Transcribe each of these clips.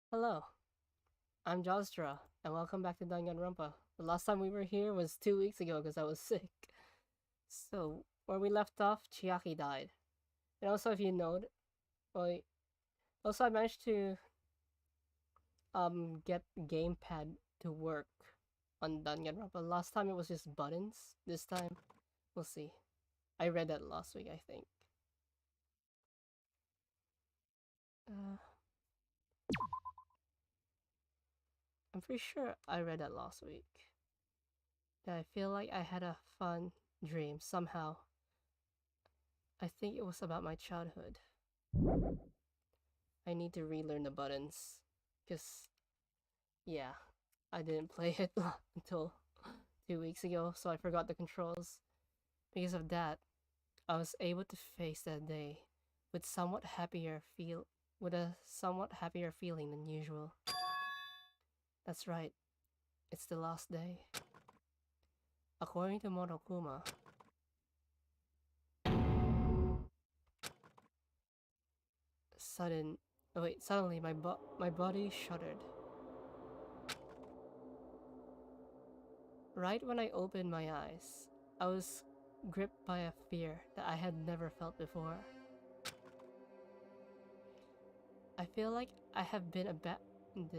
Hello, I'm Jostra, and welcome back to Danganronpa. The last time we were here was 2 weeks ago because I was sick. So, where we left off, Chiaki died. And also, if you know, well, also I managed to get gamepad to work on Danganronpa. Last time it was just buttons. This time, we'll see. I read that last week, I think. Uh, I'm pretty sure I read that last week. Yeah, I feel like I had a fun dream somehow. I think it was about my childhood. I need to relearn the buttons. Because, yeah, I didn't play it until 2 weeks ago, so I forgot the controls. Because of that, I was able to face that day with with a somewhat happier feeling than usual. That's right, it's the last day. According to Monokuma, sudden suddenly my body shuddered. Right when I opened my eyes, I was gripped by a fear that I had never felt before. I feel like I have been abandoned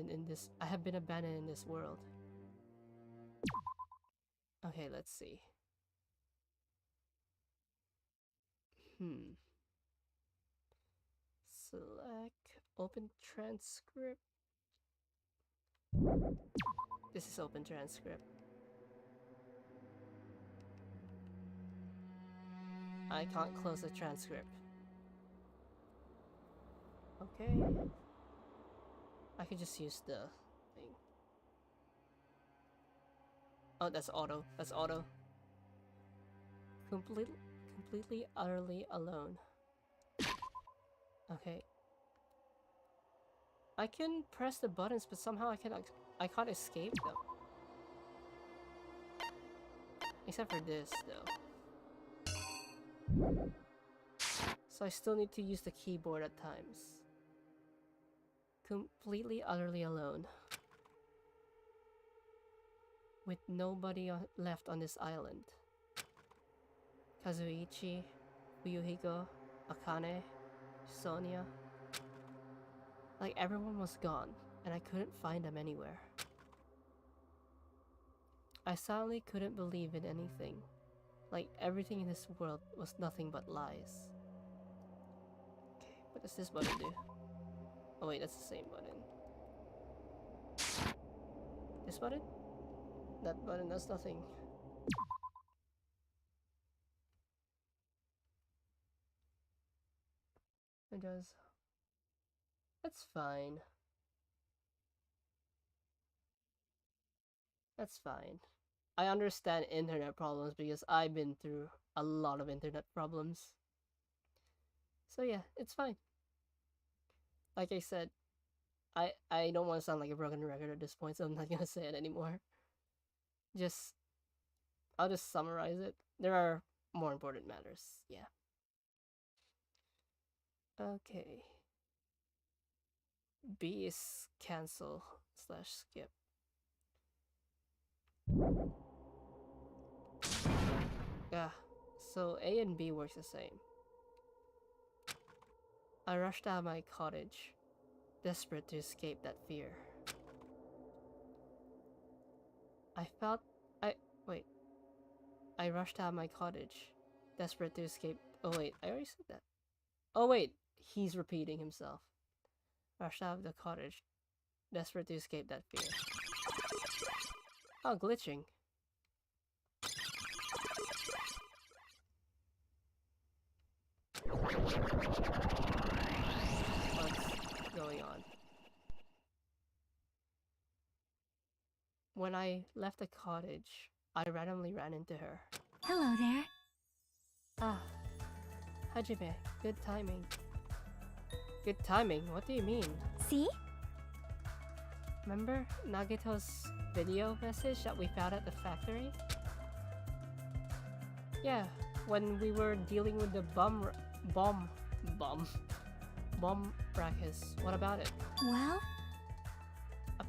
in this world. Okay, let's see. Hmm. Select open transcript. This is open transcript. I can't close the transcript. Okay. I could just use the thing. Oh, that's auto. That's auto. Completely, utterly alone. Okay. I can press the buttons, but somehow I can't escape them. Except for this, though. So I still need to use the keyboard at times. Completely, utterly alone. With nobody left on this island. Kazuichi, Fuyuhiko, Akane, Sonia. Like everyone was gone, and I couldn't find them anywhere. I suddenly couldn't believe in anything. Like everything in this world was nothing but lies. Okay, what does this button do? Oh wait, that's the same button. This button? That button does nothing. It does. That's fine. That's fine. I understand internet problems because I've been through a lot of internet problems. So yeah, it's fine. Like I said, I don't want to sound like a broken record at this point, so I'm not gonna say it anymore. Just I'll just summarize it. There are more important matters. Yeah. Okay. B is cancel slash skip. Yeah. So A and B works the same. I rushed out of my cottage, desperate to escape that fear. I felt I wait. I rushed out of my cottage, desperate to escape. Oh wait, I already said that. Oh wait, he's repeating himself. Rushed out of the cottage, desperate to escape that fear. Oh, glitching. What's going on? When I left the cottage, I randomly ran into her. Hello there. Ah, Hajime, good timing. Good timing? What do you mean? See? Remember Nagito's video message that we found at the factory? Yeah, when we were dealing with the bomb rackets. What about it? Well,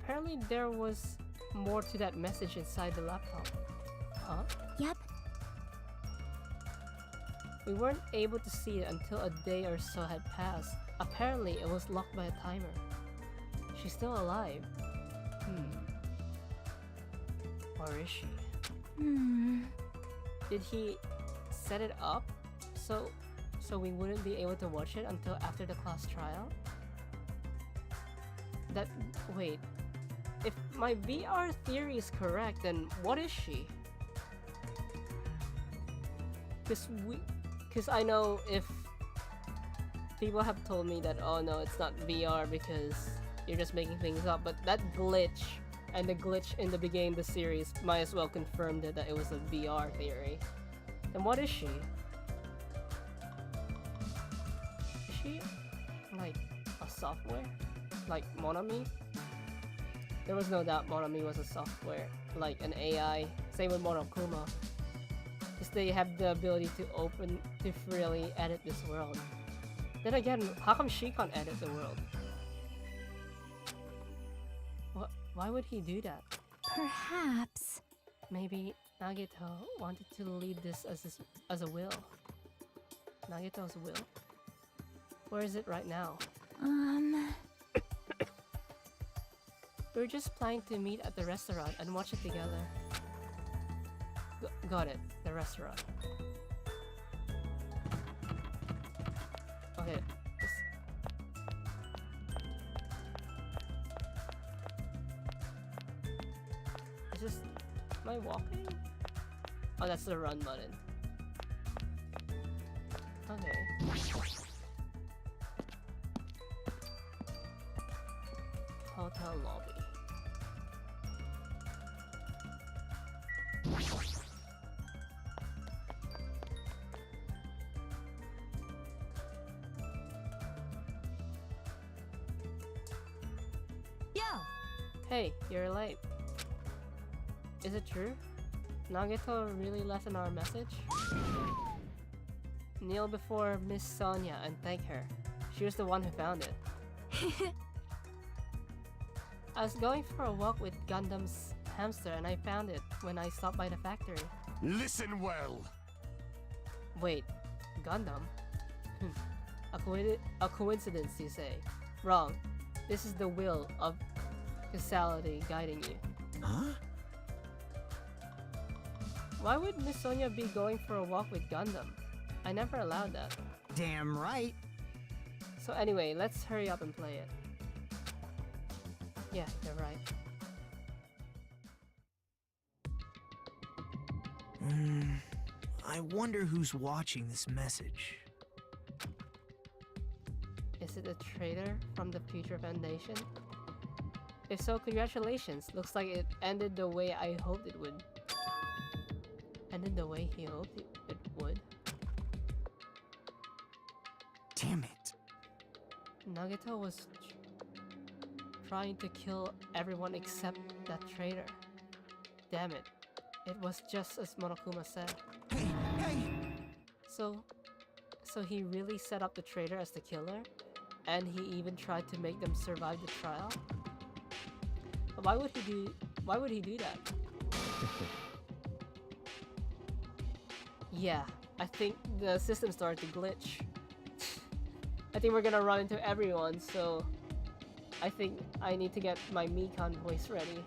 apparently there was more to that message inside the laptop. Huh? Yep. We weren't able to see it until a day or so had passed. Apparently, it was locked by a timer. She's still alive. Or is she? Did he set it up so we wouldn't be able to watch it until after the class trial? Wait. If my VR theory is correct, then what is she? Because I know if people have told me that, oh no, it's not VR because you're just making things up, but that glitch and the glitch in the beginning of the series might as well confirmed that it was a VR theory. Then what is she? Is she like a software? Like Monami? There was no doubt Monami was a software, like an AI. Same with Monokuma. Because they have the ability to freely edit this world. Then again, how come she can't edit the world? Why would he do that? Perhaps. Maybe Nagito wanted to lead this as a will. Nagito's will? Where is it right now? We were just planning to meet at the restaurant and watch it together. Got it, the restaurant. Okay. Am I walking? Oh, that's the run button. Okay. Hotel lobby. Yo! Hey, you're late. Is it true? Nagito really left in our message? Kneel before Miss Sonia and thank her. She was the one who found it. I was going for a walk with Gundam's hamster and I found it when I stopped by the factory. Listen well! Wait, Gundam? A coincidence, you say? Wrong. This is the will of causality guiding you. Huh? Why would Miss Sonia be going for a walk with Gundam? I never allowed that. Damn right. So anyway, let's hurry up and play it. Yeah, you're right. I wonder who's watching this message. Is it a traitor from the Future Foundation? If so, congratulations. Looks like it ended the way I hoped it would. Ended the way he hoped it would. Damn it. Nagito was trying to kill everyone except that traitor. Damn it. It was just as Monokuma said. Hey! So he really set up the traitor as the killer? And he even tried to make them survive the trial? But why would he do that? Yeah, I think the system started to glitch. I think we're gonna run into everyone, so I think I need to get my Mikan voice ready.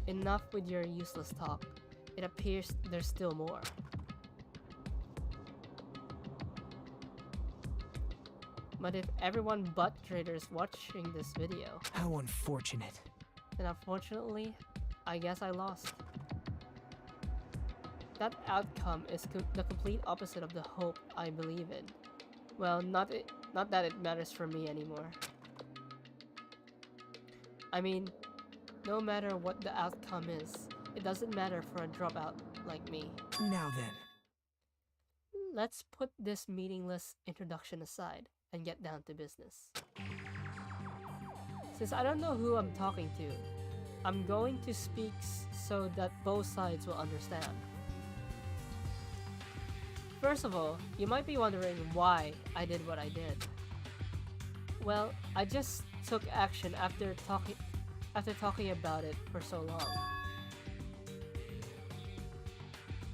Enough with your useless talk. It appears there's still more. But if everyone but traders watching this video, How unfortunate. then unfortunately, I guess I lost. That outcome is the complete opposite of the hope I believe in. Well, not that it matters for me anymore. I mean, no matter what the outcome is, it doesn't matter for a dropout like me. Now then. Let's put this meaningless introduction aside and get down to business. Since I don't know who I'm talking to, I'm going to speak so that both sides will understand. First of all, you might be wondering why I did what I did. Well, I just took action after after talking about it for so long.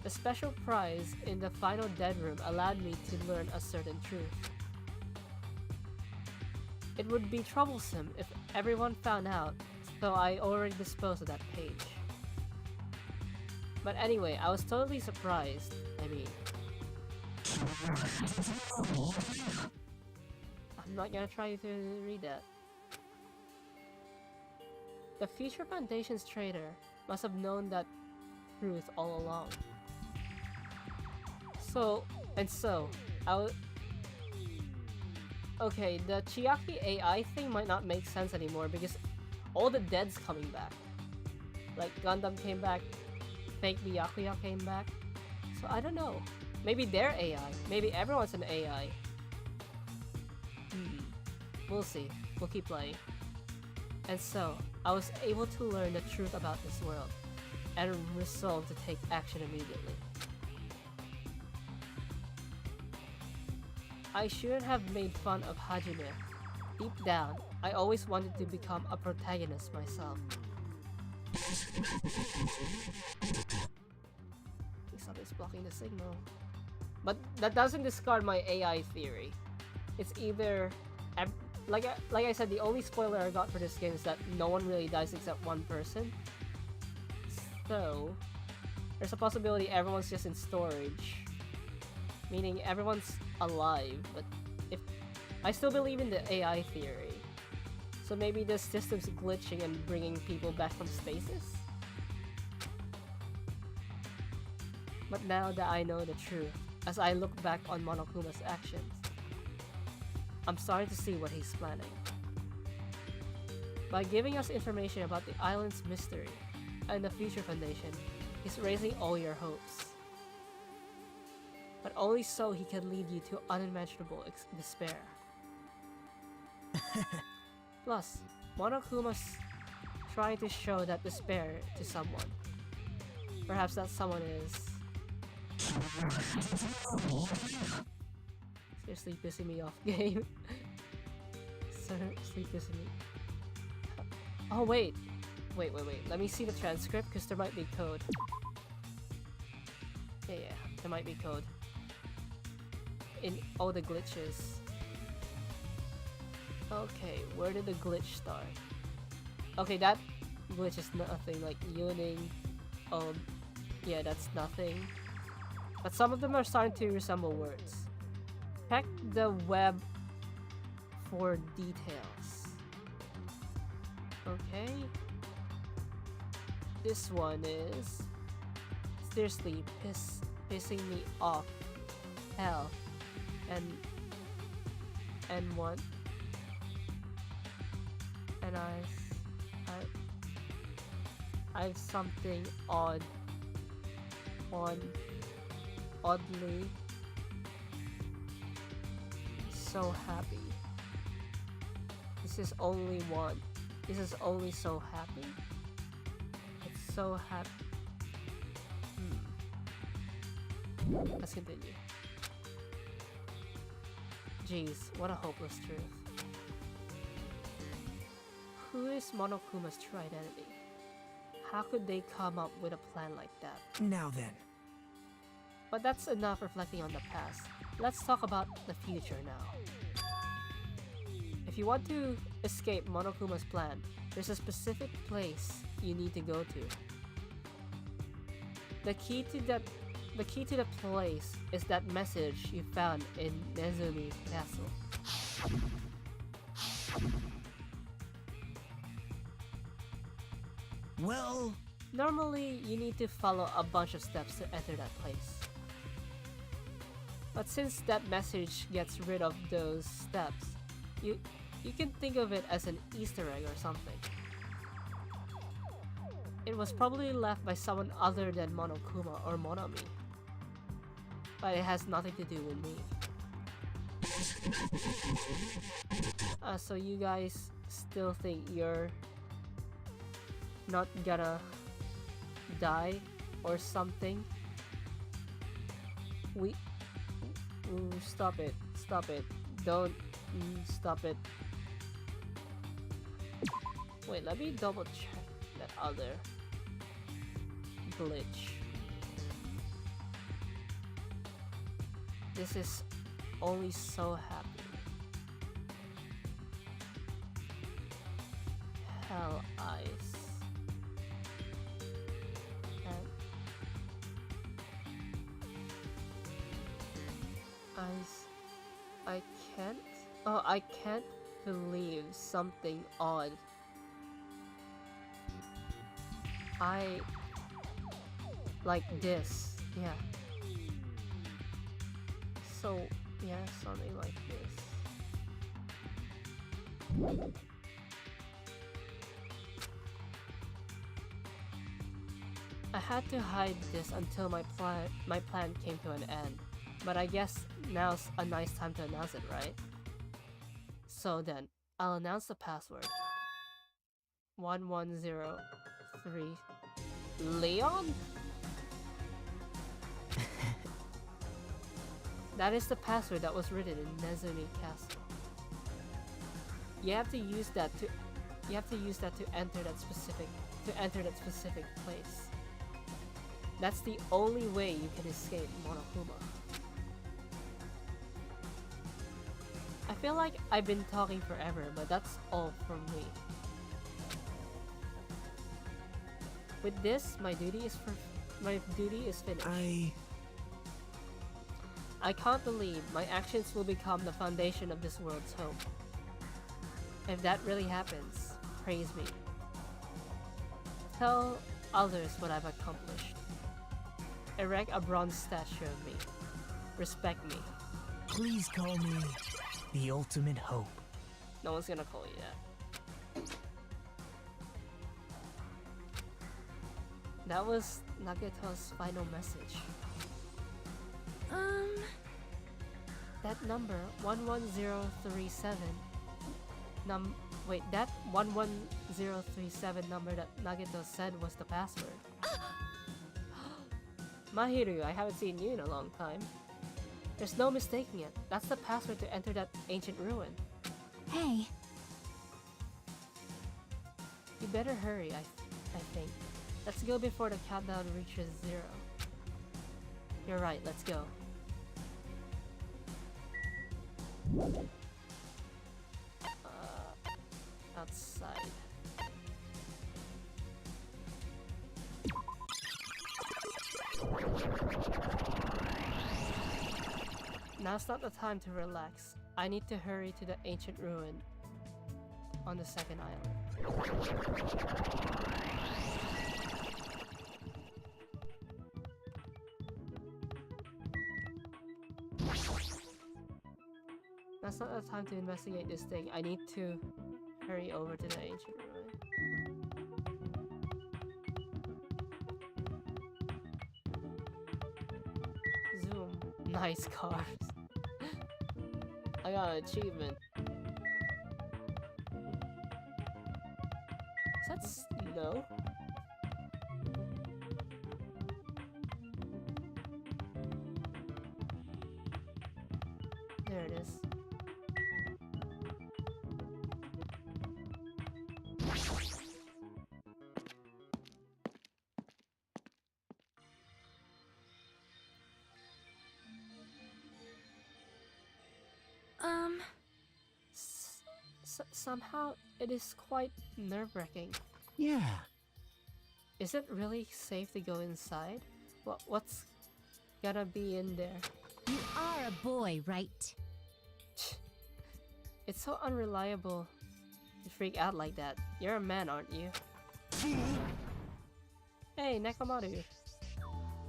The special prize in the final dead room allowed me to learn a certain truth. It would be troublesome if everyone found out, so I already disposed of that page. But anyway, I was totally surprised. I mean, I'm not gonna try to read that. The Future Foundation's traitor must have known that truth all along. Okay, the Chiaki AI thing might not make sense anymore because all the dead's coming back. Like Gundam came back, fake Byakuya came back. So I don't know. Maybe they're AI. Maybe everyone's an AI. We'll see. We'll keep playing. And so, I was able to learn the truth about this world, and resolved to take action immediately. I shouldn't have made fun of Hajime. Deep down, I always wanted to become a protagonist myself. Something's blocking the signal. But that doesn't discard my AI theory. It's either... Like I said, the only spoiler I got for this game is that no one really dies except one person. So... there's a possibility everyone's just in storage. Meaning everyone's alive, but if... I still believe in the AI theory. So maybe the system's glitching and bringing people back from stasis? But now that I know the truth, as I look back on Monokuma's actions, I'm starting to see what he's planning. By giving us information about the island's mystery and the Future Foundation, he's raising all your hopes. But only so he can lead you to unimaginable despair. Plus, Monokuma's trying to show that despair to someone. Perhaps that someone is... Seriously pissing me off, game. Seriously pissing me. Oh wait. Wait. Let me see the transcript because there might be code. Yeah, there might be code. In all the glitches. Okay, where did the glitch start? Okay, that glitch is nothing, like yawning. Yeah, that's nothing. But some of them are starting to resemble words. Check the web for details. Okay. This one is seriously pissing me off. Hell. And what? And I've something oddly so happy. This is only one. This is only so happy. It's so happy. Let's continue. Jeez, what a hopeless truth. Who is Monokuma's true identity? How could they come up with a plan like that? Now then. But that's enough reflecting on the past. Let's talk about the future now. If you want to escape Monokuma's plan, there's a specific place you need to go to. The key to the place is that message you found in Nezumi Castle. Well... Normally, you need to follow a bunch of steps to enter that place. But since that message gets rid of those steps, you can think of it as an Easter egg or something. It was probably left by someone other than Monokuma or Monami. But it has nothing to do with me. So you guys still think you're not gonna die or something? Stop it. Stop it. Don't stop it. Wait, let me double check that other glitch. This is only so happy. Hell ice. And ice. I can't. Oh, I can't believe something odd. I like this. Yeah. So, yeah, something like this. I had to hide this until my plan came to an end. But I guess now's a nice time to announce it, right? So then, I'll announce the password. 1103 Leon? That is the password that was written in Nezumi Castle. You have to use that to enter that specific place. That's the only way you can escape Monokuma. I feel like I've been talking forever, but that's all from me. With this, my duty is finished. I can't believe my actions will become the foundation of this world's hope. If that really happens, praise me. Tell others what I've accomplished. Erect a bronze statue of me. Respect me. Please call me the ultimate hope. No one's gonna call you that. That was Nageto's final message. That number, 11037. That 11037 number that Nageto said was the password. Mahiru, I haven't seen you in a long time. There's no mistaking it. That's the password to enter that ancient ruin. Hey. You better hurry, I think. Let's go before the countdown reaches 0. You're right, let's go. Outside. Now's not the time to relax. I need to hurry to the ancient ruin on the second island. That's not the time to investigate this thing. I need to hurry over to the ancient ruin. Zoom. Nice cars. I got an achievement. Is that snow? There it is. Somehow it is quite nerve-wracking. Yeah. Is it really safe to go inside? What's gonna be in there? You are a boy, right? It's so unreliable to freak out like that. You're a man, aren't you? Hey, Nekamaru.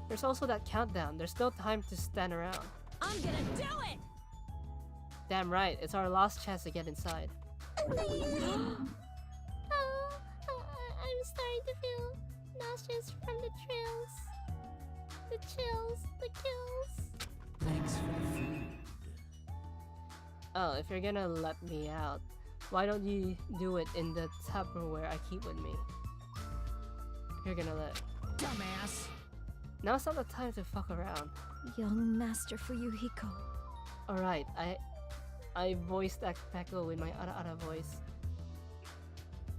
There's also that countdown. There's no time to stand around. I'm gonna do it! Damn right, it's our last chance to get inside. I'm starting to feel nauseous from the trails. The chills, the kills. Thanks for the food. Oh, if you're gonna let me out, why don't you do it in the Tupperware I keep with me? You're gonna let. Dumbass! Now's not the time to fuck around. Young Master Fuyuhiko. Alright, I voiced that Peko with my Ara voice.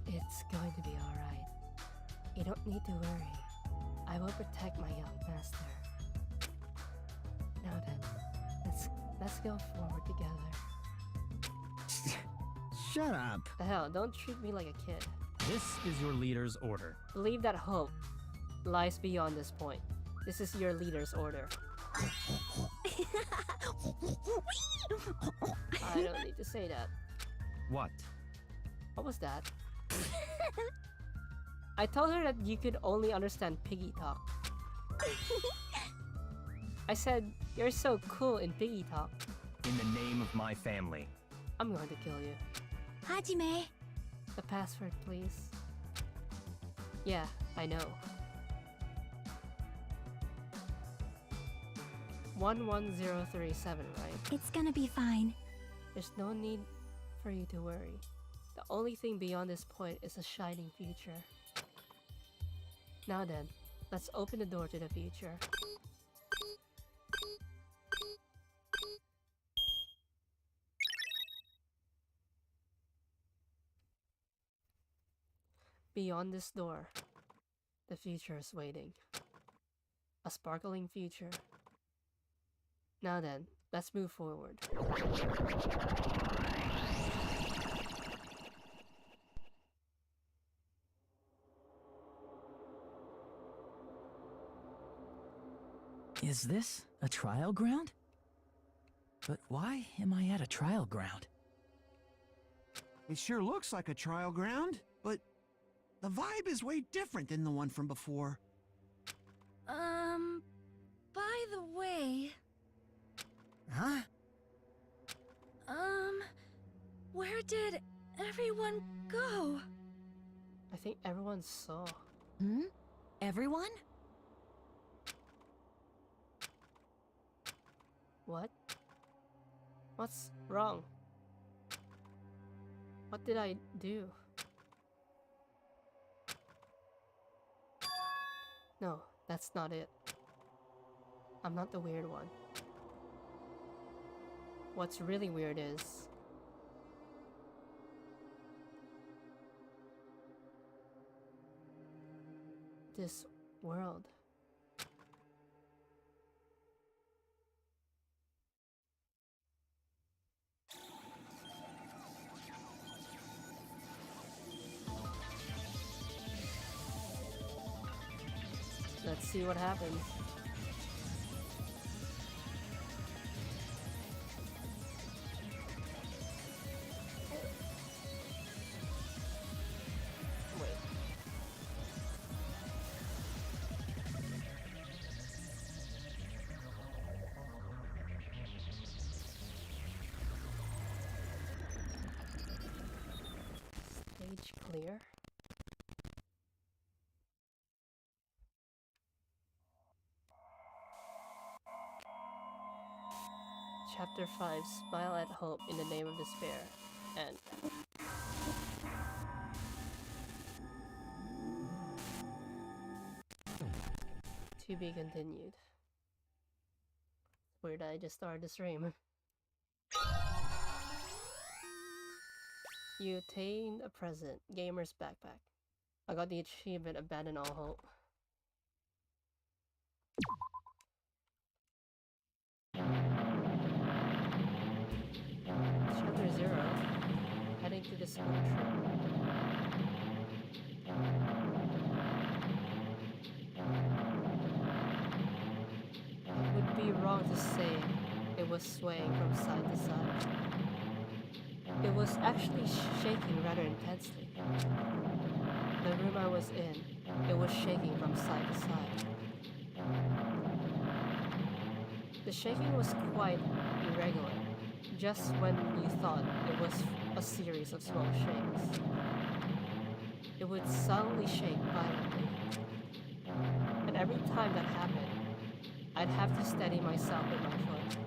It's going to be alright. You don't need to worry. I will protect my young master. Now then, let's go forward together. Shut up. The hell, don't treat me like a kid. This is your leader's order. Believe that hope lies beyond this point. This is your leader's order. I don't need to say that. What? What was that? I told her that you could only understand piggy talk. I said, you're so cool in piggy talk. In the name of my family. I'm going to kill you. Hajime. The password, please. Yeah, I know. 11037, right? It's gonna be fine. There's no need for you to worry. The only thing beyond this point is a shining future. Now then, let's open the door to the future. Beyond this door, the future is waiting. A sparkling future. Now then, let's move forward. Is this a trial ground? But why am I at a trial ground? It sure looks like a trial ground, but the vibe is way different than the one from before. By the way, Huh? where did everyone go? I think everyone saw. Everyone? What? What's wrong? What did I do? No, that's not it. I'm not the weird one. What's really weird is... this world. Let's see what happens. Wait. Stage clear? Chapter 5, Smile at Hope in the Name of Despair. And... to be continued. Where did I just start the stream? You attained a present, Gamer's Backpack. I got the achievement, Abandon All Hope. Chapter 0, heading to the school trip. It would be wrong to say it was swaying from side to side. It was actually shaking rather intensely. The room I was in, it was shaking from side to side. The shaking was quite irregular, just when you thought it was a series of small shakes. It would suddenly shake violently. And every time that happened, I'd have to steady myself with my foot.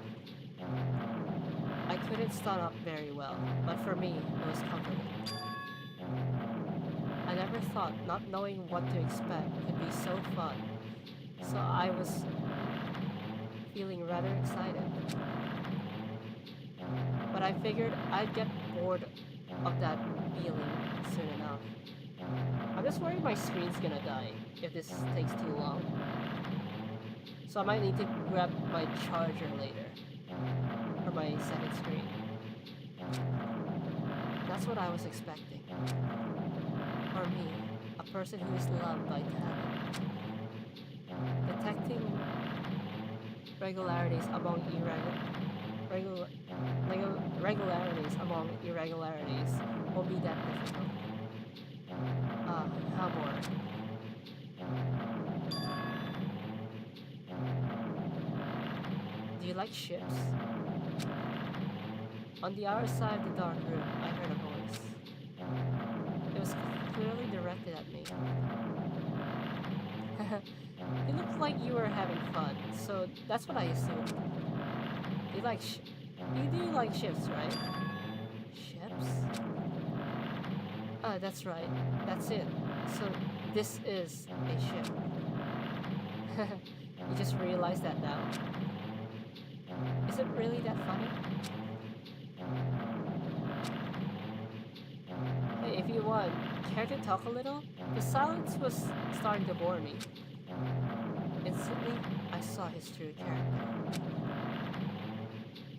I couldn't stand up very well, but for me, it was comforting. I never thought not knowing what to expect could be so fun, so I was feeling rather excited. But I figured I'd get bored of that feeling soon enough. I'm just worried my screen's gonna die if this takes too long. So I might need to grab my charger later for my second screen. That's what I was expecting. For me, a person who is loved by talent. Detecting regularities among regularities among irregularities won't be that difficult. How boring. Do you like ships? On the other side of the dark room, I heard a voice. It was clearly directed at me. It looked like you were having fun, so that's what I assumed. You do like ships, right? Ships? That's right. That's it. So this is a ship. You just realized that now? Is it really that funny? Hey, if you want, care to talk a little? The silence was starting to bore me. Instantly, I saw his true character.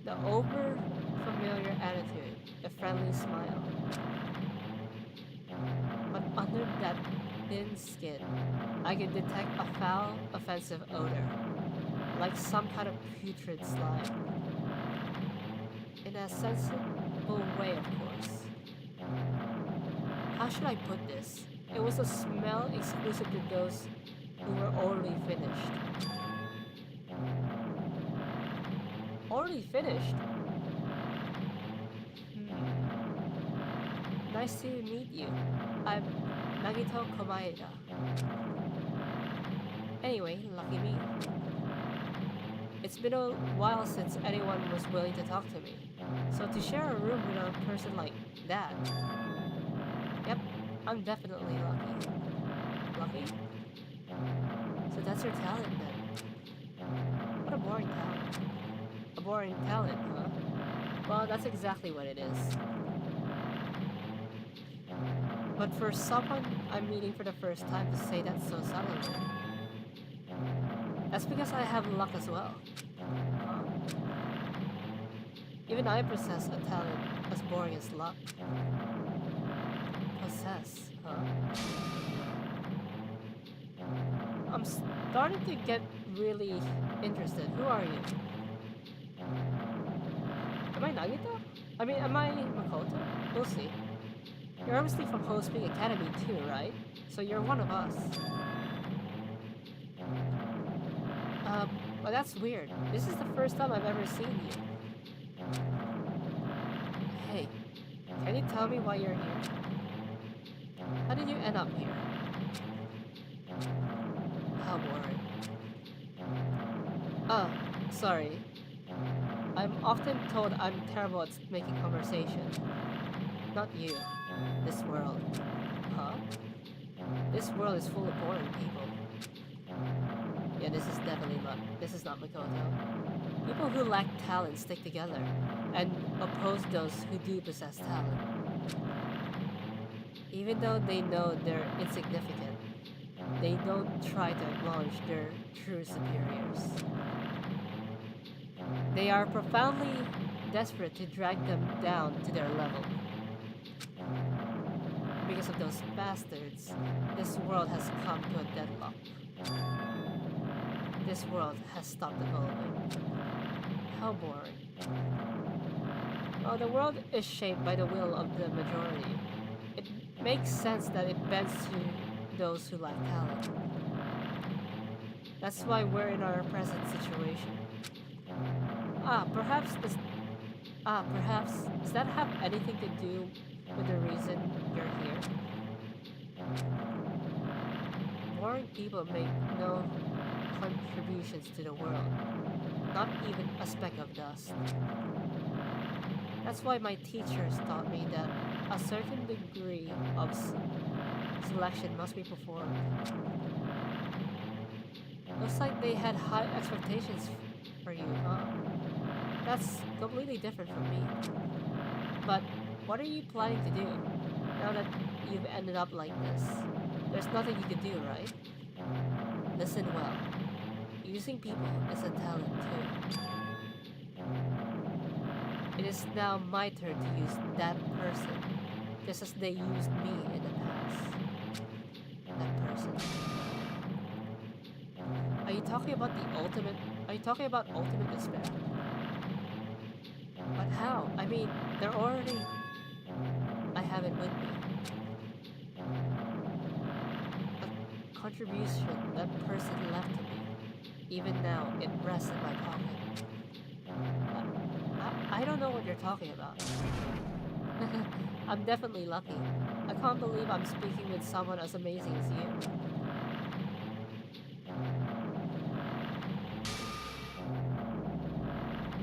The over-familiar attitude, the friendly smile. But under that thin skin, I could detect a foul, offensive odor, like some kind of putrid slime. In a sensible way, of course. How should I put this? It was a smell exclusive to those who were already finished. Already finished? Nice to meet you. I'm Nagito Komaeda. Anyway, lucky me. It's been a while since anyone was willing to talk to me. So to share a room with a person like that... Yep, I'm definitely lucky. Lucky? So that's your talent then. What a boring talent. A boring talent, huh? Well, that's exactly what it is. But for someone I'm meeting for the first time to say that so suddenly... That's because I have luck as well. Huh? Even I possess a talent as boring as luck. Possess, huh? I'm starting to get really interested. Who are you? Am I Nagito? I mean, am I Makoto? We'll see. You're obviously from Hosting Academy too, right? So you're one of us. Well, that's weird. This is the first time I've ever seen you. Hey, can you tell me why you're here? How did you end up here? How boring. Oh, sorry. I'm often told I'm terrible at making conversation. Not you. This world. Huh? This world is full of boring people. Yeah, this is not Makoto. People who lack talent stick together and oppose those who do possess talent. Even though they know they're insignificant, they don't try to acknowledge their true superiors. They are profoundly desperate to drag them down to their level. Because of those bastards, this world has come to a deadlock. This world has stopped evolving. How boring. Well, the world is shaped by the will of the majority. It makes sense that it bends to those who lack talent. That's why we're in our present situation. Perhaps does that have anything to do with the reason you're here? Boring people make no contributions to the world, not even a speck of dust. That's why my teachers taught me that a certain degree of selection must be performed. Looks like they had high expectations for you, huh? That's completely different from me. But what are you planning to do? Now that you've ended up like this, there's nothing you can do, right? Listen well. Using people is a talent too. It is now my turn to use that person, just as they used me in the past. That person. Are you talking about the ultimate? Are you talking about ultimate despair? But how? I mean, they're already... I have it with me. A contribution that person left to me. Even now, it rests in my pocket. I don't know what you're talking about. I'm definitely lucky. I can't believe I'm speaking with someone as amazing as you.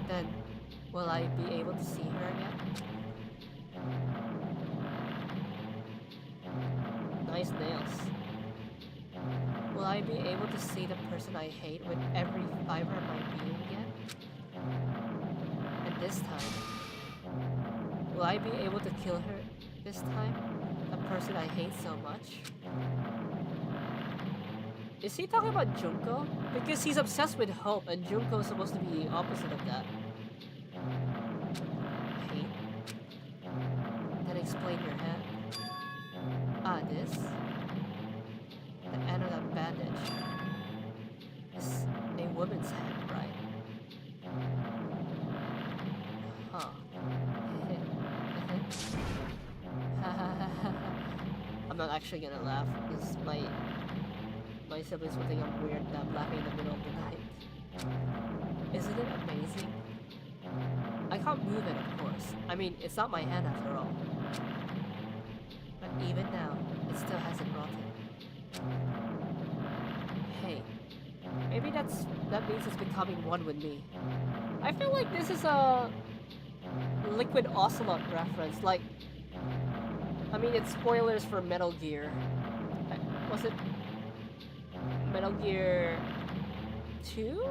Then, will I be able to see her again? Nice nails. Will I be able to see the person I hate with every fiber of my being again? And this time, will I be able to kill her this time? The person I hate so much? Is he talking about Junko? Because he's obsessed with hope and Junko is supposed to be the opposite of that. Hate? Then explain your hand. Ah, this? The end of that bandage. It's a woman's hand, right? Huh. I'm not actually gonna laugh because my siblings will think I'm weird that I'm laughing in the middle of the night. Isn't it amazing? I can't move it, of course. I mean, it's not my hand after all. But even now, it still hasn't rotted. Hey, maybe that means it's becoming one with me. I feel like this is a Liquid Ocelot reference. Like, I mean, it's spoilers for Metal Gear. Was it Metal Gear 2?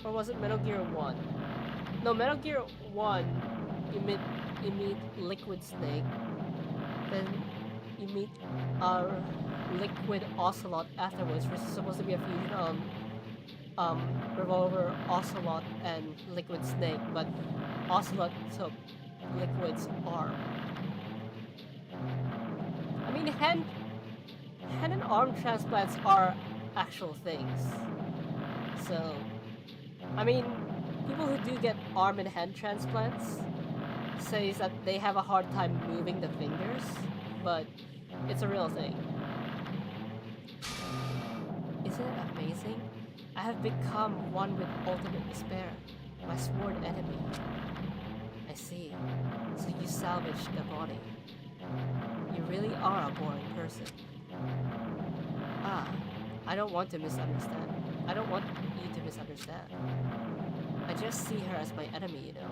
Or was it Metal Gear 1? No, Metal Gear 1, you meet Liquid Snake. Then you meet Liquid Ocelot afterwards, which is supposed to be a fusion of Revolver, Ocelot, and Liquid Snake, but Ocelot took Liquid's arm. I mean, hand and arm transplants are actual things. So, I mean, people who do get arm and hand transplants says that they have a hard time moving the fingers, but it's a real thing. Isn't it amazing? I have become one with ultimate despair, my sworn enemy. I see. So you salvaged the body. You really are a boring person. Ah, I don't want to misunderstand. I don't want you to misunderstand. I just see her as my enemy, you know.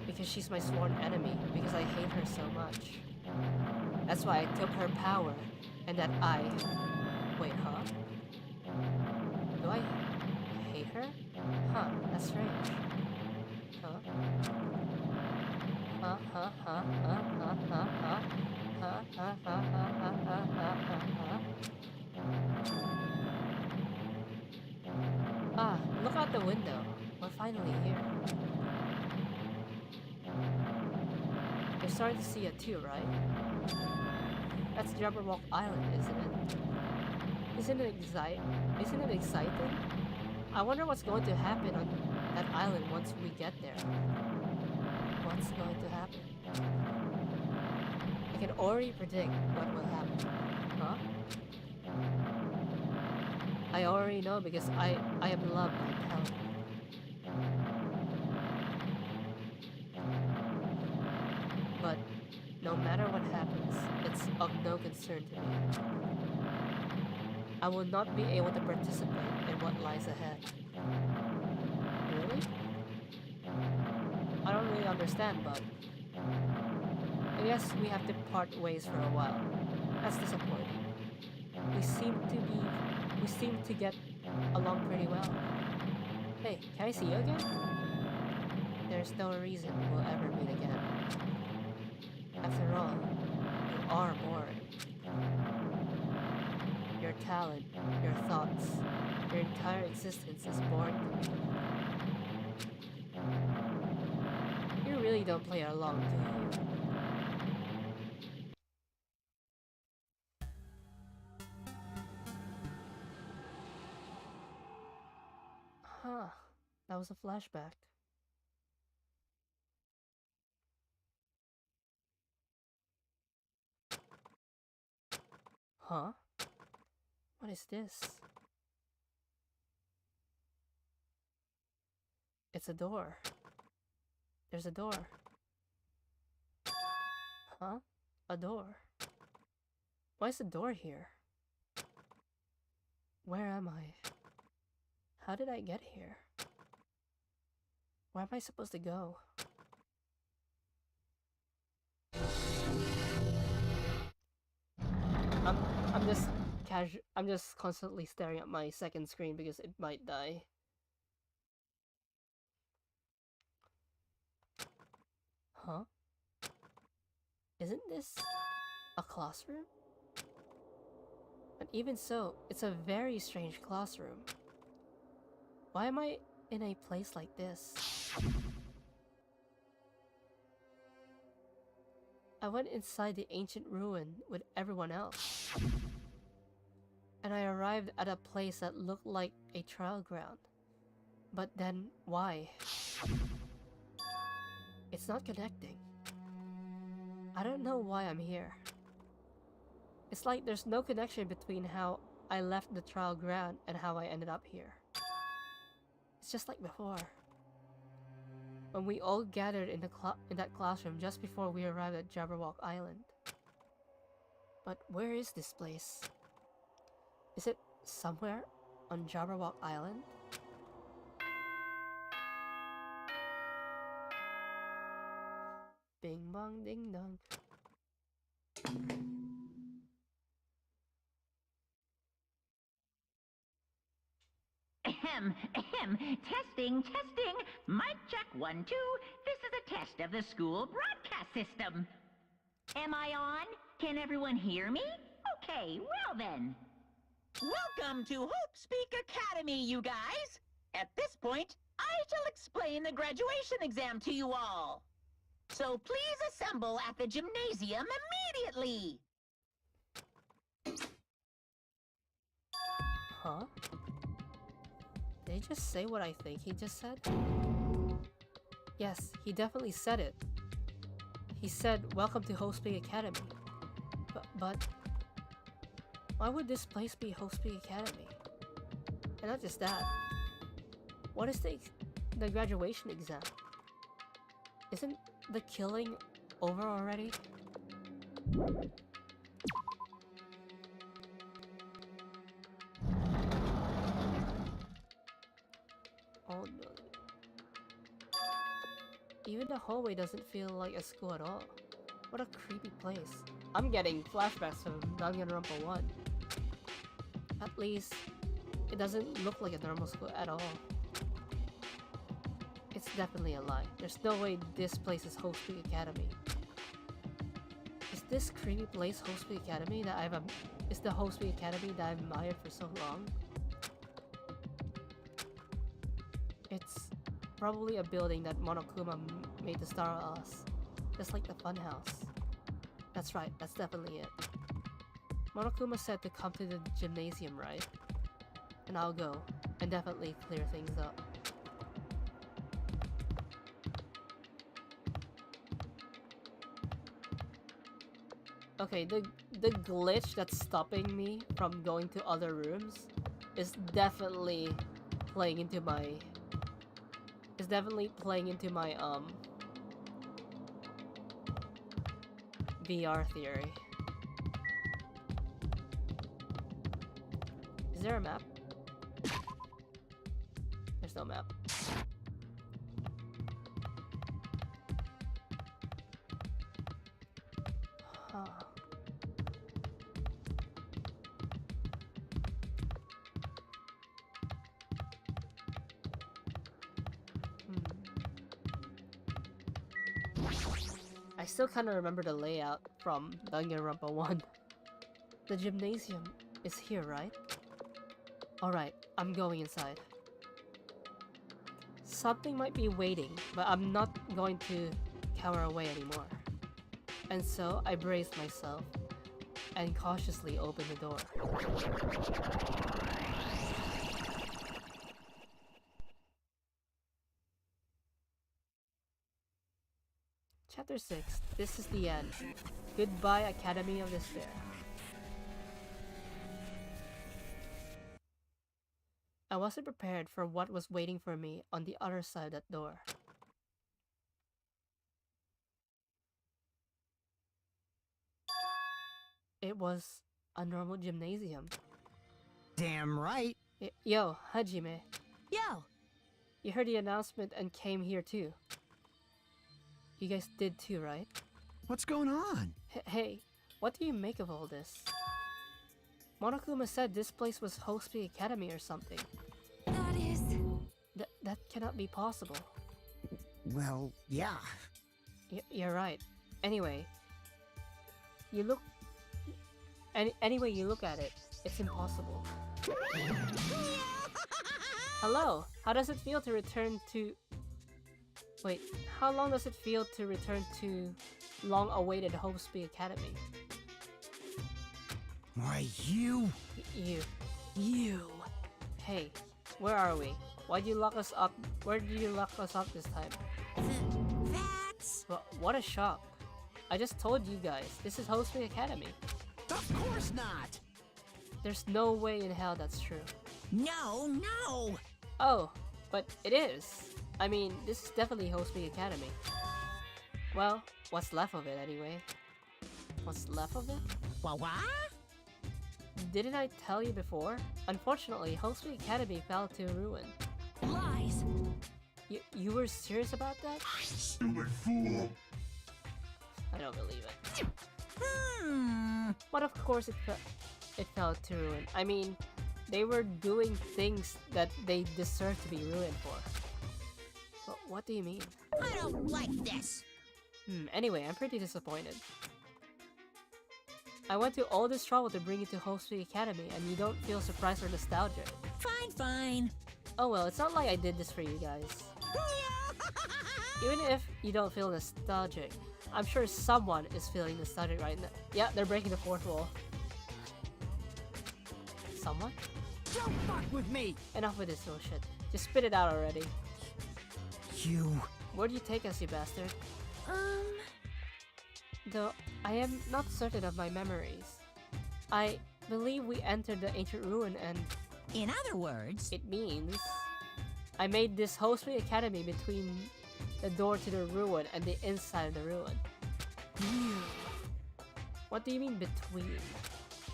Because she's my sworn enemy, because I hate her so much. That's why I took her power, and that I... Wait, huh? Do I hate her? Huh, that's strange. Huh? Huh, huh, huh, huh, huh, huh, huh. Huh, huh, huh, huh, huh, huh, huh, huh. Ah, look out the window. We're finally here. You're starting to see it too, right? That's Jabberwock Island, isn't it? Isn't it exciting? I wonder what's going to happen on that island once we get there. What's going to happen? I can already predict what will happen. Huh? I already know because I am loved by Helen. But no matter what happens, it's of no concern to me. I will not be able to participate in what lies ahead. Really? I don't really understand, but I guess we have to part ways for a while. That's disappointing. We seem to get along pretty well. Hey, can I see you again? There there's no reason we will ever meet again. After all, you are boring. Your talent, your thoughts, your entire existence is boring to me. You really don't play along, do you? Huh, that was a flashback. Huh? What is this? It's a door. There's a door. Huh? A door. Why is a door here? Where am I? How did I get here? Where am I supposed to go? I'm just constantly staring at my second screen because it might die. Huh? Isn't this a classroom? But even so, it's a very strange classroom. Why am I in a place like this? I went inside the ancient ruin with everyone else. And I arrived at a place that looked like a trial ground. But then, why? It's not connecting. I don't know why I'm here. It's like there's no connection between how I left the trial ground and how I ended up here. It's just like before. When we all gathered in that classroom just before we arrived at Jabberwock Island. But where is this place? Is it somewhere on Jabberwock Island? Bing bong ding dong. Ahem, ahem. Testing, testing. Mic check 1, 2. This is a test of the school broadcast system. Am I on? Can everyone hear me? Okay, well then. Welcome to Hope Speak Academy, you guys. At this point, I shall explain the graduation exam to you all. So please assemble at the gymnasium immediately. Huh? Did he just say what I think he just said? Yes, he definitely said it. He said, "Welcome to Hospeak Academy." But why would this place be Hospeak Academy? And not just that. What is the graduation exam? Isn't the killing over already? Oh no. Even the hallway doesn't feel like a school at all. What a creepy place. I'm getting flashbacks from Danganronpa 1. At least, it doesn't look like a normal school at all. It's definitely a lie. There's no way this place is Hospeak Academy. Is this creepy place Hospeak Academy that is the Hospeak Academy that I've admired for so long? It's probably a building that Monokuma made to star us, just like the funhouse. That's right, that's definitely it. Monokuma said to come to the gymnasium, right? And I'll go, and definitely clear things up. Okay, the glitch that's stopping me from going to other rooms is definitely playing into my VR theory. Is there a map? There's no map. Huh. I still kind of remember the layout from Danganronpa 1. The gymnasium is here, right? Alright, I'm going inside. Something might be waiting, but I'm not going to cower away anymore. And so I braced myself and cautiously opened the door. Chapter 6. This is the end. Goodbye, Academy of Despair. I wasn't prepared for what was waiting for me on the other side of that door. It was a normal gymnasium. Damn right. Yo, Hajime. Yo! You heard the announcement and came here too. You guys did too, right? What's going on? Hey, what do you make of all this? Monokuma said this place was Hospital Academy or something. That is... That cannot be possible. Well, yeah. You're right. Anyway, you look... Any way you look at it, it's impossible. Hello, how does it feel to return to... Wait, how long does it feel to return to long-awaited Hospital Academy? Why, you... You. Hey, where are we? Why'd you lock us up? Where did you lock us up this time? That's... Well, what a shock. I just told you guys, this is Hospital Academy. Of course not! There's no way in hell that's true. No, no! Oh, but it is. I mean, this is definitely Hospital Academy. Well, what's left of it anyway? What's left of it? What? Didn't I tell you before? Unfortunately, Hospital Academy fell to ruin. Lies! You were serious about that? Stupid fool! I don't believe it. But of course it fell to ruin. I mean, they were doing things that they deserve to be ruined for. But what do you mean? I don't like this! Anyway, I'm pretty disappointed. I went to all this trouble to bring you to Hospital Academy and you don't feel surprised or nostalgic. Fine, fine. Oh well, it's not like I did this for you guys. Even if you don't feel nostalgic, I'm sure someone is feeling nostalgic right now. Yeah, they're breaking the fourth wall. Someone? Don't fuck with me! Enough with this bullshit. Just spit it out already. You... Where do you take us, you bastard? Though I am not certain of my memories. I believe we entered the ancient ruin and... In other words... It means... I made this Hospital Academy between the door to the ruin and the inside of the ruin. What do you mean between?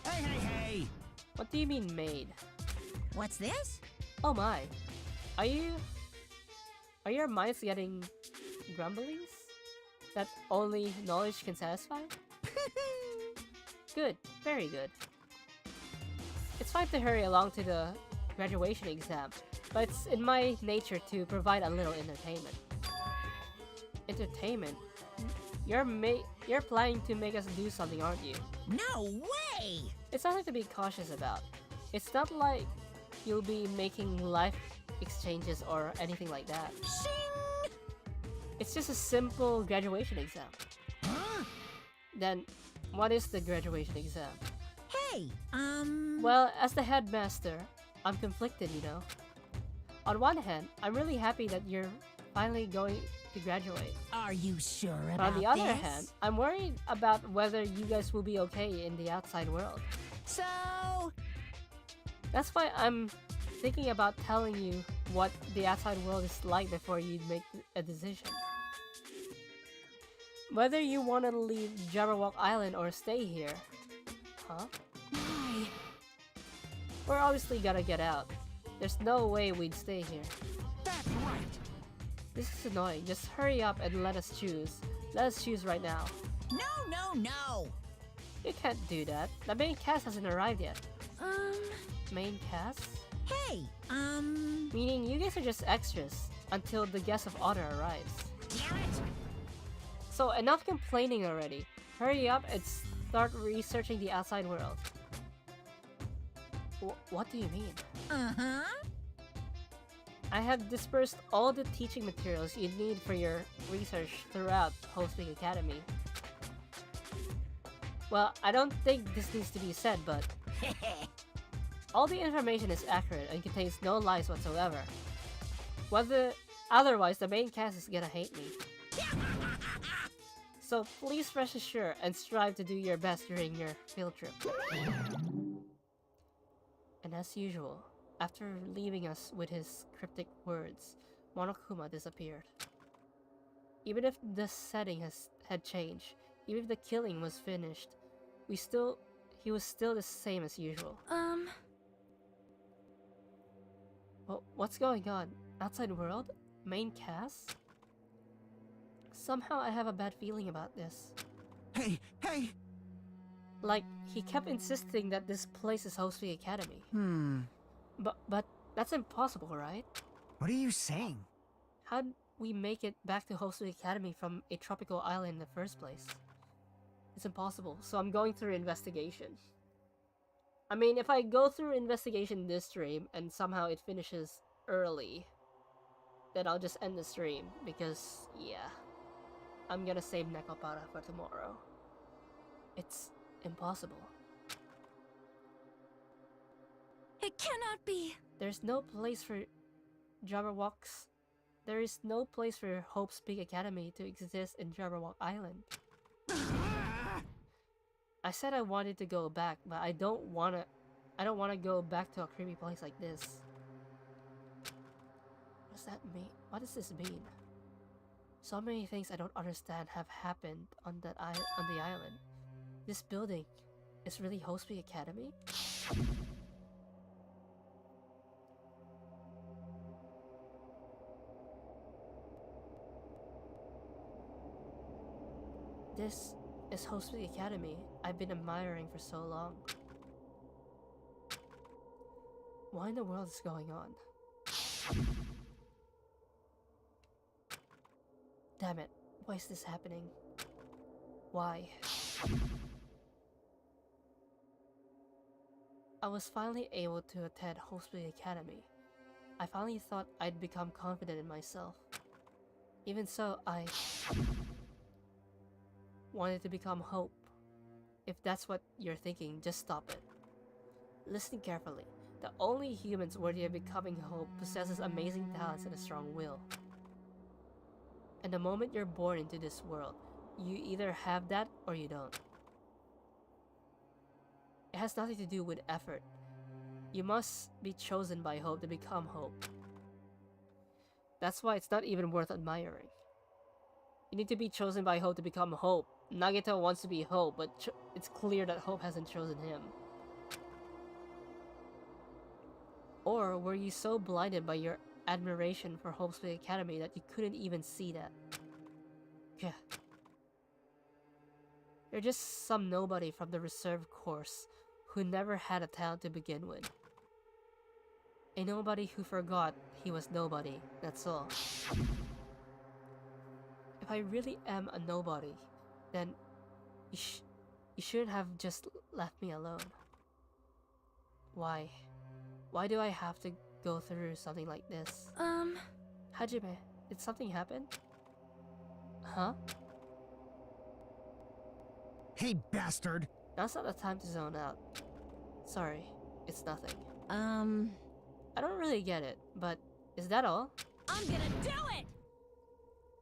Hey, hey, hey! What do you mean made? What's this? Oh my. Are your minds getting grumblings? That only knowledge can satisfy? Good. Very good. It's fine to hurry along to the graduation exam, but it's in my nature to provide a little entertainment. Entertainment? You're planning to make us do something, aren't you? No way! It's something to be cautious about. It's not like you'll be making life exchanges or anything like that. Shing! It's just a simple graduation exam. Huh? Then, what is the graduation exam? Hey, Well, as the headmaster, I'm conflicted, you know. On one hand, I'm really happy that you're finally going to graduate. Are you sure But about on the other this? hand, I'm worried about whether you guys will be okay in the outside world. So... That's why I'm thinking about telling you what the outside world is like before you make a decision. Whether you want to leave Jabberwock Island or stay here. Huh? Why? We're obviously gonna get out. There's no way we'd stay here. That's right! This is annoying. Just hurry up and let us choose. Let us choose right now. No, no, no! You can't do that. The main cast hasn't arrived yet. Main cast? Hey, Meaning you guys are just extras until the guest of honor arrives. damn it! So enough complaining already. Hurry up and start researching the outside world. What do you mean? Uh-huh. I have dispersed all the teaching materials you need for your research throughout Hosting Academy. Well, I don't think this needs to be said, but all the information is accurate and contains no lies whatsoever. Otherwise, the main cast is gonna hate me. So please rest assured and strive to do your best during your field trip. And as usual, after leaving us with his cryptic words, Monokuma disappeared. Even if the setting had changed, even if the killing was finished, he was still the same as usual. Well, what's going on? Outside world? Main cast? Somehow I have a bad feeling about this. Hey, hey! Like, he kept insisting that this place is Hosting Academy. But that's impossible, right? What are you saying? How'd we make it back to Hosting Academy from a tropical island in the first place? It's impossible, so I'm going through investigation. I mean, if I go through investigation this stream and somehow it finishes early, then I'll just end the stream because, yeah, I'm gonna save Nekopara for tomorrow. It's impossible. It cannot be. There's no place for Jabberwocks. There is no place for Hope's Peak Academy to exist in Jabberwock Island. I said I wanted to go back, but I don't wanna go back to a creepy place like this. What does that mean? What does this mean? So many things I don't understand have happened on the island. This building is really Hope's Peak Academy? This is Hope's Peak Academy I've been admiring for so long. What in the world is going on? Damn it, why is this happening? Why? I was finally able to attend Hope's Peak Academy. I finally thought I'd become confident in myself. Even so, I wanted to become Hope. If that's what you're thinking, just stop it. Listen carefully. The only humans worthy of becoming Hope possesses amazing talents and a strong will. And the moment you're born into this world, you either have that or you don't. It has nothing to do with effort. You must be chosen by Hope to become Hope. That's why it's not even worth admiring. You need to be chosen by Hope to become Hope. Nagito wants to be Hope, but it's clear that Hope hasn't chosen him. Or were you so blinded by your admiration for Hope's Peak Academy that you couldn't even see that? Yeah. You're just some nobody from the reserve course who never had a talent to begin with. A nobody who forgot he was nobody, that's all. If I really am a nobody, then you shouldn't have just left me alone. Why? Why do I have to go through something like this? Hajime, did something happen? Huh? Hey, bastard! Now's not the time to zone out. Sorry, it's nothing. I don't really get it, but is that all? I'm gonna do it!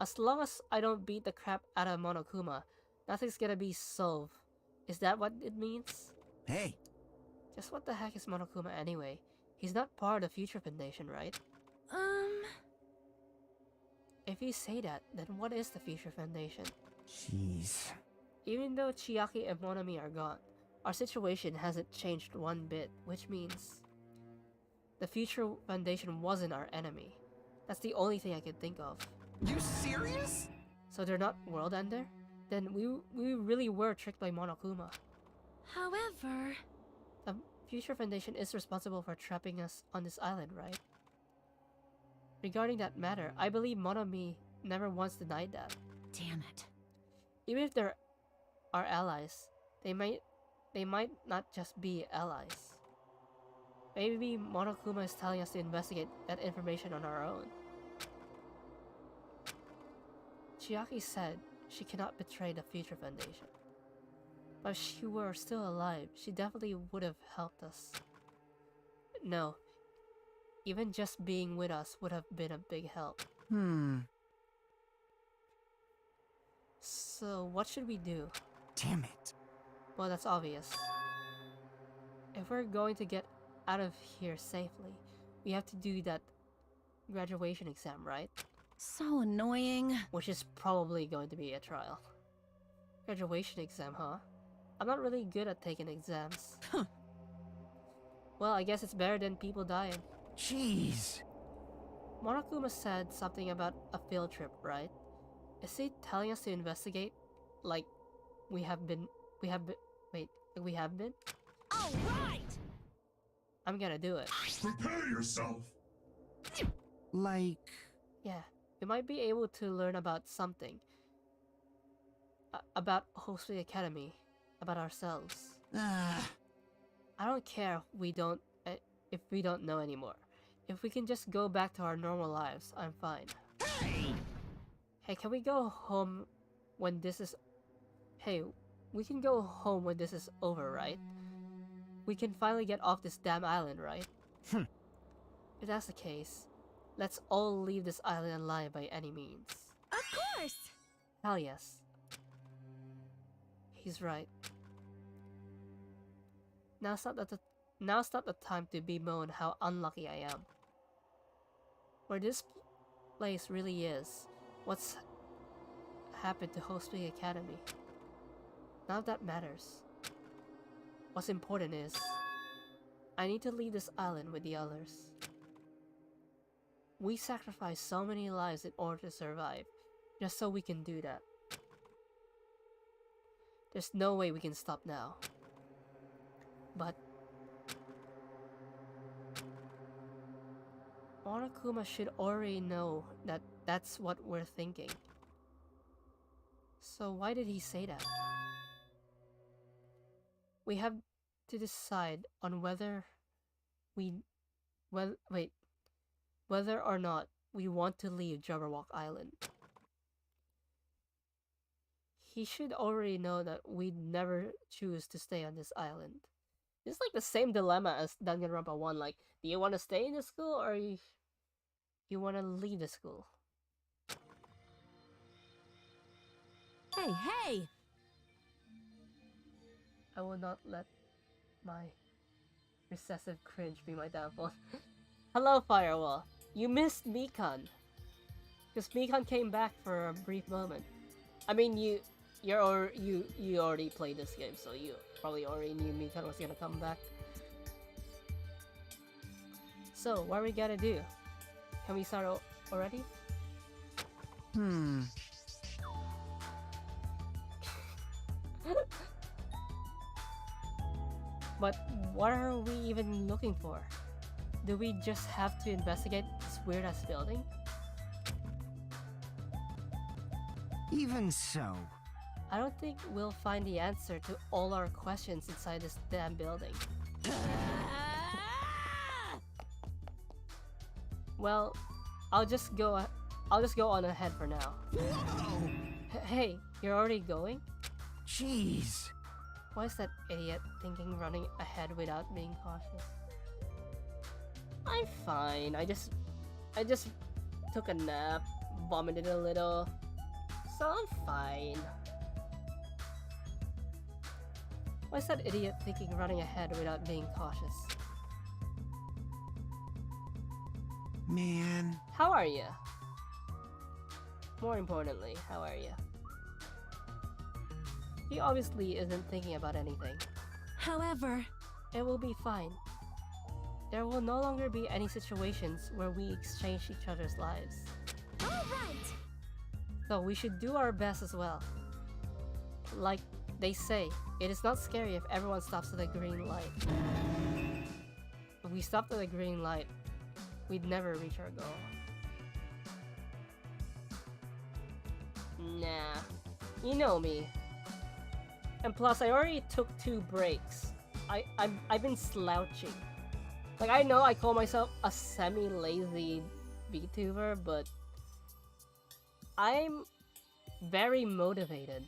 As long as I don't beat the crap out of Monokuma, nothing's gonna be solved. Is that what it means? Hey, Just what the heck is Monokuma anyway? He's not part of the Future Foundation, right? If you say that, then what is the Future Foundation? Jeez. Even though Chiaki and Monami are gone, our situation hasn't changed one bit, which means the Future Foundation wasn't our enemy. That's the only thing I can think of. you serious? So they're not World Ender? Then we really were tricked by Monokuma. However... The Future Foundation is responsible for trapping us on this island, right? Regarding that matter, I believe Monami never once denied that. Damn it. Even if they're our allies, they might not just be allies. Maybe Monokuma is telling us to investigate that information on our own. Chiaki said she cannot betray the Future Foundation. But if she were still alive, she definitely would have helped us. No, even just being with us would have been a big help. So what should we do? Damn it. Well, that's obvious. If we're going to get out of here safely, we have to do that graduation exam, right? So annoying. Which is probably going to be a trial. Graduation exam, huh? I'm not really good at taking exams. Well, I guess it's better than people dying. Jeez. Monokuma said something about a field trip, right? Is he telling us to investigate? Like, we have been? All right. I'm gonna do it. Prepare yourself. Like... Yeah, we might be able to learn about something. About Hosui Academy. About ourselves. I don't care if we don't know anymore. If we can just go back to our normal lives, I'm fine. Hey, can we go home when this is... Hey, we can go home when this is over, right? We can finally get off this damn island, right? If that's the case, let's all leave this island alive by any means. Of course. Hell yes. He's right. Now's not the time to bemoan how unlucky I am. Where this place really is, what's happened to Hosui Academy? None of that matters. What's important is, I need to leave this island with the others. We sacrificed so many lives in order to survive, just so we can do that. There's no way we can stop now. But Monokuma should already know that that's what we're thinking. So why did he say that? We have to decide on whether or not we want to leave Jabberwock Island. He should already know that we'd never choose to stay on this island. It's like the same dilemma as Danganronpa 1, like, do you want to stay in the school or you want to leave the school? Hey, hey! I will not let my recessive cringe be my downfall. Hello, Firewall. You missed Mikan. Because Mikan came back for a brief moment. I mean, you already played this game, so you probably already knew Mikan was gonna come back. So, what are we gonna do? Can we start already? But what are we even looking for? Do we just have to investigate this weird-ass building? Even so. I don't think we'll find the answer to all our questions inside this damn building. Well, I'll just go on ahead for now. Whoa! Hey, you're already going? Jeez. Why is that idiot thinking running ahead without being cautious? I'm fine. I just took a nap, vomited a little, so I'm fine. Why is that idiot thinking running ahead without being cautious? Man. How are you? More importantly, how are you? He obviously isn't thinking about anything. However, it will be fine. There will no longer be any situations where we exchange each other's lives. all right. So we should do our best as well. Like they say, it is not scary if everyone stops at the green light. If we stopped at the green light, we'd never reach our goal. Nah. You know me. And plus, I already took 2 breaks. I've been slouching. Like, I know I call myself a semi-lazy VTuber, but I'm very motivated.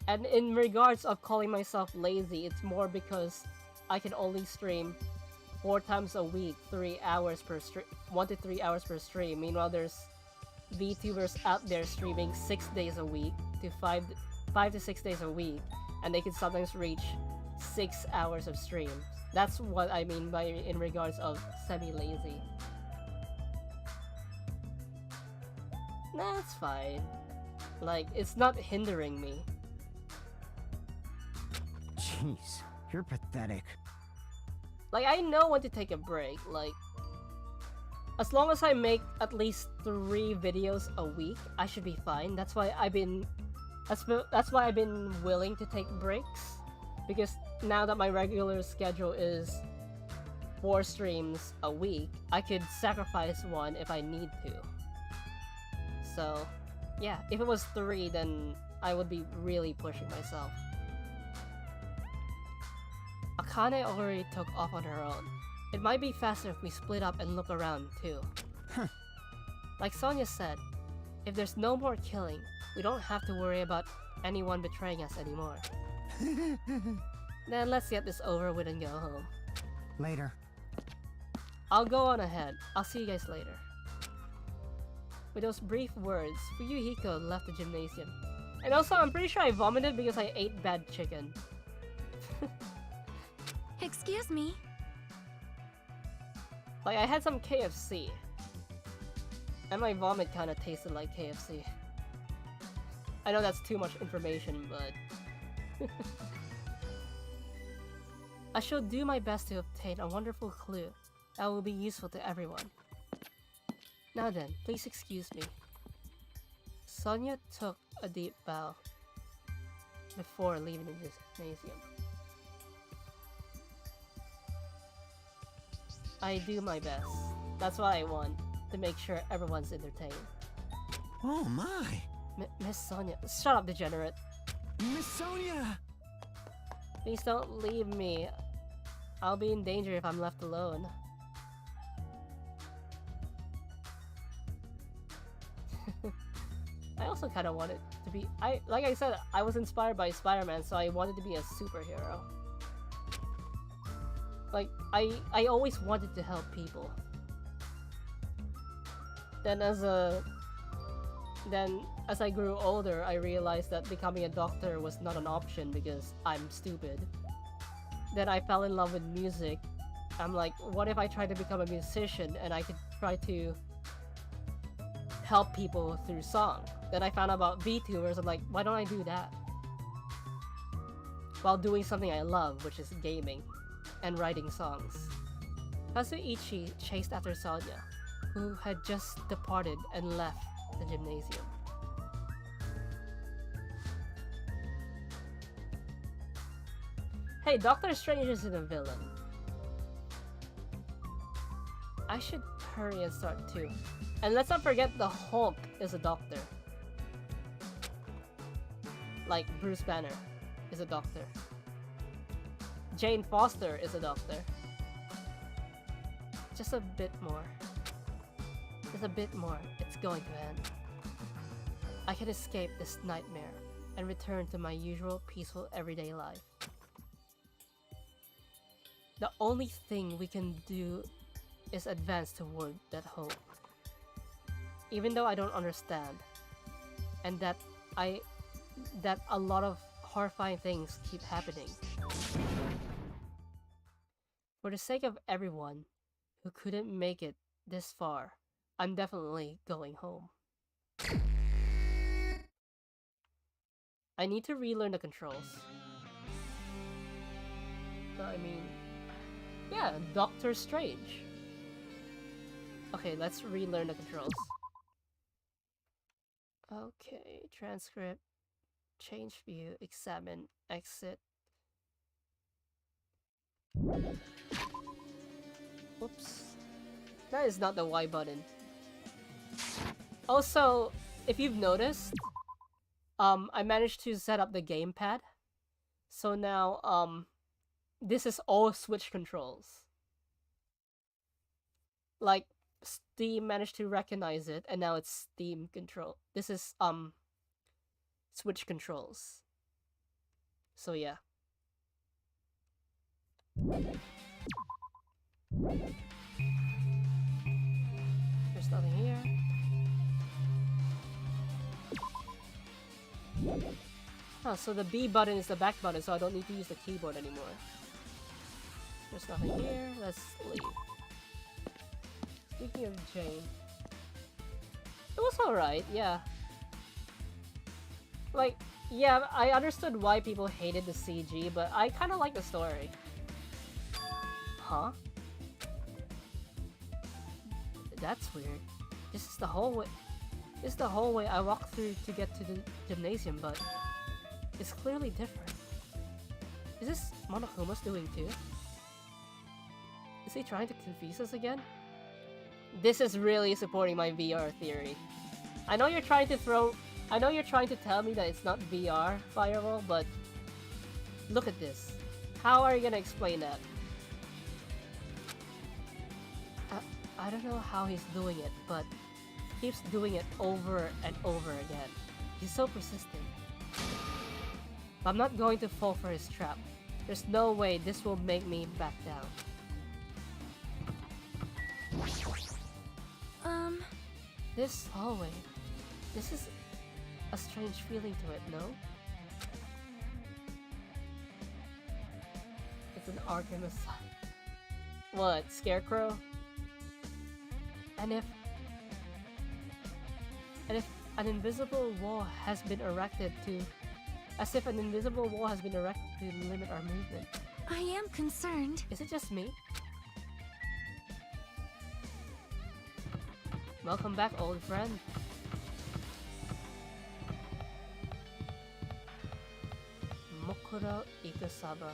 And in regards of calling myself lazy, it's more because I can only stream 4 times a week, 3 hours per stream, 1 to 3 hours per stream. Meanwhile, there's VTubers out there streaming 6 days a week to 5 to 6 days a week, and they can sometimes reach 6 hours of streams. That's what I mean by in regards of semi-lazy. Nah, it's fine. Like, it's not hindering me. Jeez, you're pathetic. Like, I know when to take a break. Like, as long as I make at least 3 videos a week, I should be fine. That's why I've been willing to take breaks, because now that my regular schedule is 4 streams a week, I could sacrifice one if I need to. So, yeah, if it was 3, then I would be really pushing myself. Akane already took off on her own. It might be faster if we split up and look around, too. Like Sonia said, if there's no more killing, we don't have to worry about anyone betraying us anymore. Then let's get this over with and go home. Later. I'll go on ahead. I'll see you guys later. With those brief words, Fuyuhiko left the gymnasium. And also, I'm pretty sure I vomited because I ate bad chicken. Excuse me. Like, I had some KFC. And my vomit kinda tasted like KFC. I know that's too much information, but... I shall do my best to obtain a wonderful clue that will be useful to everyone. Now then, please excuse me. Sonia took a deep bow before leaving the gymnasium. I do my best. That's what I want, to make sure everyone's entertained. Oh my! Miss Sonia, shut up, degenerate. Miss Sonia! Please don't leave me. I'll be in danger if I'm left alone. I also kind of wanted to be... like I said, I was inspired by Spider-Man, so I wanted to be a superhero. Like, I always wanted to help people. Then as I grew older, I realized that becoming a doctor was not an option because I'm stupid. Then I fell in love with music. I'm like, what if I tried to become a musician and I could try to help people through song? Then I found out about VTubers. I'm like, why don't I do that? While doing something I love, which is gaming and writing songs. Kazuichi chased after Sonia, who had just departed and left the gymnasium. Hey, Doctor Strange isn't a villain. I should hurry and start too. And let's not forget the Hulk is a doctor. Like Bruce Banner is a doctor. Jane Foster is a doctor. Just a bit more. Just a bit more. It's going to end. I can escape this nightmare and return to my usual peaceful everyday life. The only thing we can do is advance toward that hope. Even though I don't understand, and that a lot of horrifying things keep happening. For the sake of everyone who couldn't make it this far, I'm definitely going home. I need to relearn the controls. I mean, yeah, Doctor Strange. Okay, let's relearn the controls. Okay, transcript, change view, examine, exit. Whoops. That is not the Y button. Also, if you've noticed, I managed to set up the gamepad. So now, this is all Switch controls. Like, Steam managed to recognize it, and now it's Steam control. This is, Switch controls. So yeah. There's nothing here. Oh, so the B button is the back button, so I don't need to use the keyboard anymore. There's nothing here. Let's leave. Speaking of Jane, it was alright, yeah. Like, yeah, I understood why people hated the CG, but I kind of like the story. Huh? That's weird. This is the hallway. This is the hallway I walked through to get to the gymnasium, but it's clearly different. Is this Monokuma's doing too? Is he trying to confuse us again? This is really supporting my VR theory. I know you're trying to tell me that it's not VR, Firewall, but look at this. How are you gonna explain that? I don't know how he's doing it, but he keeps doing it over and over again. He's so persistent. I'm not going to fall for his trap. There's no way this will make me back down. This hallway. This is a strange feeling to it, no? It's an Artemis. What, Scarecrow? And if an invisible wall has been erected to... As if an invisible wall has been erected to limit our movement. I am concerned. Is it just me? Welcome back, old friend. Mokuro Ikusaba,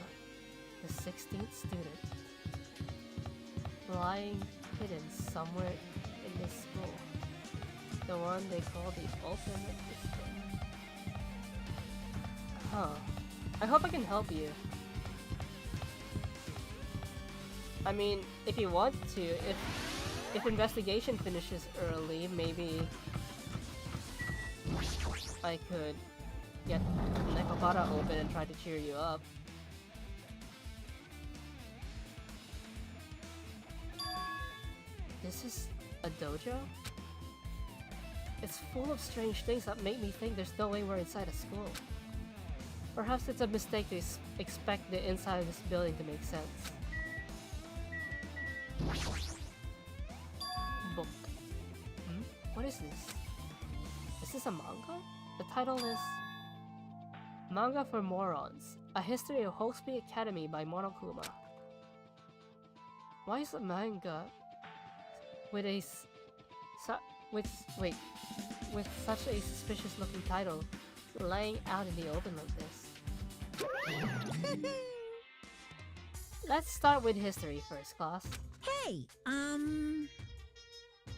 the 16th student. Lying hidden somewhere in this school. The one they call the ultimate district. Huh. I hope I can help you. I mean, if you want to, if investigation finishes early, maybe I could get Nekobara open and try to cheer you up. This is a dojo? It's full of strange things that make me think there's no way we're inside a school. Perhaps it's a mistake to expect the inside of this building to make sense. Book. What is this? Is this a manga? The title is Manga for Morons, A History of Hospi Academy by Monokuma. Why is a manga with such a suspicious looking title laying out in the open like this? Let's start with history first, class. Hey, I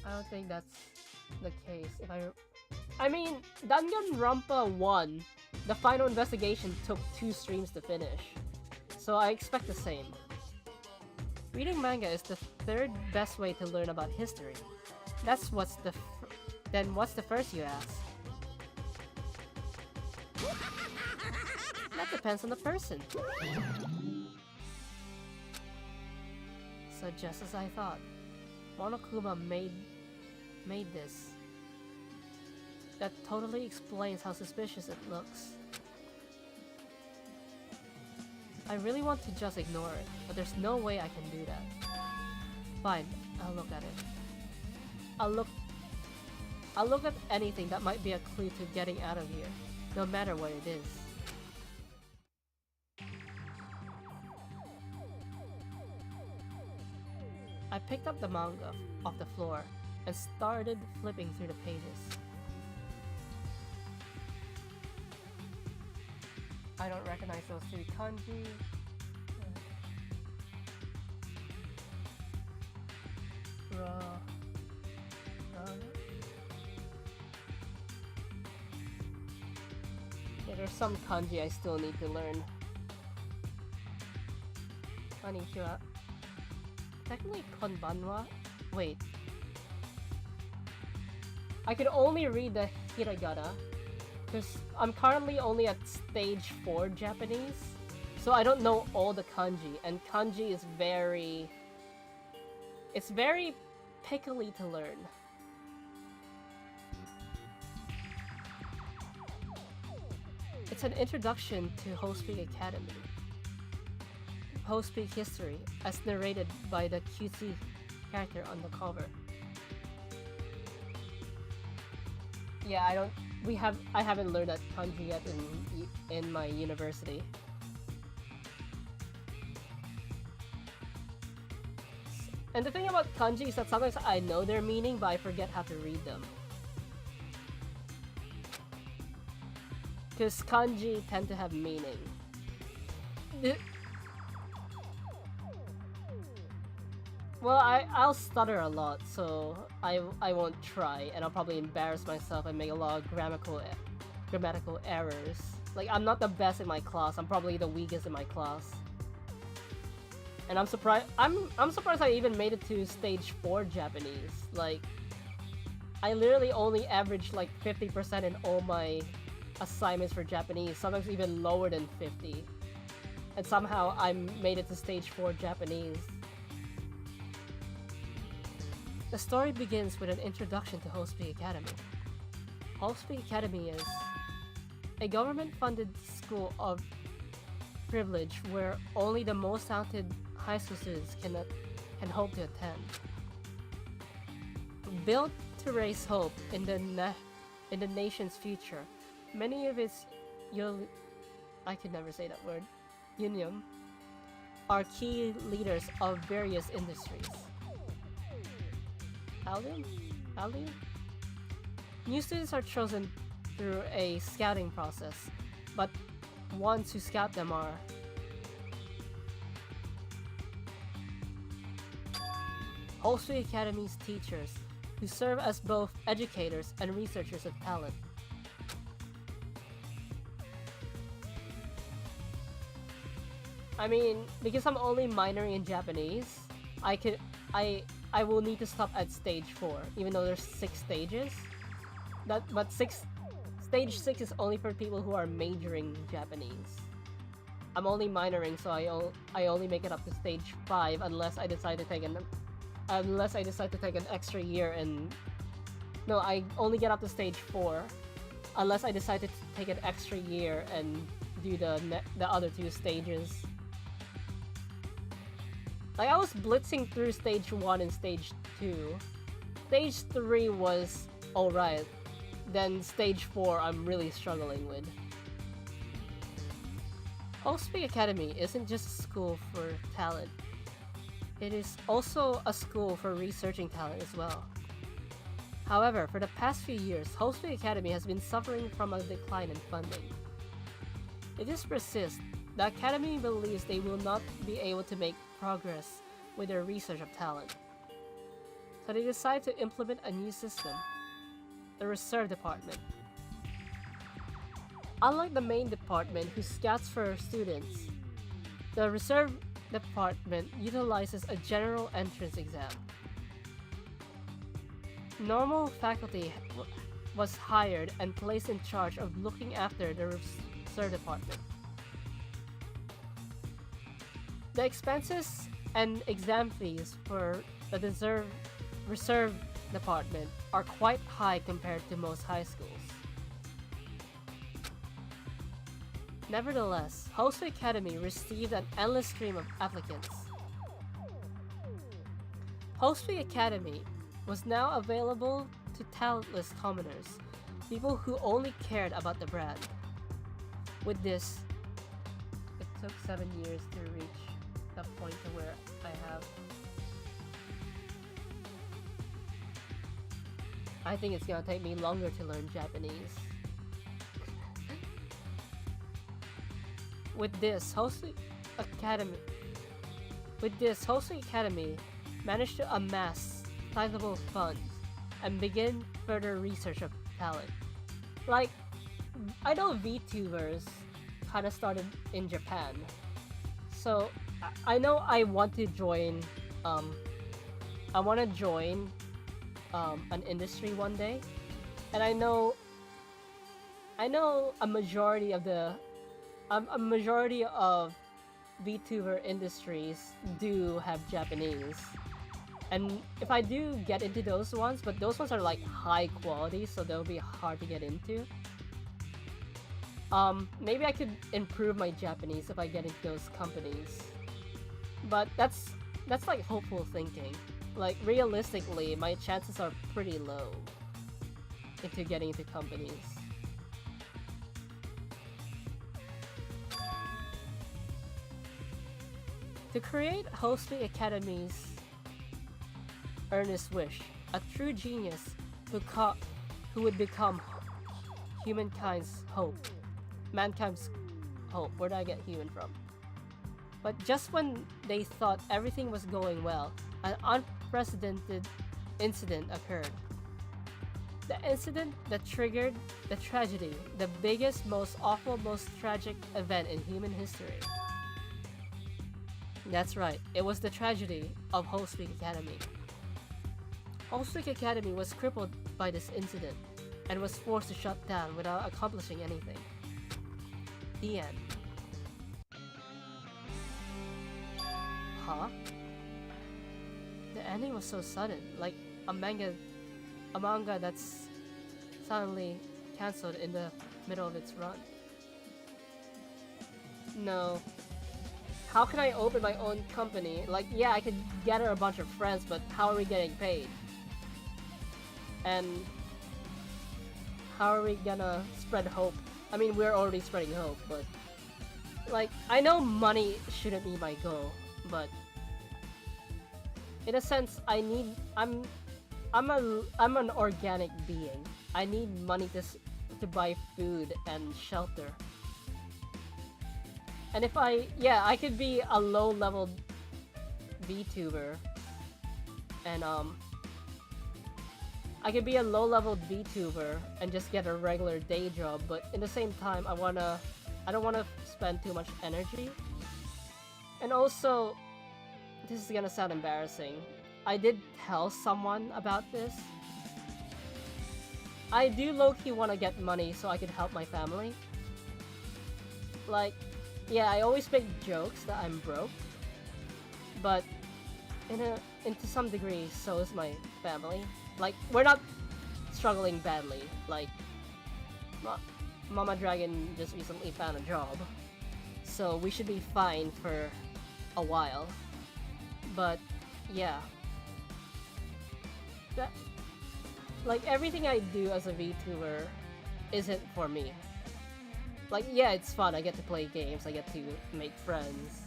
don't think that's the case. I mean, Danganronpa 1, the final investigation took 2 streams to finish, so I expect the same. Reading manga is the 3rd best way to learn about history. Then what's the first, you ask? That depends on the person. So just as I thought, Monokuma made this. That totally explains how suspicious it looks. I really want to just ignore it, but there's no way I can do that. Fine, I'll look at it. I'll look at anything that might be a clue to getting out of here, no matter what it is. I picked up the manga off the floor and started flipping through the pages. I don't recognize those 3 kanji. there's some kanji I still need to learn. Konnichiwa. Technically konbanwa? Wait. I could only read the hiragana because I'm currently only at stage 4 Japanese, so I don't know all the kanji, and kanji is very pickly to learn. It's an introduction to Hospeak Academy. Hospeak history, as narrated by the cutesy character on the cover. Yeah, I haven't learned that kanji yet in my university. And the thing about kanji is that sometimes I know their meaning, but I forget how to read them. Because kanji tend to have meaning. Well, I'll stutter a lot, so I won't try, and I'll probably embarrass myself and make a lot of grammatical errors. Like, I'm not the best in my class, I'm probably the weakest in my class. And I'm surprised I even made it to stage 4 Japanese. Like, I literally only averaged like 50% in all my assignments for Japanese, sometimes even lower than 50. And somehow I made it to stage 4 Japanese. The story begins with an introduction to Hospeak Academy. Hospeak Academy is a government-funded school of privilege where only the most talented high school students can hope to attend. Built to raise hope in the nation's future, many of its I could never say that word, union, are key leaders of various industries. Aldium? New students are chosen through a scouting process, but ones who scout them are Hospeak Academy's teachers, who serve as both educators and researchers of talent. I mean, because I'm only minoring in Japanese, I will need to stop at stage 4, even though there's 6 stages. Stage 6 is only for people who are majoring Japanese. I'm only minoring, so I only make it up to stage 5 unless I decide to take an extra year and... No, I only get up to stage 4 unless I decide to take an extra year and do the other 2 stages. Like, I was blitzing through stage 1 and stage 2. Stage 3 was alright. Then stage 4 I'm really struggling with. Hospeak Academy isn't just a school for talent. It is also a school for researching talent as well. However, for the past few years, Hospeak Academy has been suffering from a decline in funding. If this persists, the Academy believes they will not be able to make progress with their research of talent. So they decide to implement a new system, the Reserve Department. Unlike the main department who scouts for students, the Reserve Department utilizes a general entrance exam. Normal faculty was hired and placed in charge of looking after the Reserve Department. The expenses and exam fees for the Reserve Department are quite high compared to most high schools. Nevertheless, Hospeak Academy received an endless stream of applicants. Hospeak Academy was now available to talentless commoners, people who only cared about the brand. With this, it took 7 years to reach the point to where I have. I think it's gonna take me longer to learn Japanese. With this, Hospeak Academy managed to amass sizable funds and begin further research of talent. Like, I know VTubers kind of started in Japan, so I know I want to join. I want to join an industry one day, and I know a majority of VTuber industries do have Japanese. And if I do get into those ones, but those ones are like high quality, so they'll be hard to get into. Maybe I could improve my Japanese if I get into those companies. But that's like hopeful thinking. Like realistically, my chances are pretty low into getting into companies. To create hosting academies, earnest wish, a true genius who would become humankind's hope, mankind's hope. Where did I get human from? But just when they thought everything was going well, an unprecedented incident occurred. The incident that triggered the tragedy, the biggest, most awful, most tragic event in human history. That's right, it was the tragedy of Hosting Academy. Hosting Academy was crippled by this incident and was forced to shut down without accomplishing anything. The end. Huh? The ending was so sudden, like a manga that's suddenly cancelled in the middle of its run. No. How can I open my own company? Like, yeah, I could gather a bunch of friends, but how are we getting paid? And how are we gonna spread hope? I mean, we're already spreading hope, but like, I know money shouldn't be my goal, but in a sense, I'm an organic being. I need money to buy food and shelter. And if I could be a low-level VTuber, and I could be a low-level VTuber and just get a regular day job, but in the same time, I don't wanna spend too much energy. And also, this is gonna sound embarrassing. I did tell someone about this. I do low-key want to get money so I could help my family. Like, yeah, I always make jokes that I'm broke, but to some degree, so is my family. Like, we're not struggling badly. Like, Mama Dragon just recently found a job, so we should be fine for a while. But yeah, like everything I do as a VTuber isn't for me. Like, yeah, it's fun, I get to play games, I get to make friends.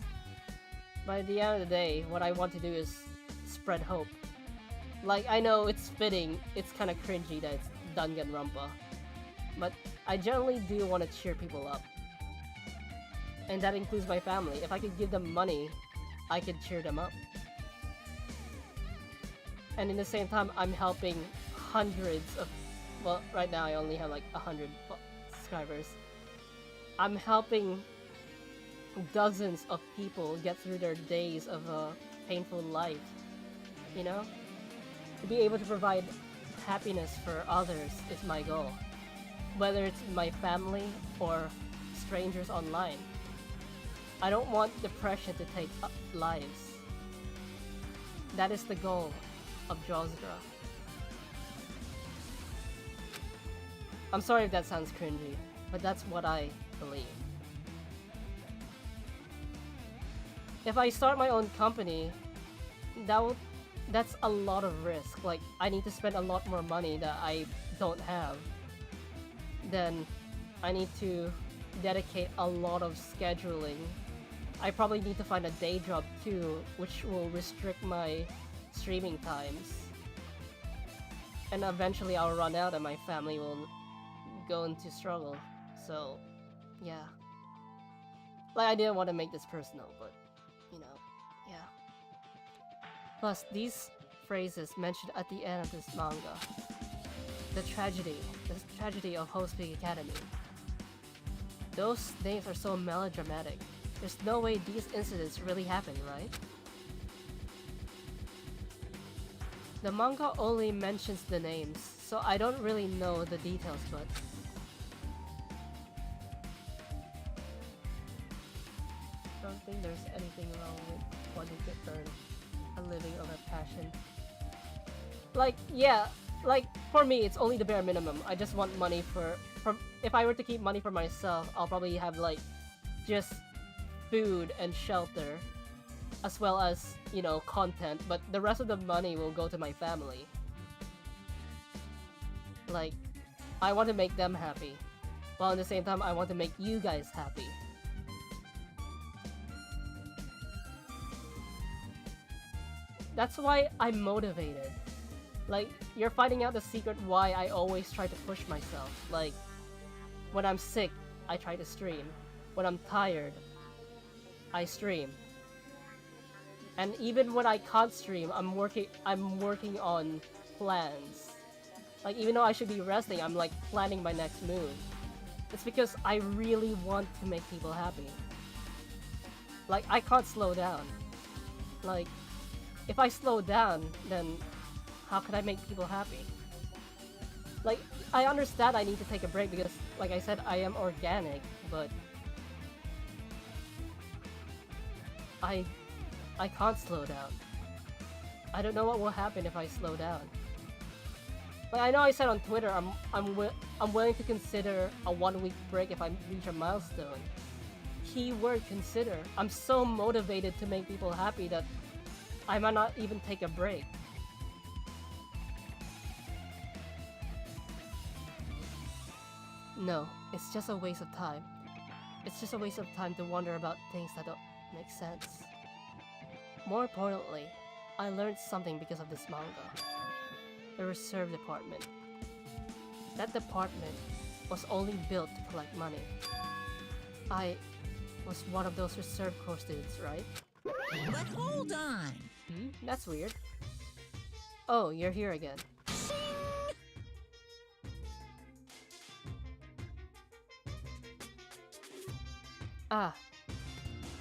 But at the end of the day, what I want to do is spread hope. Like, I know it's fitting, it's kinda cringy that it's Danganronpa, but I generally do want to cheer people up. And that includes my family. If I could give them money, I could cheer them up. And in the same time, I'm helping hundreds of... Well, right now I only have like 100 subscribers. I'm helping dozens of people get through their days of a painful life. You know? To be able to provide happiness for others is my goal. Whether it's my family or strangers online. I don't want depression to take lives. That is the goal of Josgra. I'm sorry if that sounds cringy, but that's what I believe. If I start my own company, that's a lot of risk. Like, I need to spend a lot more money that I don't have. Then I need to dedicate a lot of scheduling. I probably need to find a day job too, which will restrict my streaming times. And eventually I'll run out and my family will go into struggle. So, yeah. Like, I didn't want to make this personal, but, you know, yeah. Plus, these phrases mentioned at the end of this manga. The tragedy of Hosting Academy. Those names are so melodramatic. There's no way these incidents really happened, right? The manga only mentions the names, so I don't really know the details, but... I don't think there's anything wrong with wanting to earn a living of a passion. Like, yeah, like, for me, it's only the bare minimum. I just want money for if I were to keep money for myself, I'll probably have, like, just food and shelter, as well as, you know, content, but the rest of the money will go to my family. Like, I want to make them happy, while at the same time, I want to make you guys happy. That's why I'm motivated. Like, you're finding out the secret why I always try to push myself. Like, when I'm sick, I try to stream. When I'm tired, I stream. And even when I can't stream, I'm working on plans. Like, even though I should be resting, I'm like planning my next move. It's because I really want to make people happy. Like, I can't slow down. Like, if I slow down, then how can I make people happy? Like, I understand I need to take a break because, like I said, I am organic, but I can't slow down. I don't know what will happen if I slow down. Like, I know I said on Twitter I'm willing to consider a 1-week break if I reach a milestone. Keyword consider. I'm so motivated to make people happy that I might not even take a break. No, it's just a waste of time. It's just a waste of time to wonder about things that don't make sense. More importantly, I learned something because of this manga. The reserve department. That department was only built to collect money. I was one of those reserve corps students, right? But hold on. That's weird. Oh, you're here again. Ah.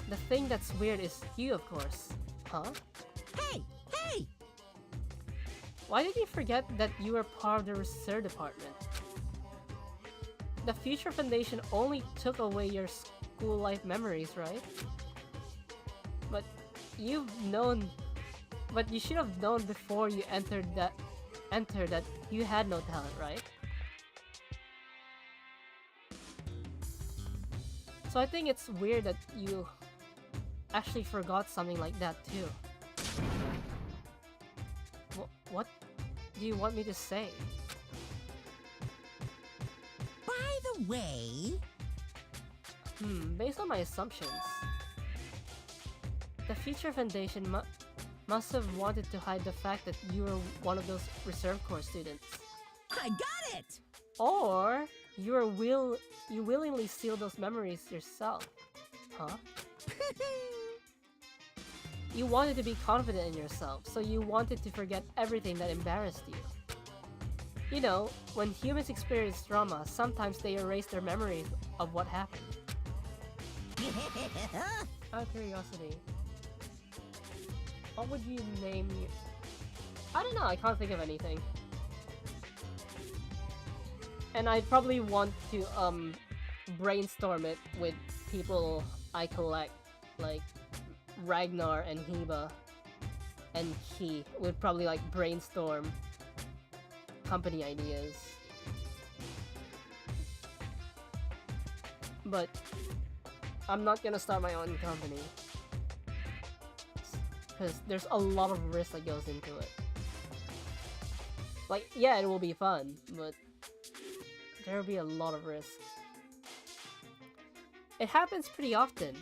The thing that's weird is you, of course. Huh? Hey! Hey! Why did you forget that you were part of the research department? The Future Foundation only took away your school life memories, right? But you should have known before you entered that you had no talent, right? So I think it's weird that you actually forgot something like that too. What do you want me to say? By the way... Based on my assumptions, the Future Foundation must have wanted to hide the fact that you were one of those reserve corps students. I got it! Or you willingly steal those memories yourself. Huh? You wanted to be confident in yourself, so you wanted to forget everything that embarrassed you. You know, when humans experience trauma, sometimes they erase their memories of what happened. Out of curiosity, what would you name you? I don't know, I can't think of anything. And I'd probably want to brainstorm it with people I collect, like Ragnar and Heba and Key would probably like brainstorm company ideas. But I'm not gonna start my own company because there's a lot of risk that goes into it. Like, yeah, it will be fun, but there will be a lot of risk. It happens pretty often.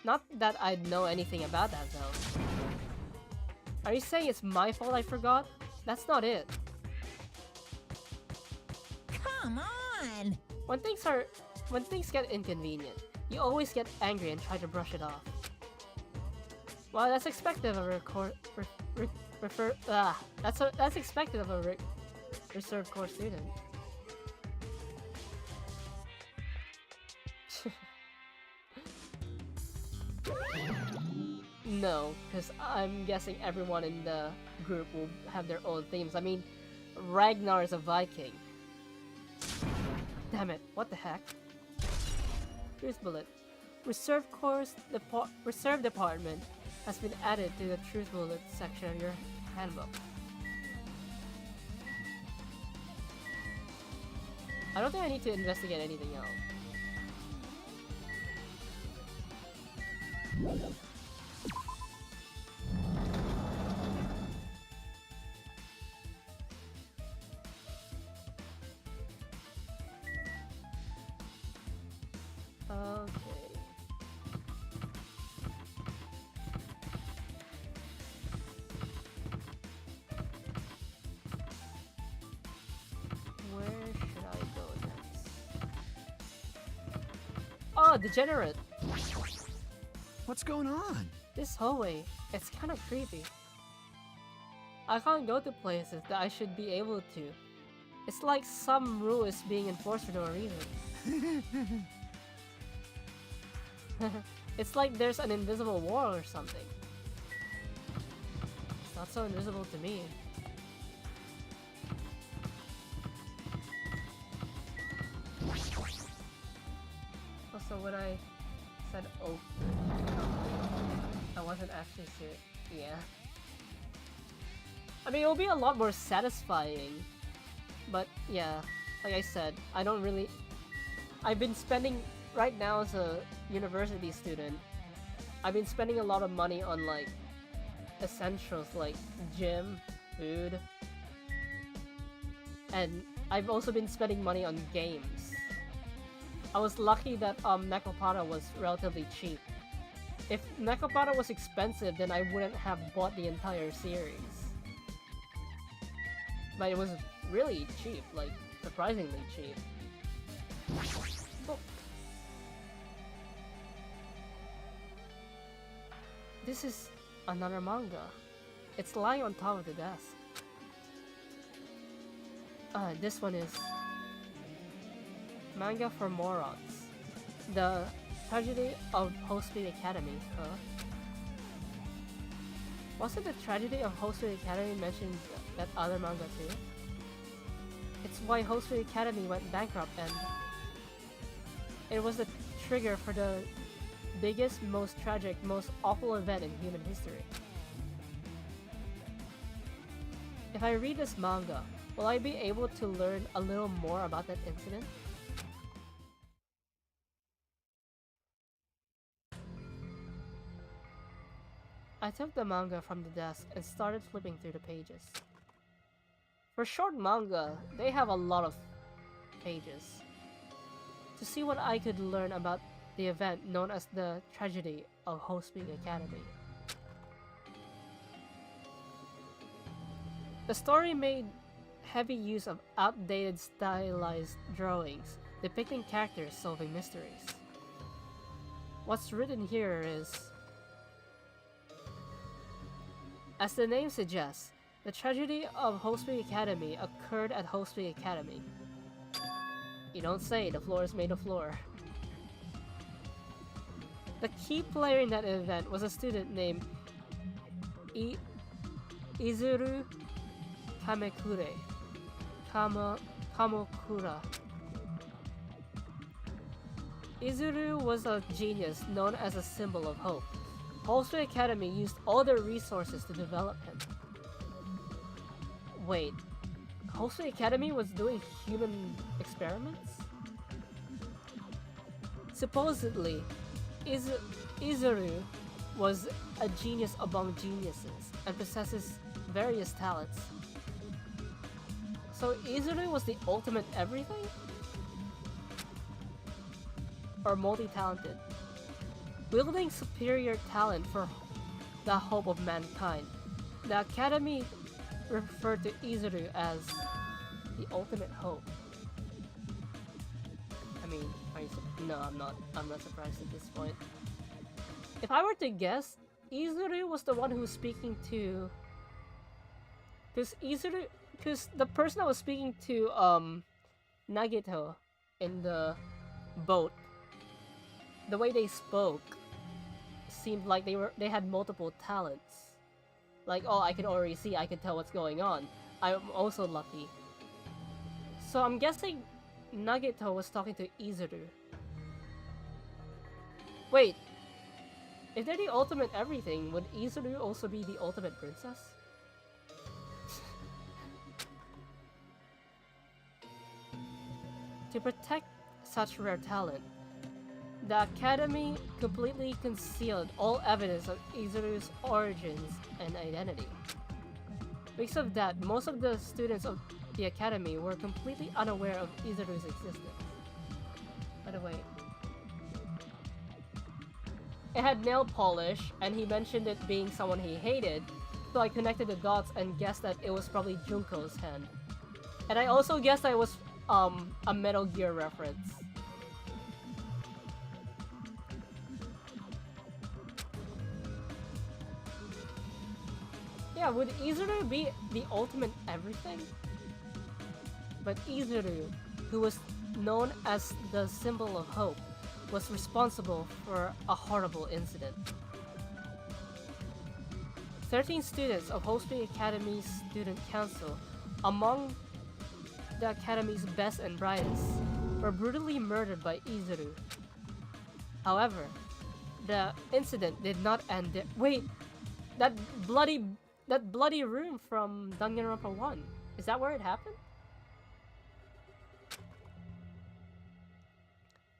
Not that I know anything about that though. Are you saying it's my fault I forgot? That's not it. Come on! When things get inconvenient, you always get angry and try to brush it off. Well, that's expected of a that's expected of a reserve corps student. no, because I'm guessing everyone in the group will have their own themes. I mean, Ragnar is a Viking. Damn it, what the heck? Truth bullet. Reserve department has been added to the truth bullet section of your handbook. I don't think I need to investigate anything else. Okay. Where should I go next? Oh, degenerate! What's going on? This hallway, it's kind of creepy. I can't go to places that I should be able to. It's like some rule is being enforced for no reason. It's like there's an invisible wall or something. It's not so invisible to me. Also, when I said open, I wasn't actually serious. Yeah. I mean, it'll be a lot more satisfying. But yeah, like I said, I don't really... I've been spending... Right now as a university student, I've been spending a lot of money on like essentials like gym, food, and I've also been spending money on games. I was lucky that Nekopata was relatively cheap. If Nekopata was expensive, then I wouldn't have bought the entire series. But it was really cheap, like surprisingly cheap. Oh. This is another manga. It's lying on top of the desk. This one is Manga for Morons. The Tragedy of Hostfleet Academy, huh? Wasn't the Tragedy of Hostfleet Academy mentioned that other manga too? It's why Hostfleet Academy went bankrupt, and it was the trigger for the biggest, most tragic, most awful event in human history. If I read this manga, will I be able to learn a little more about that incident? I took the manga from the desk and started flipping through the pages. For short manga, they have a lot of pages. To see what I could learn about the event known as the Tragedy of Hostfleet Academy. The story made heavy use of outdated stylized drawings depicting characters solving mysteries. What's written here is, as the name suggests, the tragedy of Hostfleet Academy occurred at Hostfleet Academy. You don't say, the floor is made of floor. The key player in that event was a student named Izuru Kamokura. Izuru was a genius known as a symbol of hope. Hostfleet Academy used all their resources to develop him. Wait, Hostfleet Academy was doing human experiments? Supposedly, Izuru was a genius among geniuses and possesses various talents. So Izuru was the ultimate everything? Or multi-talented? Wielding superior talent for the hope of mankind, the Academy referred to Izuru as the ultimate hope. I mean, no, I'm not surprised at this point. If I were to guess, Izuru was the one who was speaking to... Because the person that was speaking to, Nagito in the boat, the way they spoke seemed like they had multiple talents. Like, oh, I can already see, I can tell what's going on. I'm also lucky. So I'm guessing Nagito was talking to Izuru. Wait, if they're the ultimate everything, would Izuru also be the ultimate princess? To protect such rare talent, the Academy completely concealed all evidence of Izuru's origins and identity. Because of that, most of the students of the Academy were completely unaware of Izuru's existence. By the way, it had nail polish, and he mentioned it being someone he hated, so I connected the dots and guessed that it was probably Junko's hand. And I also guessed that it was a Metal Gear reference. Yeah, would Izuru be the ultimate everything? But Izuru, who was known as the symbol of hope, was responsible for a horrible incident. 13 students of Hope's Academy's Student Council, among the Academy's best and brightest, were brutally murdered by Izuru. However, the incident did not end there. Wait, that bloody room from Danganronpa 1, is that where it happened?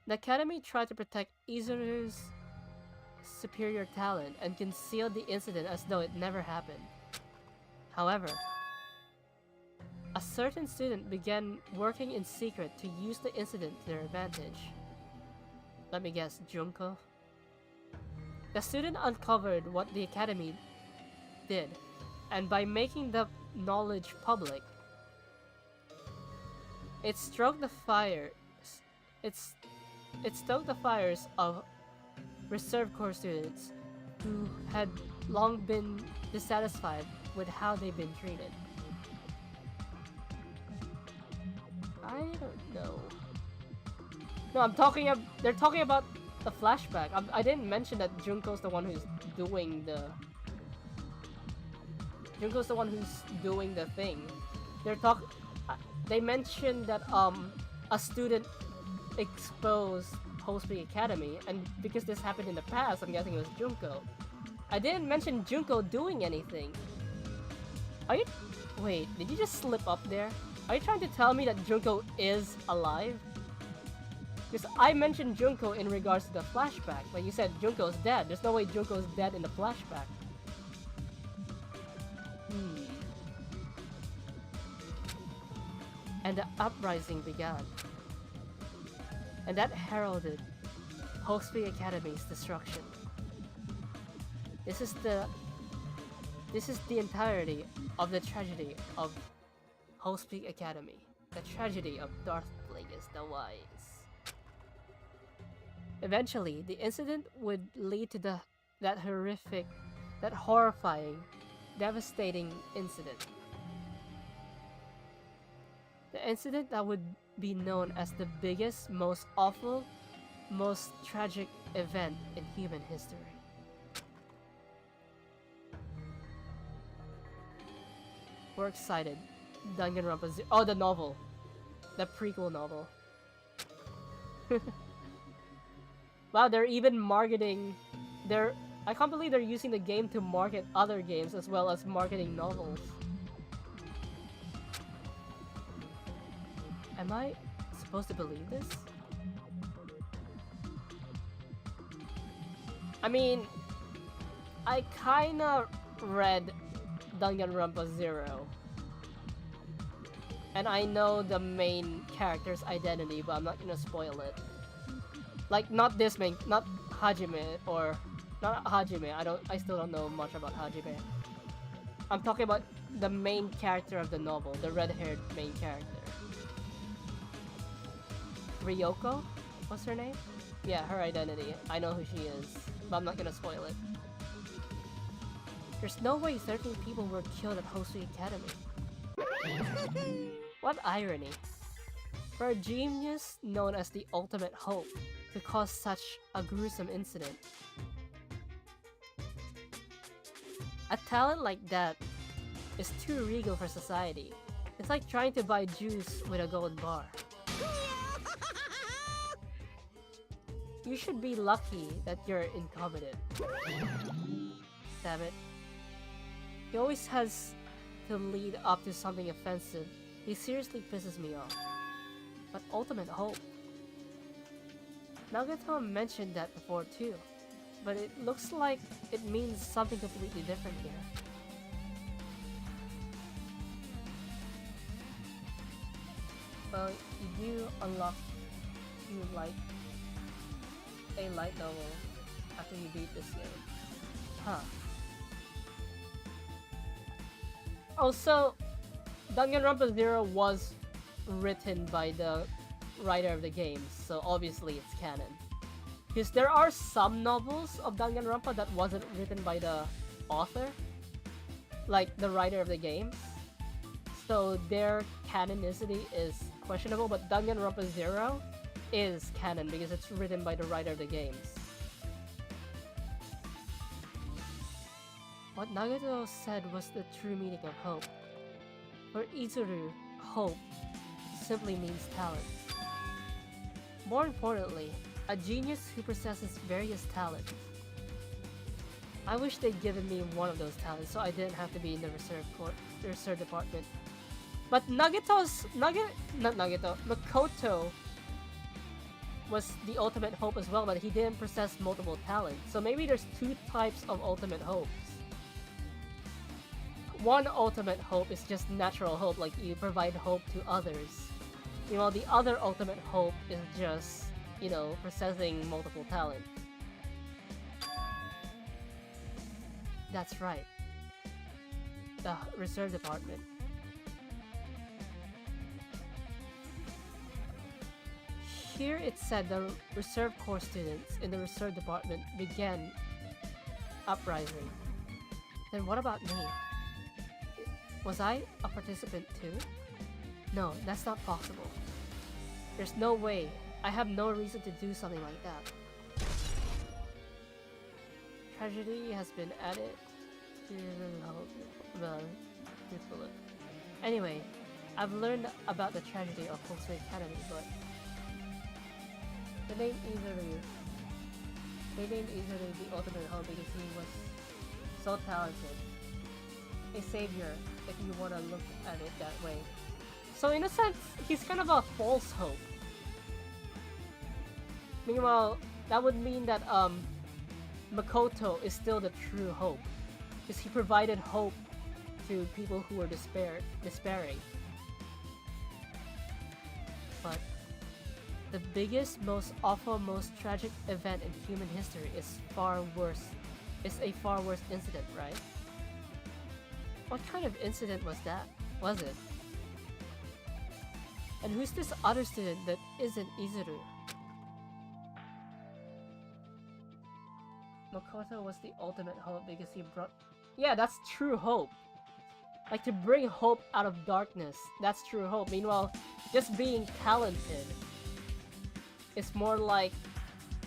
The Academy tried to protect Izuru's superior talent and concealed the incident as though it never happened. However, a certain student began working in secret to use the incident to their advantage. Let me guess, Junko? The student uncovered what the Academy did, and by making the knowledge public, it stoked the fires of Reserve Corps students who had long been dissatisfied with how they've been treated. I don't know. No, they're talking about the flashback. I didn't mention that Junko's the one who's doing the... Junko's the one who's doing the thing. They mentioned that a student exposed Hope's Academy, and because this happened in the past, I'm guessing it was Junko. I didn't mention Junko doing anything. Are you... Wait, did you just slip up there? Are you trying to tell me that Junko is alive? Because I mentioned Junko in regards to the flashback, but you said Junko's dead. There's no way Junko's dead in the flashback. And the uprising began. And that heralded Hope's Academy's destruction. This is the entirety of the tragedy of Hope's Academy. The tragedy of Darth Plagueis the Wise. Eventually, the incident would lead to that horrifying, devastating incident. The incident that would be known as the biggest, most awful, most tragic event in human history. We're excited. Danganronpa Oh, the novel. The prequel novel. Wow, they're even marketing... I can't believe they're using the game to market other games as well as marketing novels. Am I supposed to believe this? I mean, I kinda read Danganronpa 0. And I know the main character's identity, but I'm not gonna spoil it. Like, not this main, not Hajime, or... Not Hajime, I still don't know much about Hajime. I'm talking about the main character of the novel, the red-haired main character. Ryoko? What's her name? Yeah, her identity. I know who she is, but I'm not gonna spoil it. There's no way 13 people were killed at Hope's Academy. What irony. For a genius known as the ultimate hope to cause such a gruesome incident, A talent like that is too regal for society. It's like trying to buy juice with a gold bar. You should be lucky that you're incompetent. Damn it. He always has to lead up to something offensive. He seriously pisses me off. But ultimate hope. Nagato mentioned that before too, but it looks like it means something completely different here. Well, you do unlock a light novel after you beat this game. Huh. Also, Danganronpa 0 was written by the writer of the game, so obviously it's canon. Because there are some novels of Danganronpa that wasn't written by the author, like the writer of the games, so their canonicity is questionable, but Danganronpa 0 is canon because it's written by the writer of the games. What Nagato said was the true meaning of hope. For Izuru, hope simply means talent. More importantly, a genius who possesses various talents. I wish they'd given me one of those talents so I didn't have to be in the reserve department. But Makoto was the ultimate hope as well, but he didn't possess multiple talents. So maybe there's two types of ultimate hopes. One ultimate hope is just natural hope, like you provide hope to others. You know, the other ultimate hope is just, you know, possessing multiple talents. That's right. The reserve department. Here it said the reserve corps students in the reserve department began uprising. Then what about me? Was I a participant too? No, that's not possible. There's no way. I have no reason to do something like that. Tragedy has been added to the bullet. Anyway, I've learned about the tragedy of Hokusui Academy, but they named Izuru the ultimate hope because he was so talented. A savior, if you want to look at it that way. So in a sense, he's kind of a false hope. Meanwhile, that would mean that Makoto is still the true hope, because he provided hope to people who were despairing. But the biggest, most awful, most tragic event in human history is a far worse incident, right? What kind of incident was that? Was it? And who's this other student that isn't Izuru? Makoto was the ultimate hope because he brought... Yeah, that's true hope. Like, to bring hope out of darkness, that's true hope. Meanwhile, just being talented is more like,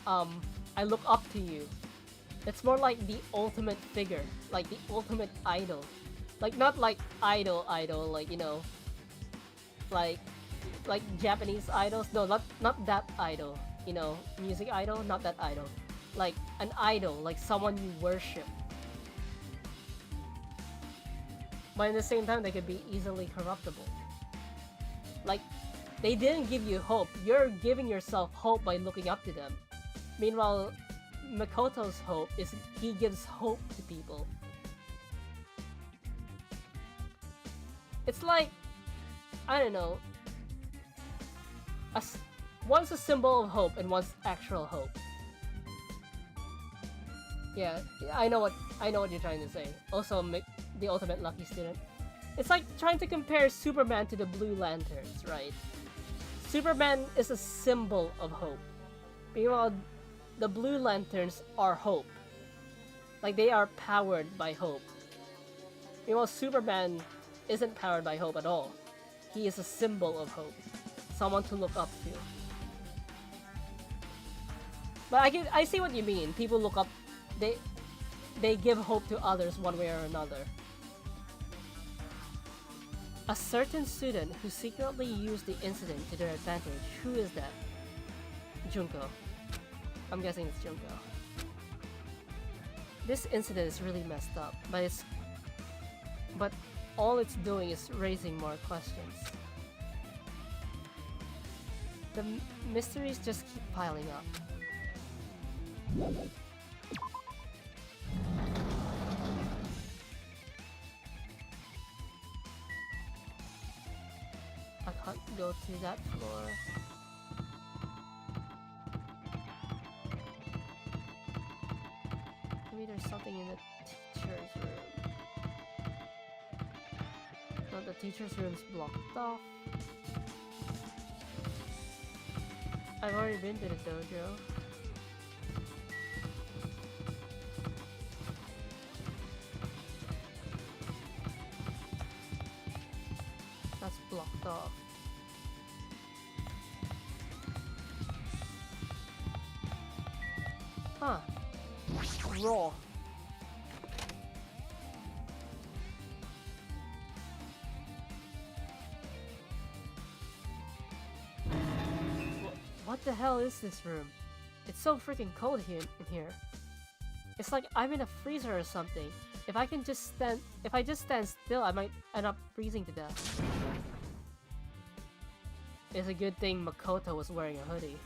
I look up to you. It's more like the ultimate figure, like the ultimate idol. Like, not like idol, like, you know, like Japanese idols. No, not that idol. You know, music idol, not that idol. Like an idol, like someone you worship. But at the same time, they could be easily corruptible. Like, they didn't give you hope. You're giving yourself hope by looking up to them. Meanwhile, Makoto's hope is he gives hope to people. It's like, I don't know, one's a symbol of hope and one's actual hope. Yeah, I know what you're trying to say. Also, the ultimate lucky student. It's like trying to compare Superman to the Blue Lanterns, right? Superman is a symbol of hope. Meanwhile, the Blue Lanterns are hope. Like, they are powered by hope. Meanwhile, Superman isn't powered by hope at all. He is a symbol of hope. Someone to look up to. But I see what you mean. People look up... they give hope to others one way or another. A certain student who secretly used the incident to their advantage. Who is that? Junko. I'm guessing it's Junko. This incident is really messed up, but all it's doing is raising more questions. The mysteries just keep piling up. I can't go to that floor. Maybe there's something in the teacher's room. No, the teacher's room's blocked off. I've already been to the dojo. That's blocked off. Huh. Raw. What the hell is this room? It's so freaking cold here in here. It's like I'm in a freezer or something. If I just stand still, I might end up freezing to death. It's a good thing Makoto was wearing a hoodie.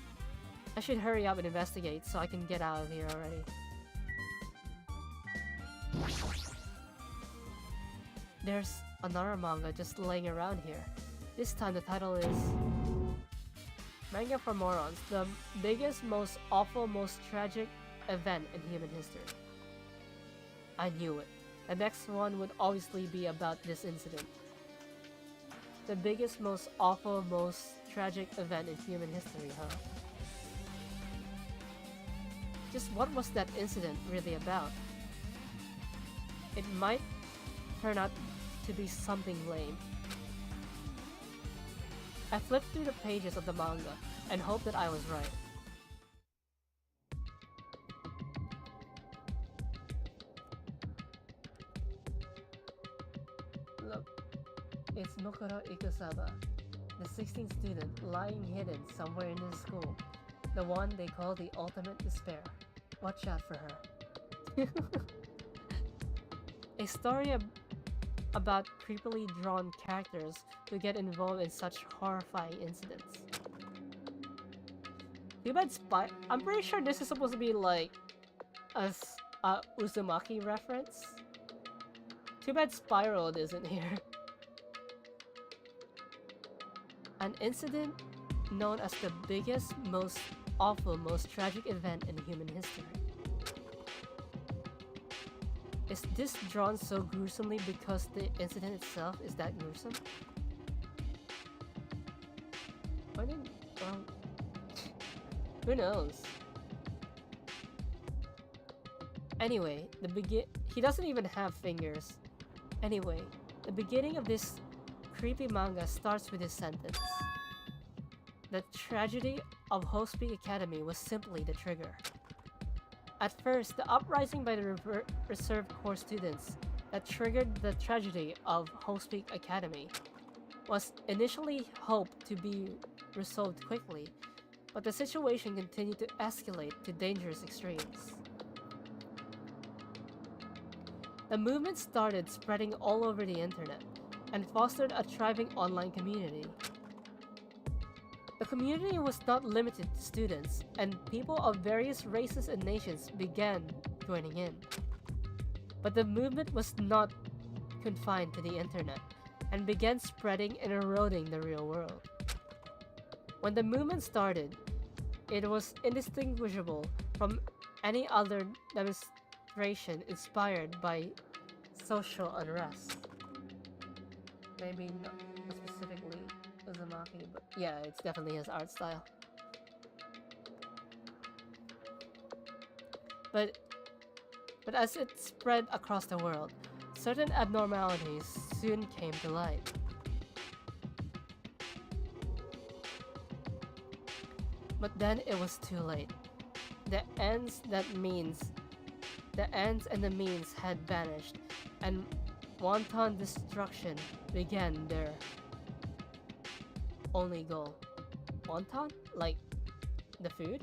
I should hurry up and investigate so I can get out of here already. There's another manga just laying around here. This time the title is Manga for Morons, the biggest, most awful, most tragic event in human history. I knew it. The next one would obviously be about this incident. The biggest, most awful, most tragic event in human history, huh? Just what was that incident really about? It might turn out to be something lame. I flipped through the pages of the manga and hoped that I was right. Look, it's Nokoro Ikusaba, the 16th student lying hidden somewhere in the school. The one they call the ultimate despair. Watch out for her. A story about creepily drawn characters who get involved in such horrifying incidents. Too bad I'm pretty sure this is supposed to be like a Uzumaki reference. Too bad Spiral isn't here. An incident known as the biggest, most awful, most tragic event in human history. Is this drawn so gruesomely because the incident itself is that gruesome? Why didn't... well... who knows? Anyway, he doesn't even have fingers. Anyway, the beginning of this creepy manga starts with this sentence. The tragedy of Hope's Academy was simply the trigger. At first, the uprising by the reserve corps students that triggered the tragedy of Hope's Academy was initially hoped to be resolved quickly, but the situation continued to escalate to dangerous extremes. The movement started spreading all over the internet and fostered a thriving online community. The community was not limited to students, and people of various races and nations began joining in. But the movement was not confined to the internet, and began spreading and eroding the real world. When the movement started, it was indistinguishable from any other demonstration inspired by social unrest. Maybe not specifically Uzumaki, but yeah, it's definitely his art style. But as it spread across the world, certain abnormalities soon came to light. But then it was too late. The The ends and the means had vanished, and wanton destruction began their only goal. Wonton? Like the food?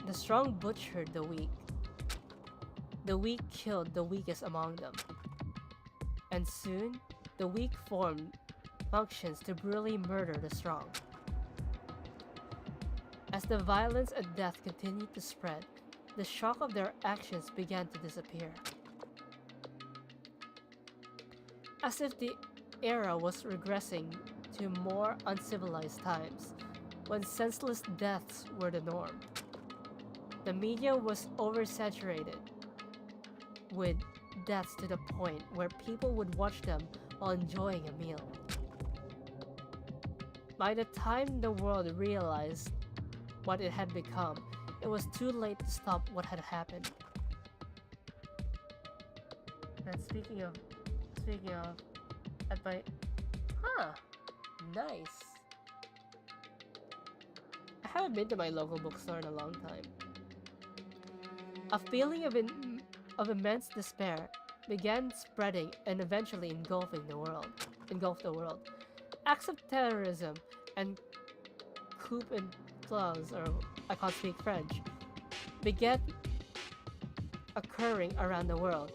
The strong butchered the weak. The weak killed the weakest among them. And soon, the weak formed functions to brutally murder the strong. As the violence and death continued to spread, the shock of their actions began to disappear. As if the era was regressing to more uncivilized times, when senseless deaths were the norm. The media was oversaturated with deaths to the point where people would watch them while enjoying a meal. By the time the world realized what it had become, it was too late to stop what had happened. And speaking of, at my, nice. I haven't been to my local bookstore in a long time. A feeling of immense despair began spreading and eventually engulfed the world. Acts of terrorism and coup and clause, or I can't speak French, began occurring around the world.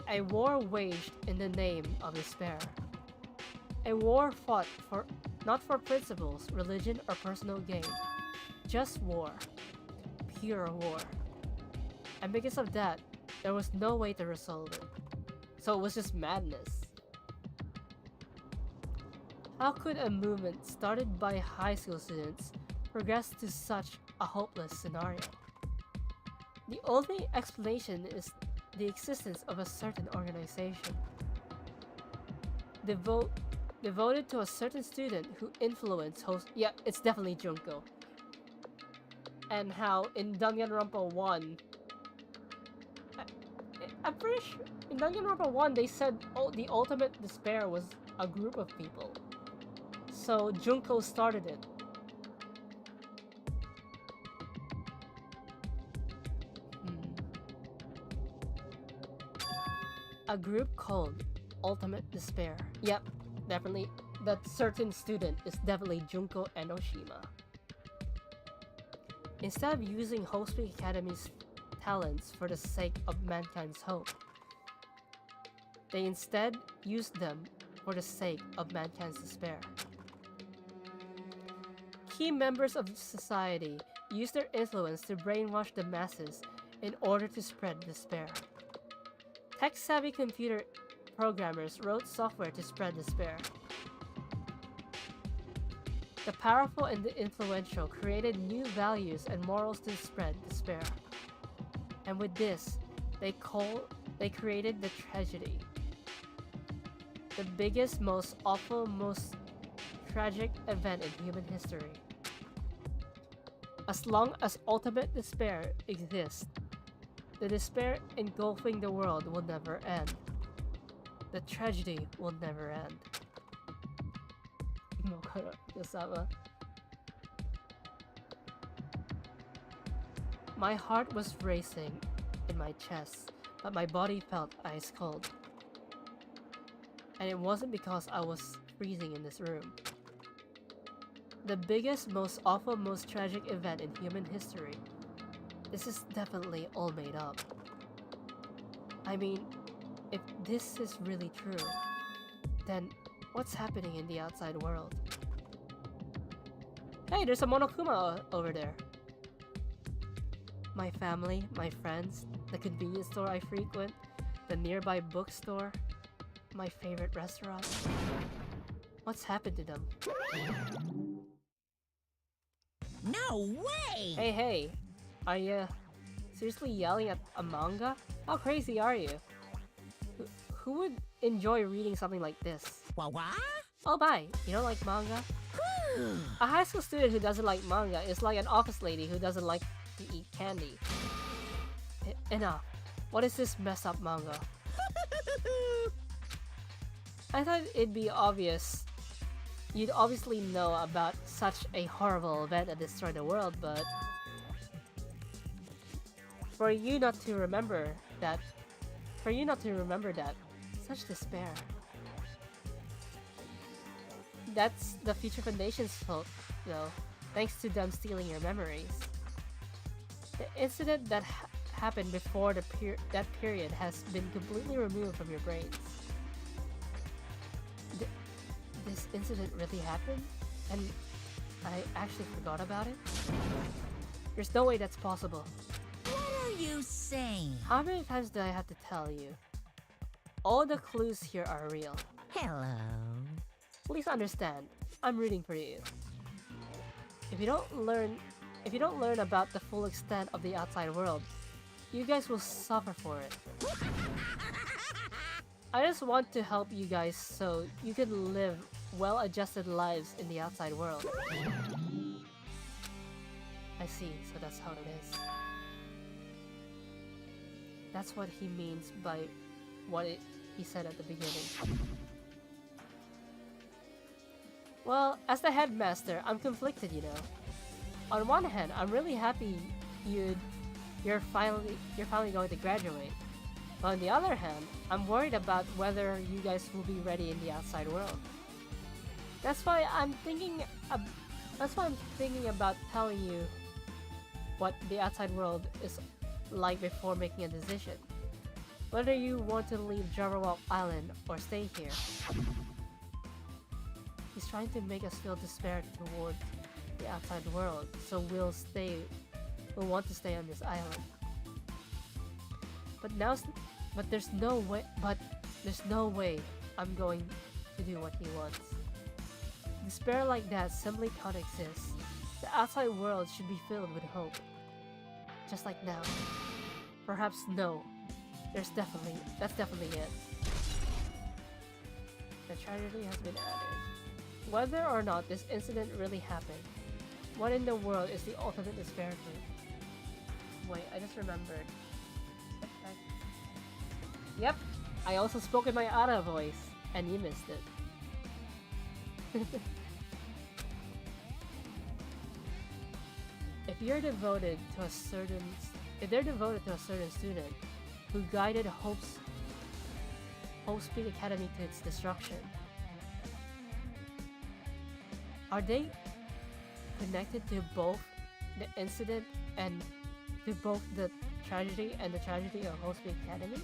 A war waged in the name of despair. A war fought not for principles, religion, or personal gain. Just war. Pure war. And because of that, there was no way to resolve it. So it was just madness. How could a movement started by high school students progress to such a hopeless scenario? The only explanation is the existence of a certain organization devoted to a certain student who influenced yeah, it's definitely Junko. And how in Danganronpa 1, I'm pretty sure in Danganronpa 1 they said the ultimate despair was a group of people. So Junko started it. A group called Ultimate Despair. Yep, definitely. That certain student is definitely Junko Enoshima. Instead of using Hope's Academy's talents for the sake of mankind's hope, they instead used them for the sake of mankind's despair. Key members of society used their influence to brainwash the masses in order to spread despair. Tech-savvy computer programmers wrote software to spread despair. The powerful and the influential created new values and morals to spread despair. And with this, they created the tragedy. The biggest, most awful, most tragic event in human history. As long as ultimate despair exists, the despair engulfing the world will never end. The tragedy will never end. My heart was racing in my chest, but my body felt ice cold. And it wasn't because I was freezing in this room. The biggest, most awful, most tragic event in human history. This is definitely all made up. I mean, if this is really true, then what's happening in the outside world? Hey, there's a Monokuma over there. My family, my friends, the convenience store I frequent, the nearby bookstore, my favorite restaurant. What's happened to them? No way! Hey, are you seriously yelling at a manga? How crazy are you? Who would enjoy reading something like this? What? Oh, bye. You don't like manga? A high school student who doesn't like manga is like an office lady who doesn't like to eat candy. Enough. What is this messed up manga? I thought it'd be obvious. You'd obviously know about such a horrible event that destroyed the world, but For you not to remember that. Such despair. That's the Future Foundation's fault, though, thanks to them stealing your memories. The incident that happened before that period has been completely removed from your brains. This incident really happened? And I actually forgot about it? There's no way that's possible. What are you saying? How many times do I have to tell you? All the clues here are real. Hello. Please understand, I'm rooting for you. If you don't learn about the full extent of the outside world, you guys will suffer for it. I just want to help you guys so you can live well-adjusted lives in the outside world. I see, so that's how it is. That's what he means by he said at the beginning. Well, as the headmaster, I'm conflicted, you know. On one hand, I'm really happy you're finally going to graduate. But on the other hand, I'm worried about whether you guys will be ready in the outside world. That's why I'm thinking about telling you what the outside world is like before making a decision. Whether you want to leave Jabberwock Island or stay here. He's trying to make us feel despair toward the outside world, so we'll want to stay on this island. But there's no way I'm going to do what he wants. Despair like that simply can't exist. The outside world should be filled with hope. Just like now. Perhaps no. That's definitely it. The tragedy has been added. Whether or not this incident really happened, what in the world is the ultimate despair for? Wait, I just remembered. Yep, I also spoke in my Ara voice, and you missed it. If they're devoted to a certain student who guided Hope Speed Academy to its destruction, are they connected to both the incident and to both the tragedy and the tragedy of Hope Speed Academy?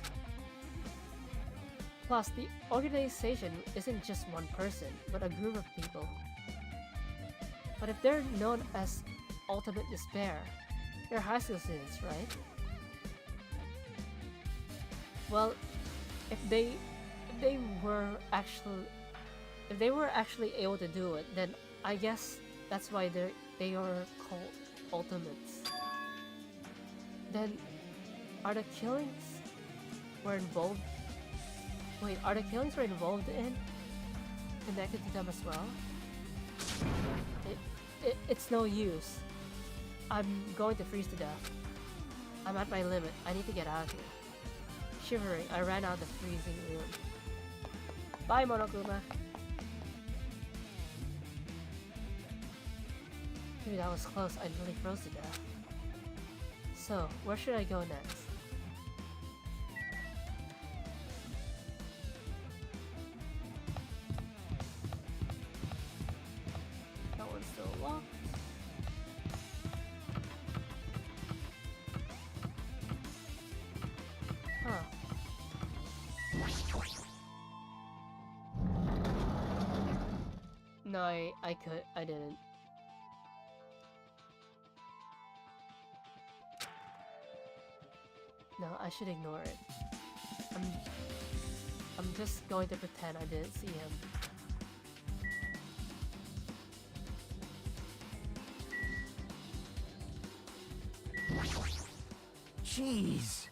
Plus, the organization isn't just one person, but a group of people. But if they're known as Ultimate Despair, they're high school students, right? Well, if they were actually able to do it, then I guess that's why they are called Ultimates. Then, are the killings were involved? Wait, are the killings were involved in connected to them as well? It's no use. I'm going to freeze to death. I'm at my limit. I need to get out of here. Shivering, I ran out of the freezing room. Bye, Monokuma. Dude, that was close. I nearly froze to death. So, where should I go next? That one's still locked. Huh. No, I didn't. No, I should ignore it. I'm just going to pretend I didn't see him. Jeez.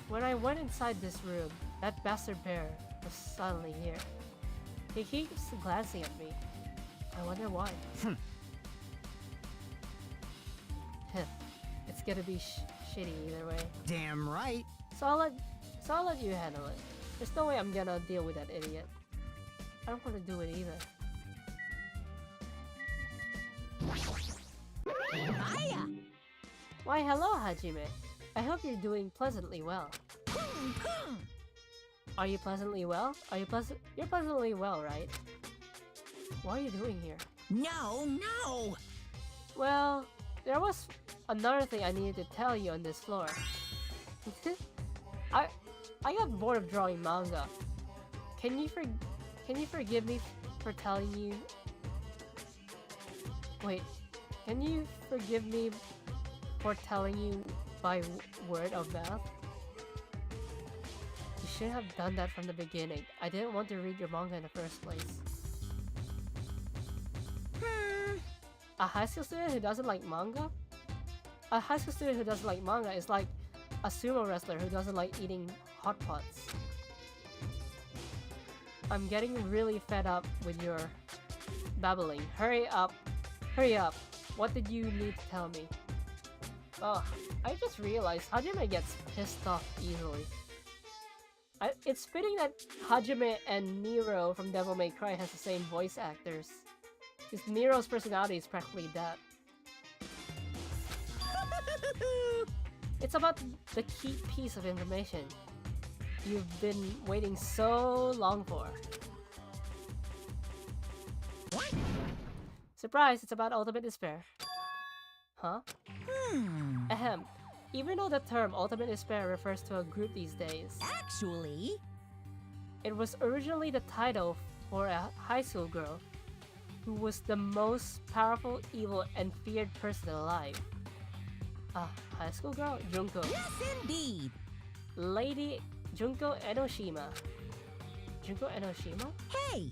When I went inside this room, that bastard bear was suddenly here. He keeps glancing at me. I wonder why. It's gonna be shitty either way. Damn right. So I'll let you handle it. There's no way I'm gonna deal with that idiot. I don't want to do it either. Hiya! Why, hello, Hajime. I hope you're doing pleasantly well. Are you pleasantly well? You're pleasantly well, right? What are you doing here? No, no! Well, there was another thing I needed to tell you on this floor. I got bored of drawing manga. Can you forgive me for telling you? Wait, can you forgive me for telling you by word of mouth? You should have done that from the beginning. I didn't want to read your manga in the first place. A high school student who doesn't like manga? A high school student who doesn't like manga is like a sumo wrestler who doesn't like eating hot pots. I'm getting really fed up with your babbling. Hurry up. Hurry up. What did you need to tell me? Oh, I just realized Hajime gets pissed off easily. It's fitting that Hajime and Nero from Devil May Cry has the same voice actors. Because Nero's personality is practically that. It's about the key piece of information you've been waiting so long for. What? Surprise, it's about ultimate despair. Huh? Ahem. Even though the term ultimate despair refers to a group these days, Actually, it was originally the title for a high school girl who was the most powerful, evil, and feared person alive. A high school girl? Junko. yes indeed. Lady Junko Enoshima. Junko Enoshima? Hey,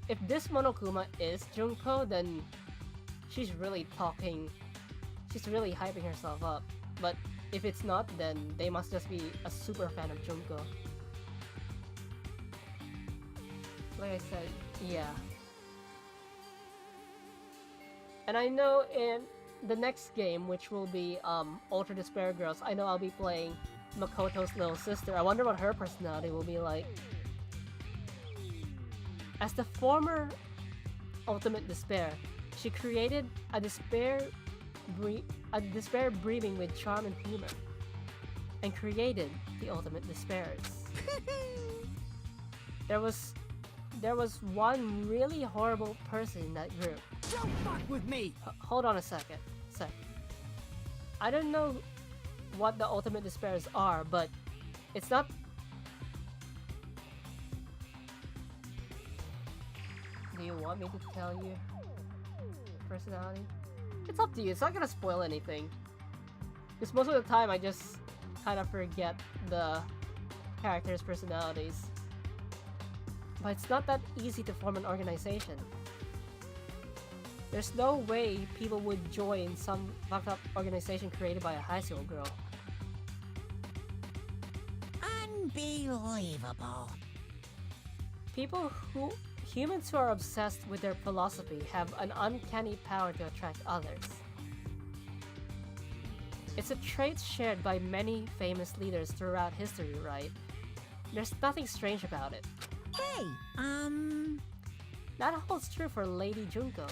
If this Monokuma is Junko, then she's really hyping herself up. But if it's not, then they must just be a super fan of Junko. Like I said, yeah. And I know in the next game, which will be Ultra Despair Girls, I know I'll be playing Makoto's little sister. I wonder what her personality will be like. As the former Ultimate Despair, she created a despair breathing with charm and humor, and created the Ultimate Despairs. There was one really horrible person in that group. Don't fuck with me! Hold on a second. I don't know what the Ultimate Despairs are, but it's not. Do you want me to tell you personality? It's up to you. It's not gonna spoil anything. Because most of the time I just kind of forget the characters' personalities. But it's not that easy to form an organization. There's no way people would join some fucked up organization created by a high school girl. Unbelievable. Humans who are obsessed with their philosophy have an uncanny power to attract others. It's a trait shared by many famous leaders throughout history, right? There's nothing strange about it. Hey, That holds true for Lady Junko.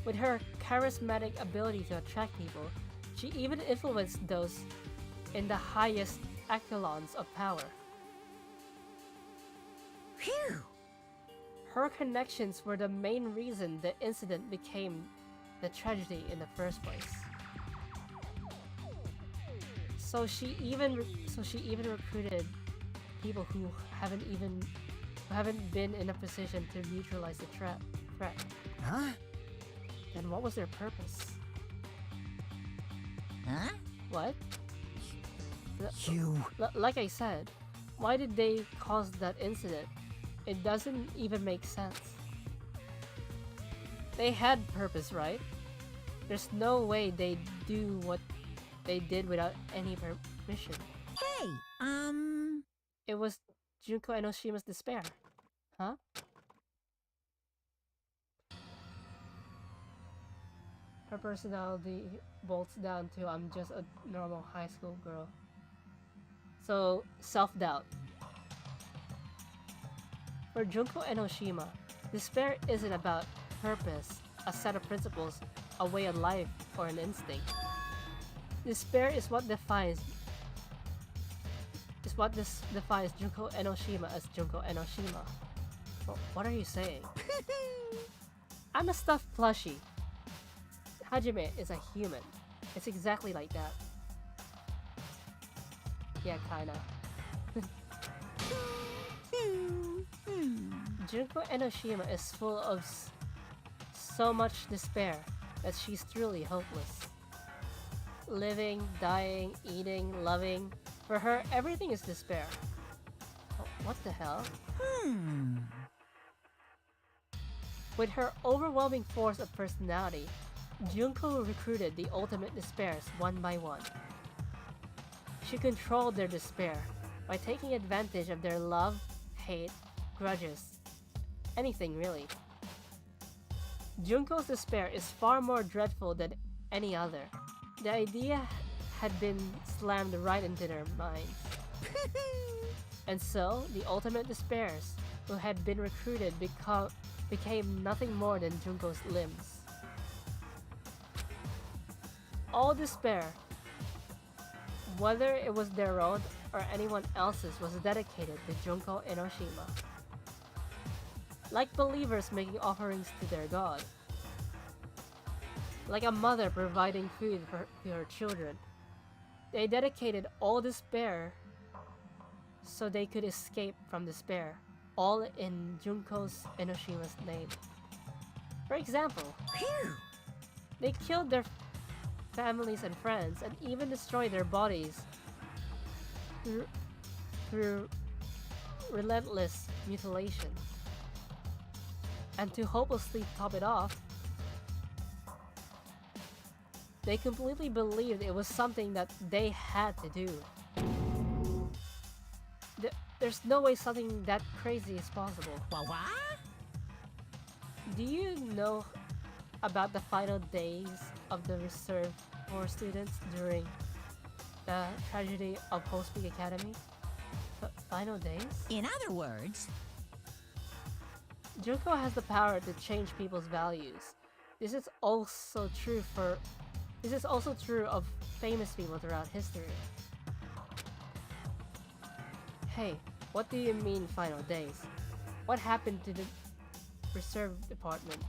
With her charismatic ability to attract people, she even influenced those in the highest echelons of power. phew. Her connections were the main reason the incident became the tragedy in the first place. So she even recruited people who haven't been in a position to neutralize the threat. Huh? Then what was their purpose? Huh? What? You... Like I said, why did they cause that incident? It doesn't even make sense. They had purpose, right? There's no way they'd do what they did without any permission. Hey, It was Junko Enoshima's despair. Huh? Her personality bolts down to I'm just a normal high school girl. So, self-doubt. For Junko Enoshima, despair isn't about purpose, a set of principles, a way of life, or an instinct. Despair is what defines Junko Enoshima as Junko Enoshima. What are you saying? I'm a stuffed plushie. Hajime is a human. It's exactly like that. Yeah, kinda. Junko Enoshima is full of so much despair that she's truly hopeless. Living, dying, eating, loving. For her, everything is despair. What the hell? With her overwhelming force of personality, Junko recruited the ultimate despairs one by one. She controlled their despair by taking advantage of their love, hate, grudges, anything really. Junko's despair is far more dreadful than any other. The idea had been slammed right into their minds. And so, the ultimate despairs, who had been recruited, became nothing more than Junko's limbs. All despair, whether it was their own or anyone else's, was dedicated to Junko Enoshima. Like believers making offerings to their god. Like a mother providing food to her children. They dedicated all despair so they could escape from despair, all in Junko's Enoshima's name. For example, they killed their families and friends and even destroyed their bodies through relentless mutilation. And to hopelessly top it off, they completely believed it was something that they had to do. There's no way something that crazy is possible. What? Do you know about the final days of the reserve for students during the tragedy of Host Peak Academy? Final days? In other words, Junko has the power to change people's values. This is also true of famous people throughout history. Hey, what do you mean final days? What happened to the reserve department?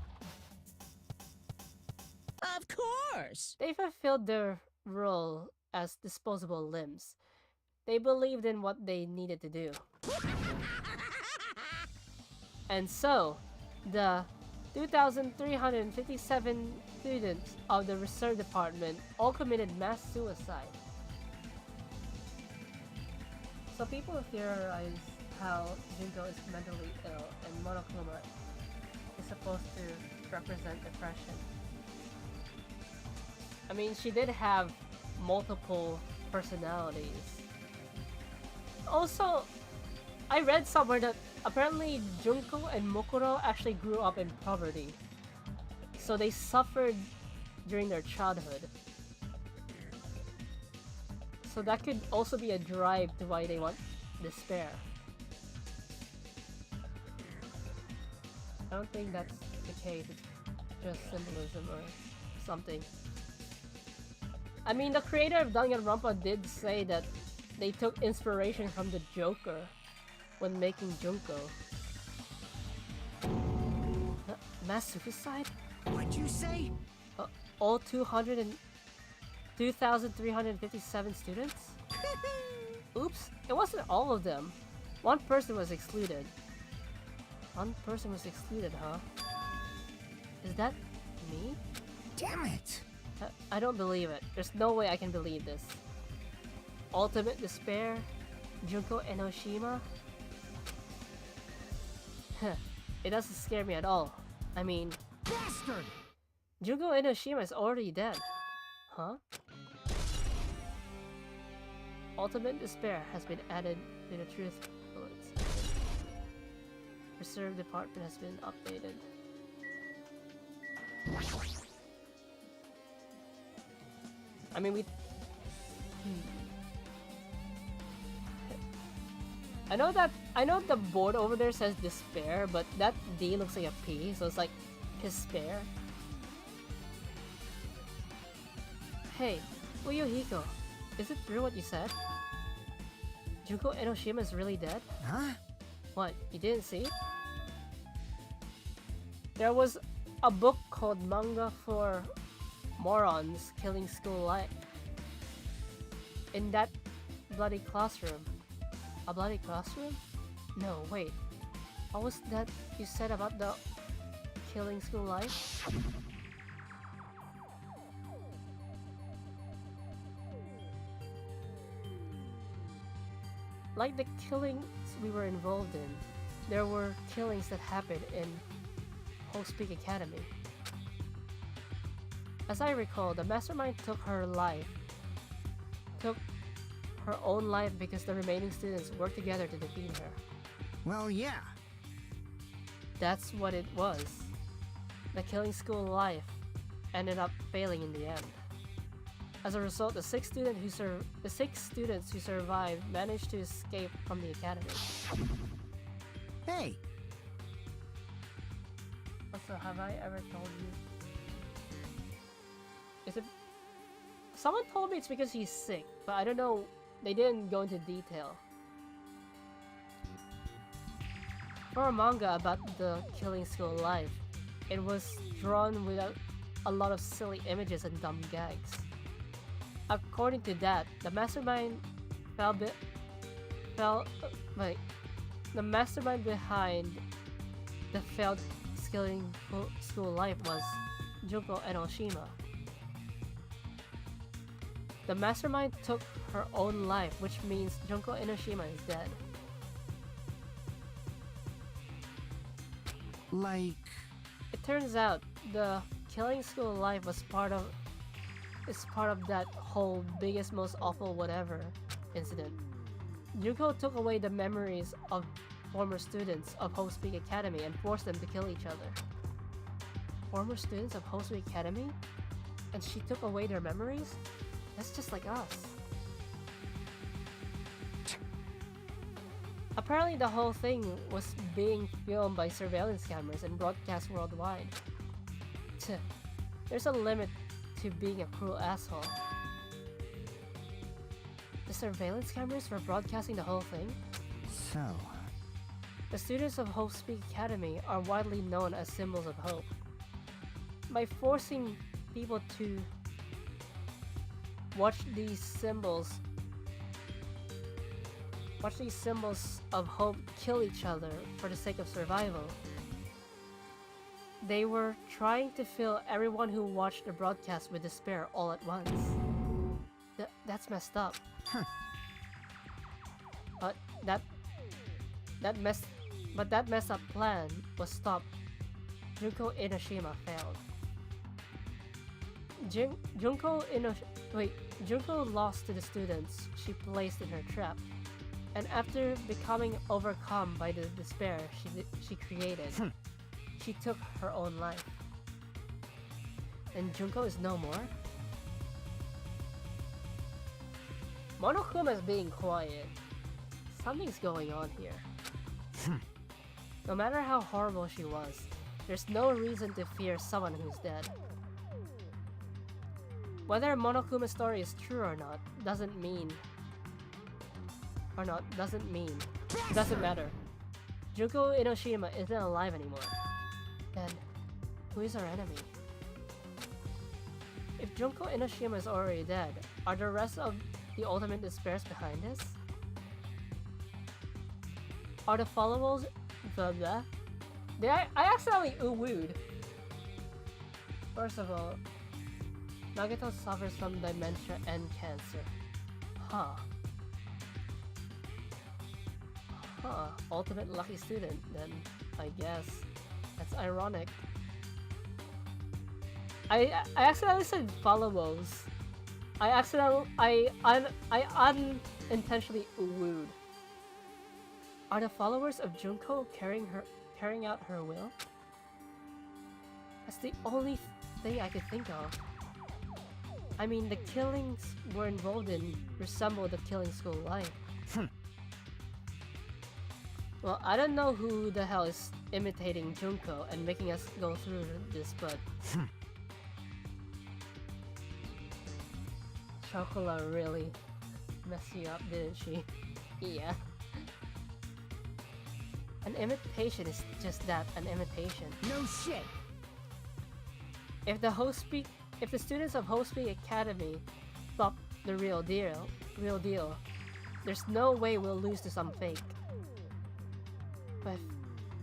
of course. They fulfilled their role as disposable limbs. They believed in what they needed to do. And so, the 2,357 students of the reserve department all committed mass suicide. So people theorize how Junko is mentally ill and Monokuma is supposed to represent depression. I mean, she did have multiple personalities. Also, I read somewhere that apparently Junko and Mokuro actually grew up in poverty. So they suffered during their childhood. So that could also be a drive to why they want despair. I don't think that's the case, it's just symbolism or something. I mean, the creator of Danganronpa did say that they took inspiration from the Joker when making Junko. Mass suicide? What'd you say? All 2,357 students? Oops, it wasn't all of them. One person was excluded. One person was excluded, huh? Is that me? Damn it! I don't believe it. There's no way I can believe this. Ultimate despair? Junko Enoshima? It doesn't scare me at all. I mean... Bastard! Junko Enoshima is already dead. Huh? Ultimate despair has been added to the truth bullets. Reserve department has been updated. I mean, I know the board over there says despair, but that D looks like a P, so it's like his spare? Hey, Uyohiko, is it true what you said? Junko Enoshima is really dead? Huh? What, you didn't see? There was a book called Manga for Morons Killing School Life. In that bloody classroom. A bloody classroom? No, wait. What was that you said about the killing school life? Like the killings we were involved in, there were killings that happened in Hope's Academy. As I recall, the mastermind took her own life because the remaining students worked together to defeat her. Well, yeah. That's what it was. The killing school life ended up failing in the end. As a result, the six students who survived managed to escape from the academy. Hey, Also, have I ever told you? Is it? Someone told me it's because he's sick, but I don't know. They didn't go into detail. For a manga about the killing school life, it was drawn without a lot of silly images and dumb gags. According to that, the mastermind the mastermind behind the failed killing school life was Junko Enoshima. The mastermind took her own life, which means Junko Enoshima is dead. like... It turns out the killing school life was part of that whole biggest most awful whatever incident. Junko took away the memories of former students of Hope's Academy and forced them to kill each other. Former students of Hope's Academy? And she took away their memories? That's just like us. Apparently the whole thing was being filmed by surveillance cameras and broadcast worldwide. Tch, there's a limit to being a cruel asshole. The surveillance cameras were broadcasting the whole thing? So... The students of Hope's Academy are widely known as symbols of hope. By forcing people to watch these symbols of hope kill each other for the sake of survival, they were trying to fill everyone who watched the broadcast with despair all at once. That's messed up. Huh. But that messed up plan was stopped. Junko Enoshima failed. Junko lost to the students she placed in her trap, and after becoming overcome by the despair she created, she took her own life. And Junko is no more? Monokuma is being quiet. Something's going on here. No matter how horrible she was, there's no reason to fear someone who's dead. Whether Monokuma's story is true or not doesn't matter. Junko Enoshima isn't alive anymore. Then, who is our enemy? If Junko Enoshima is already dead, are the rest of the Ultimate Despairs behind this? Are the followers blah blah? I accidentally ooh-wooed. First of all, Nagato suffers from dementia and cancer. Huh. Ultimate lucky student, then, I guess. That's ironic. I accidentally said followers. I unintentionally ooh-wooed. Are the followers of Junko carrying out her will? That's the only thing I could think of. I mean, the killings we're involved in resemble the killing school life. Well, I don't know who the hell is imitating Junko and making us go through this, but Chocola really messed you up, didn't she? Yeah. An imitation is just that, an imitation. No shit. If the students of Hospeak Academy thought the real deal, there's no way we'll lose to some fake. But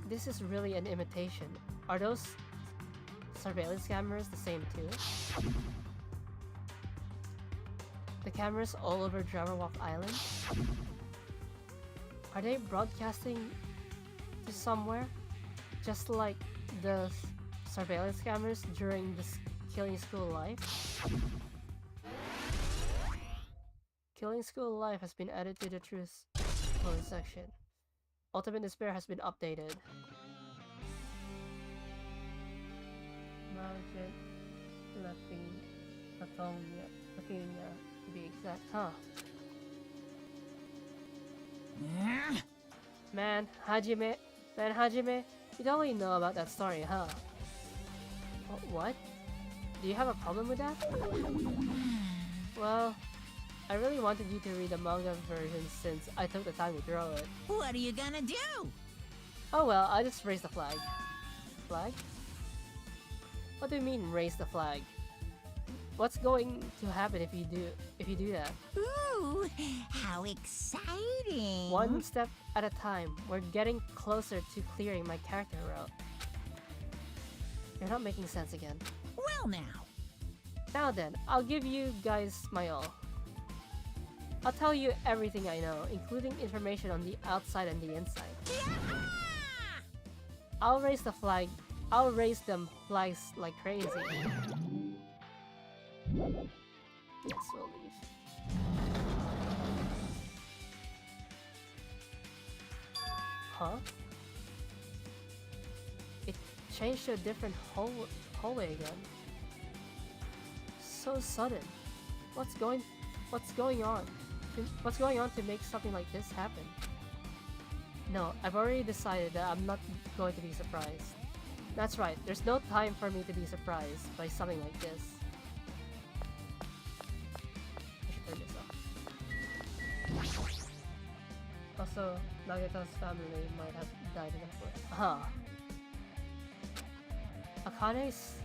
if this is really an imitation, are those surveillance cameras the same too? The cameras all over Jabberwock Island? Are they broadcasting to somewhere? Just like the surveillance cameras during this Killing School Life? Killing School Life has been added to the Truth Code section. Ultimate Despair has been updated. Magic looking to be exact, huh? Man, Hajime, you don't really know about that story, huh? What? Do you have a problem with that? Well, I really wanted you to read the manga version since I took the time to draw it. What are you gonna do? Oh well, I just raised the flag. Flag? What do you mean raise the flag? What's going to happen if you do that? Ooh, how exciting! One step at a time. We're getting closer to clearing my character route. You're not making sense again. Well now. Now then, I'll give you guys my all. I'll tell you everything I know, including information on the outside and the inside. I'll raise the flag. I'll raise them flags like crazy. Yes, we'll leave. Huh? It changed to a different hallway again. So sudden. What's going on? What's going on to make something like this happen? No, I've already decided that I'm not going to be surprised. That's right, there's no time for me to be surprised by something like this. I should turn this off. Also, Nagata's family might have died in a forest. Huh. Akane's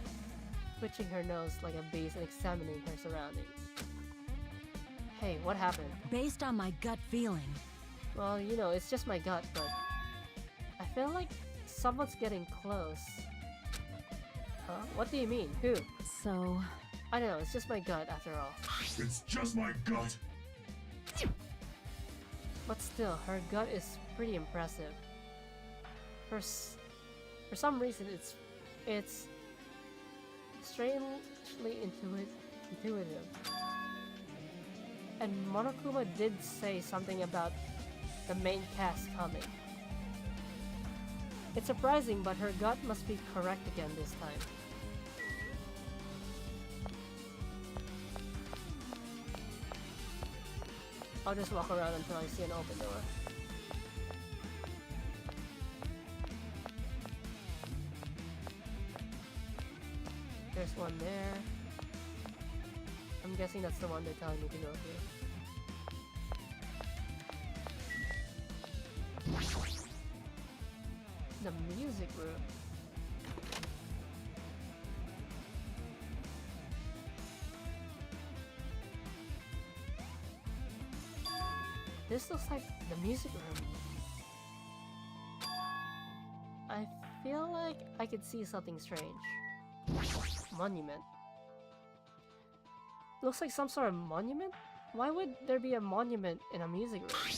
twitching her nose like a beast and examining her surroundings. Hey, what happened? Based on my gut feeling. Well, you know, it's just my gut, but I feel like someone's getting close. Huh? What do you mean? Who? So... I don't know, it's just my gut after all. It's just my gut. But still, her gut is pretty impressive. For some reason, it's strangely intuitive. And Monokuma did say something about the main cast coming. It's surprising, but her gut must be correct again this time. I'll just walk around until I see an open door. There's one there. I'm guessing that's the one they're telling me to go to. The music room. This looks like the music room. I feel like I could see something strange. Monument. Looks like some sort of monument? Why would there be a monument in a music room?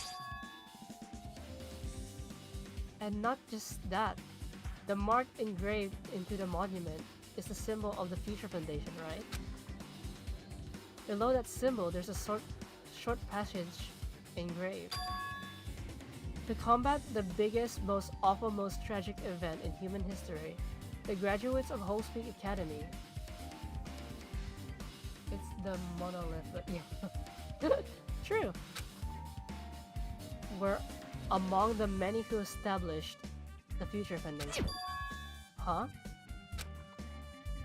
And not just that, the mark engraved into the monument is the symbol of the Future Foundation, right? Below that symbol, there's a short passage engraved. To combat the biggest, most awful, most tragic event in human history, the graduates of Hospeak Academy. It's the monolith, but yeah. True. Were among the many who established the Future Foundation. Huh?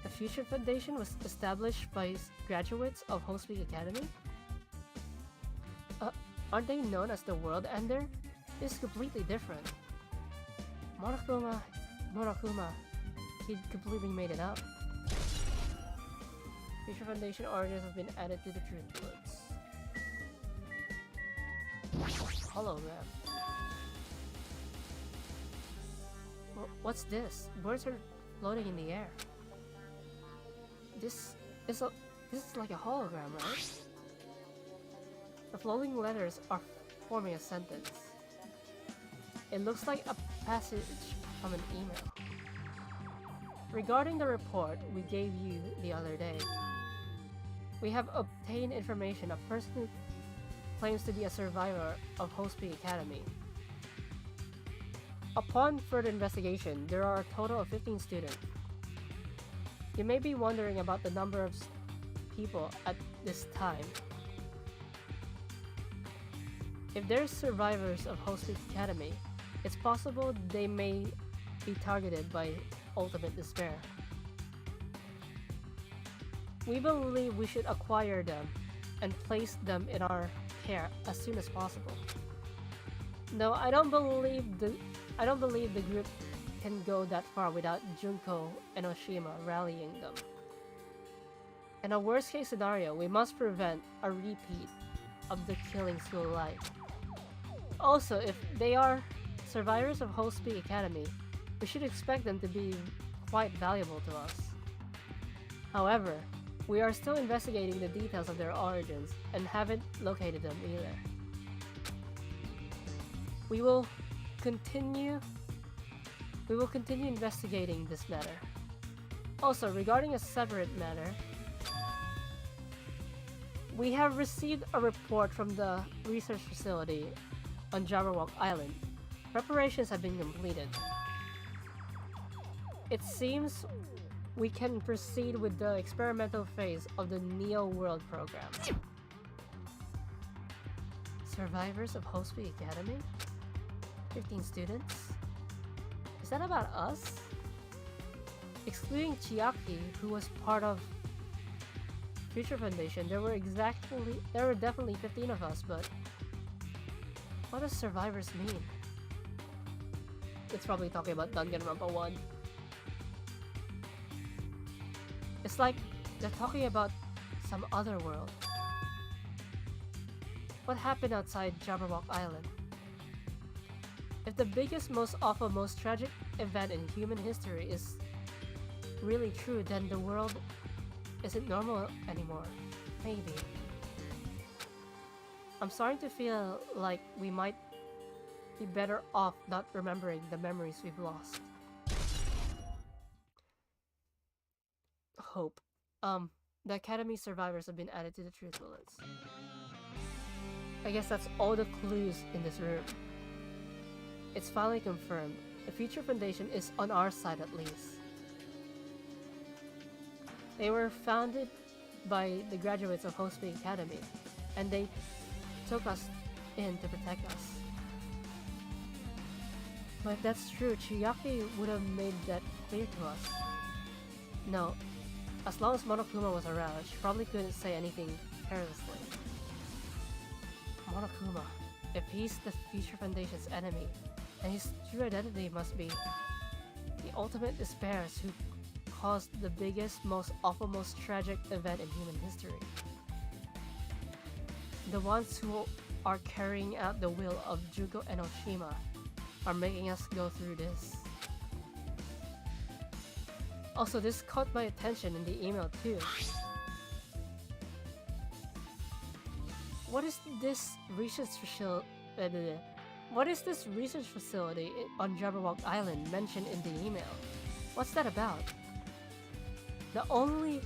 The Future Foundation was established by graduates of Hope's Academy? Aren't they known as the World Ender? This is completely different. Monokuma, he completely made it up. Future Foundation origins have been added to the truth books. Hologram. What's this? Birds are floating in the air. This is like a hologram, right? The floating letters are forming a sentence. It looks like a passage from an email. Regarding the report we gave you the other day, we have obtained information. A person who claims to be a survivor of Hope's Academy. Upon further investigation, there are a total of 15 students. You may be wondering about the number of people at this time. If they're survivors of Hope's Academy, it's possible they may be targeted by ultimate despair. We believe we should acquire them and place them in our care as soon as possible. No, I don't believe the group can go that far without Junko and Oshima rallying them. In a worst case scenario, we must prevent a repeat of the killing school life. Also, if they are survivors of Hope's Academy, we should expect them to be quite valuable to us. However, we are still investigating the details of their origins and haven't located them either. We will continue investigating this matter. Also, regarding a separate matter, we have received a report from the research facility on Jabberwock Island. Preparations have been completed. It seems we can proceed with the experimental phase of the Neo World program. Survivors of Hope's Academy? 15 students? Is that about us? Excluding Chiaki, who was part of Future Foundation, there were definitely 15 of us, but what does survivors mean? It's probably talking about Danganronpa 1. It's like they're talking about some other world. What happened outside Jabberwock Island? If the biggest, most awful, most tragic event in human history is really true, then the world isn't normal anymore. Maybe. I'm starting to feel like we might be better off not remembering the memories we've lost. Hope. The Academy survivors have been added to the truth bullets. I guess that's all the clues in this room. It's finally confirmed. The Future Foundation is on our side at least. They were founded by the graduates of Hope's Academy, and they took us in to protect us. But if that's true, Chiaki would have made that clear to us. No, as long as Monokuma was around, she probably couldn't say anything carelessly. Monokuma, if he's the Future Foundation's enemy, then his true identity must be the ultimate despairs who caused the biggest, most awful, most tragic event in human history. The ones who are carrying out the will of Jugo and Oshima are making us go through this. Also, this caught my attention in the email too. What is this research facility on Jabberwock Island mentioned in the email? What's that about? The only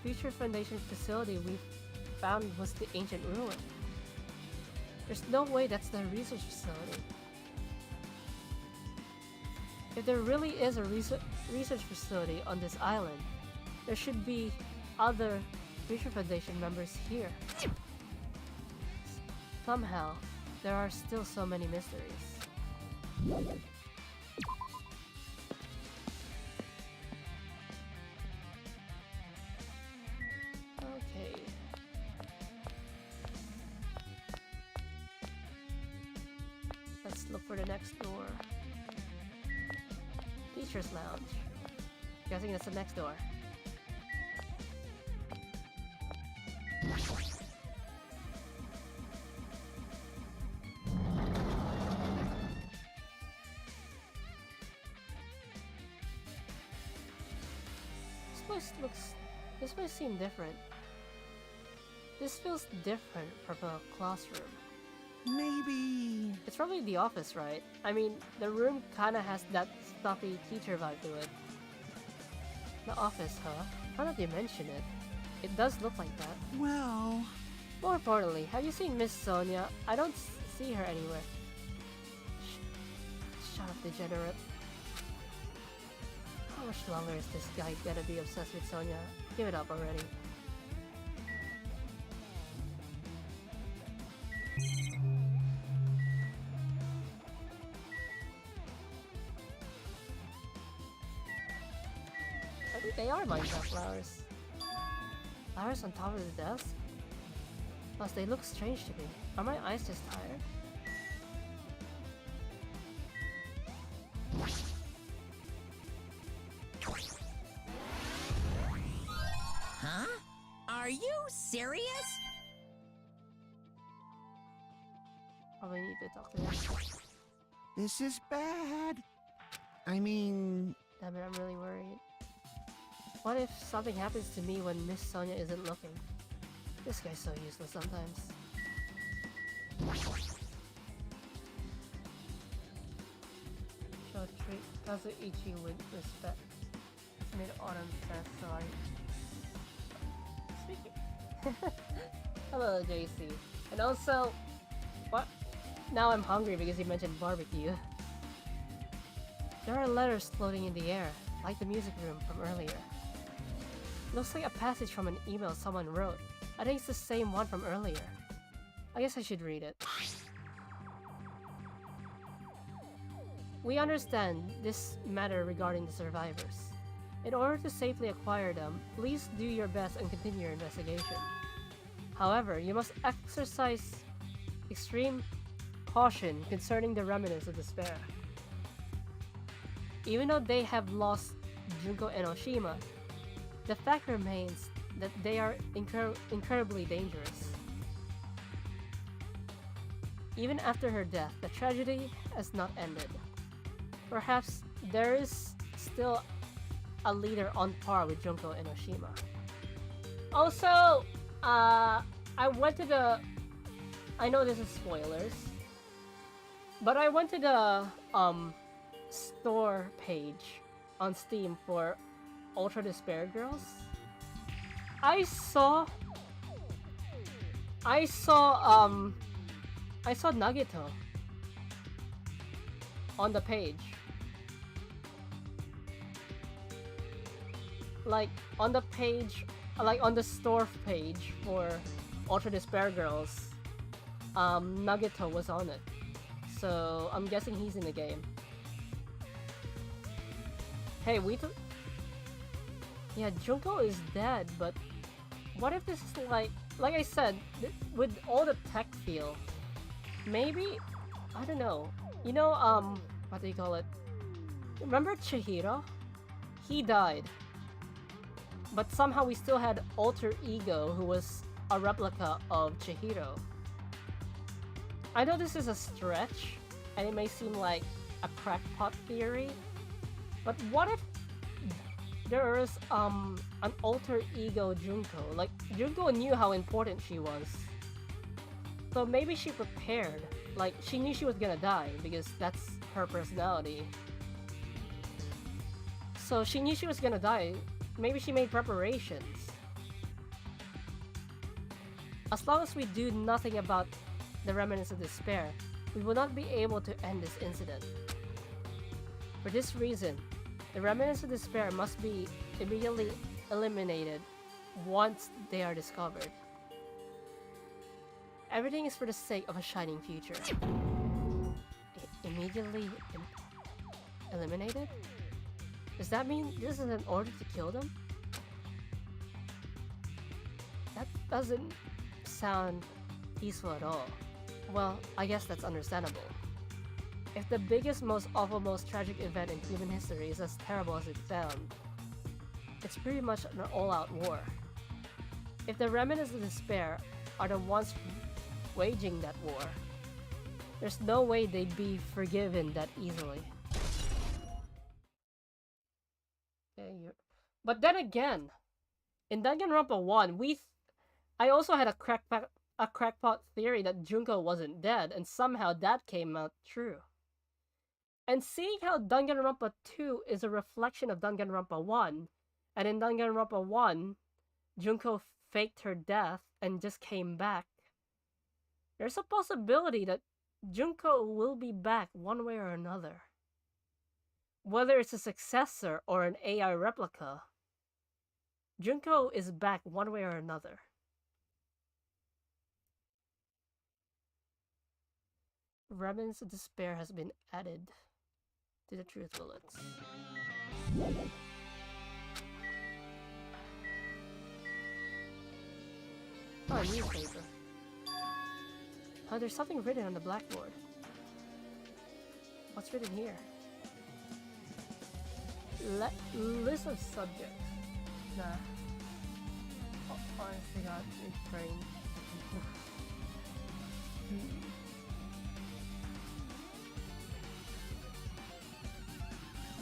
Future Foundation facility we found was the ancient ruin. There's no way that's the research facility. If there really is a research facility on this island, there should be other Future Foundation members here. Somehow, there are still so many mysteries. for the next door. Teacher's lounge. Guessing that's the next door. This place seems different. This feels different from a classroom. Maybe... It's probably the office, right? I mean, the room kinda has that stuffy teacher vibe to it. The office, huh? Now that you mention it, it does look like that. Well... More importantly, have you seen Miss Sonia? I don't see her anywhere. Shut up, degenerate. How much longer is this guy gonna be obsessed with Sonia? Give it up already. I think they are Minecraft flowers. Flowers on top of the desk? Plus, they look strange to me. Are my eyes just tired? Huh? Are you serious? Probably need to talk to them. This is bad. I mean... Damn it, I'm really worried. What if something happens to me when Miss Sonia isn't looking? This guy's so useless sometimes. Show treat Kazuichi with respect. It's made Autumn satisfied. Speaking. Hello, JC. And also, what? Now I'm hungry because you mentioned barbecue. There are letters floating in the air, like the music room from earlier. Looks like a passage from an email someone wrote. I think it's the same one from earlier. I guess I should read it. We understand this matter regarding the survivors. In order to safely acquire them, please do your best and continue your investigation. However, you must exercise extreme caution concerning the remnants of despair. Even though they have lost Junko and Oshima, the fact remains that they are incredibly dangerous. Even after her death, the tragedy has not ended. Perhaps there is still a leader on par with Junko and Oshima. Also, I went to the... I know this is spoilers, but I went to the store page on Steam for Ultra Despair Girls. I saw Nagito on the page. Like on the page, like on the store page for Ultra Despair Girls, Nagito was on it. So I'm guessing he's in the game. Hey, yeah, Junko is dead, but what if this is like I said, with all the tech feel, maybe, I don't know, you know, what do you call it? Remember Chihiro? He died. But somehow we still had Alter Ego, who was a replica of Chihiro. I know this is a stretch, and it may seem like a crackpot theory, but what if there is an alter ego Junko? Like, Junko knew how important she was. So maybe she prepared. Like, she knew she was gonna die, because that's her personality. So she knew she was gonna die. Maybe she made preparations. As long as we do nothing about the remnants of despair, we will not be able to end this incident. For this reason, the remnants of despair must be immediately eliminated once they are discovered. Everything is for the sake of a shining future. Immediately eliminated? Does that mean this is an order to kill them? That doesn't sound peaceful at all. Well, I guess that's understandable. If the biggest, most awful, most tragic event in human history is as terrible as it sounds, it's pretty much an all-out war. If the remnants of despair are the ones waging that war, there's no way they'd be forgiven that easily. But then again, in Danganronpa 1, I also had a crackpot theory that Junko wasn't dead, and somehow that came out true. And seeing how Danganronpa 2 is a reflection of Danganronpa 1, and in Danganronpa 1, Junko faked her death and just came back, there's a possibility that Junko will be back one way or another. Whether it's a successor or an AI replica, Junko is back one way or another. Remnants of Despair has been added to the truth bullets. Oh, a newspaper. Oh, there's something written on the blackboard. What's written here? List of subjects. Nah. Honestly, God, it's brain.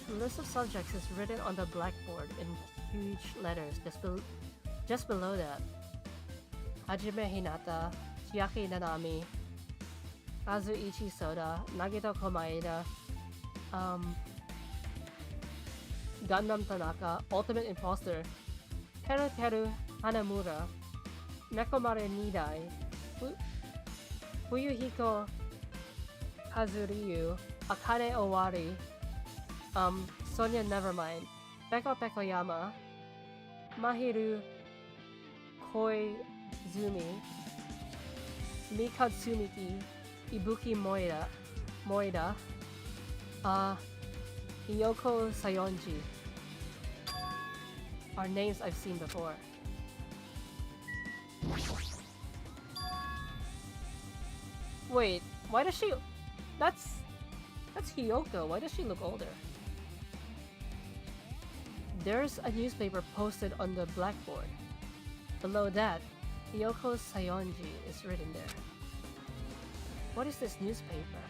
The list of subjects is written on the blackboard in huge letters just below that. Hajime Hinata, Chiaki Nanami, Kazuichi Soda, Nagito Komaeda, Gundam Tanaka, Ultimate Imposter, Teru Hanamura, Nekomare Nidai, Fuyuhiko Kazuryu, Akane Owari, Sonia Nevermind, Beko Pekoyama, Mahiru Koizumi, Mikatsumiki, Ibuki Moida, Hiyoko Sayonji are names I've seen before. Wait, why does she... That's Hiyoko, why does she look older? There's a newspaper posted on the blackboard. Below that, Hiyoko Sayonji is written there. What is this newspaper?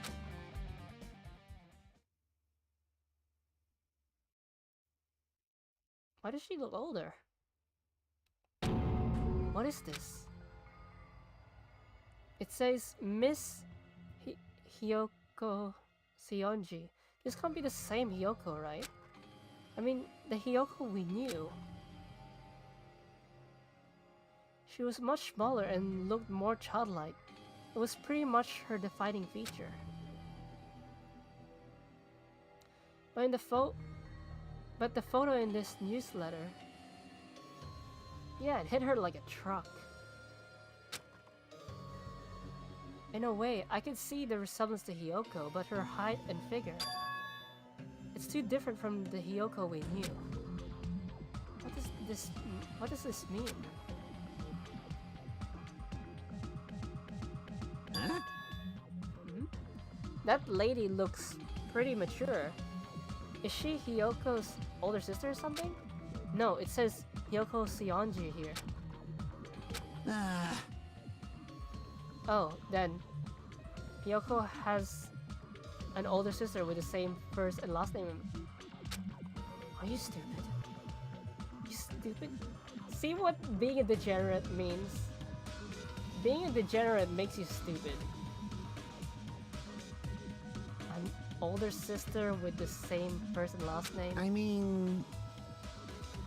Why does she look older? What is this? It says Miss Hiyoko Sayonji. This can't be the same Hiyoko, right? I mean, the Hiyoko we knew. She was much smaller and looked more childlike. It was pretty much her defining feature. But the photo in this newsletter, yeah, it hit her like a truck. In a way, I could see the resemblance to Hiyoko, but her height and figure, it's too different from the Hiyoko we knew. What does this mean? Huh? That lady looks pretty mature. Is she Hiyoko's older sister or something? No, it says Hiyoko Sayonji here. Oh, then Hiyoko has an older sister with the same first and last name. Are you stupid? You stupid? See what being a degenerate means? Being a degenerate makes you stupid. An older sister with the same first and last name? I mean...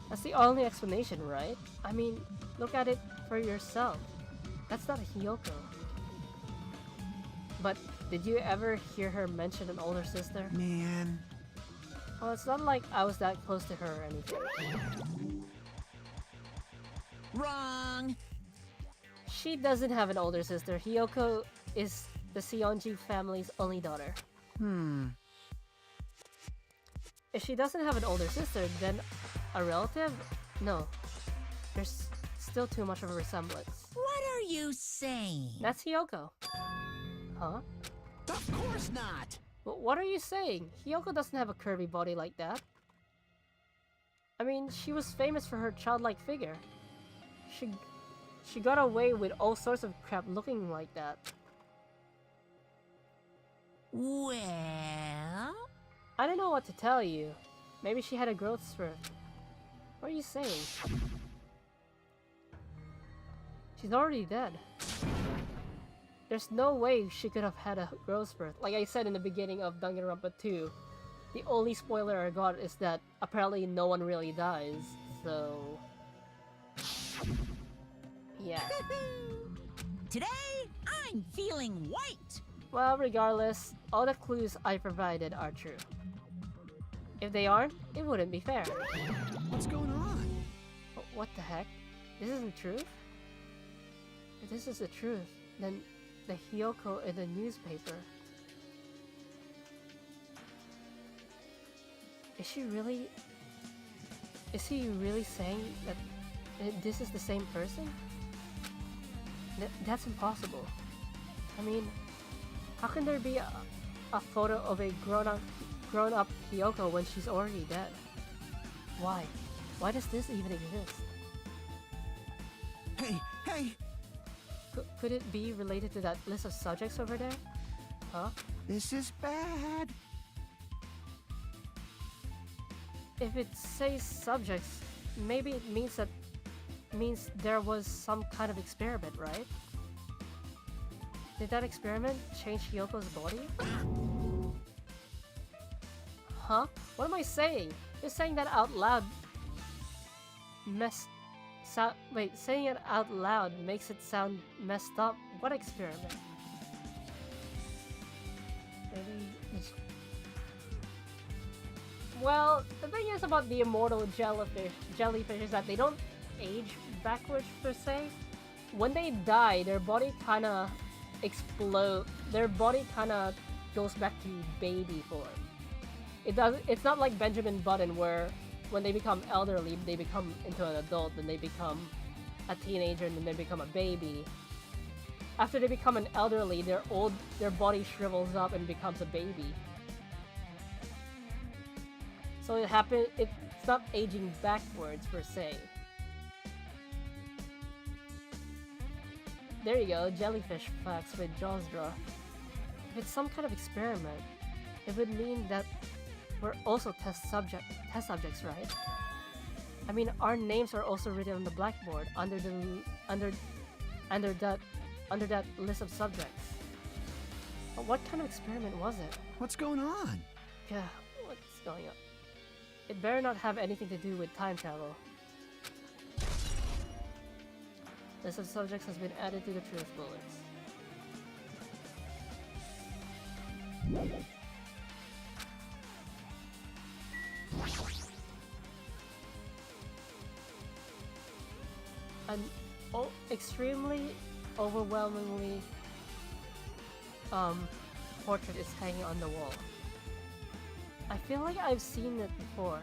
That's the only explanation, right? I mean, look at it for yourself. That's not a Hiyoko. But did you ever hear her mention an older sister? Man... Well, it's not like I was that close to her or anything. Wrong! She doesn't have an older sister. Hiyoko is the Sayonji family's only daughter. If she doesn't have an older sister, then a relative? No. There's still too much of a resemblance. What are you saying? That's Hiyoko. Huh? Of course not! But what are you saying? Hiyoko doesn't have a curvy body like that. I mean, she was famous for her childlike figure. She got away with all sorts of crap looking like that. Well... I don't know what to tell you. Maybe she had a growth spurt. What are you saying? She's already dead. There's no way she could have had a growth spurt. Like I said in the beginning of Danganronpa 2, the only spoiler I got is that apparently no one really dies, so... yeah. Today, I'm feeling white! Well, regardless, all the clues I provided are true. If they aren't, it wouldn't be fair. What's going on? What the heck? This isn't truth? If this is the truth, then the Hiyoko in the newspaper... Is he really saying that this is the same person? That's impossible. I mean, how can there be a photo of a grown-up Hiyoko when she's already dead? Why? Why does this even exist? Hey! Could it be related to that list of subjects over there? Huh? This is bad. If it says subjects, maybe it means there was some kind of experiment, right? Did that experiment change Hiyoko's body? Huh? What am I saying? Just saying that out loud saying it out loud makes it sound messed up. What experiment? Maybe... Well, the thing is about the immortal jellyfish is that they don't age backwards per se. When they die, their body kinda explodes. Their body kinda goes back to baby form. It's not like Benjamin Button where when they become elderly, they become into an adult, then they become a teenager, and then they become a baby. After they become an elderly, their body shrivels up and becomes a baby. So it's not aging backwards per se. There you go, jellyfish facts with Jazdra. If it's some kind of experiment, it would mean that we're also test subjects, right? I mean, our names are also written on the blackboard under that list of subjects. But what kind of experiment was it? What's going on? Yeah, what's going on? It better not have anything to do with time travel. List of subjects has been added to the truth bullets. An extremely overwhelmingly portrait is hanging on the wall. I feel like I've seen it before,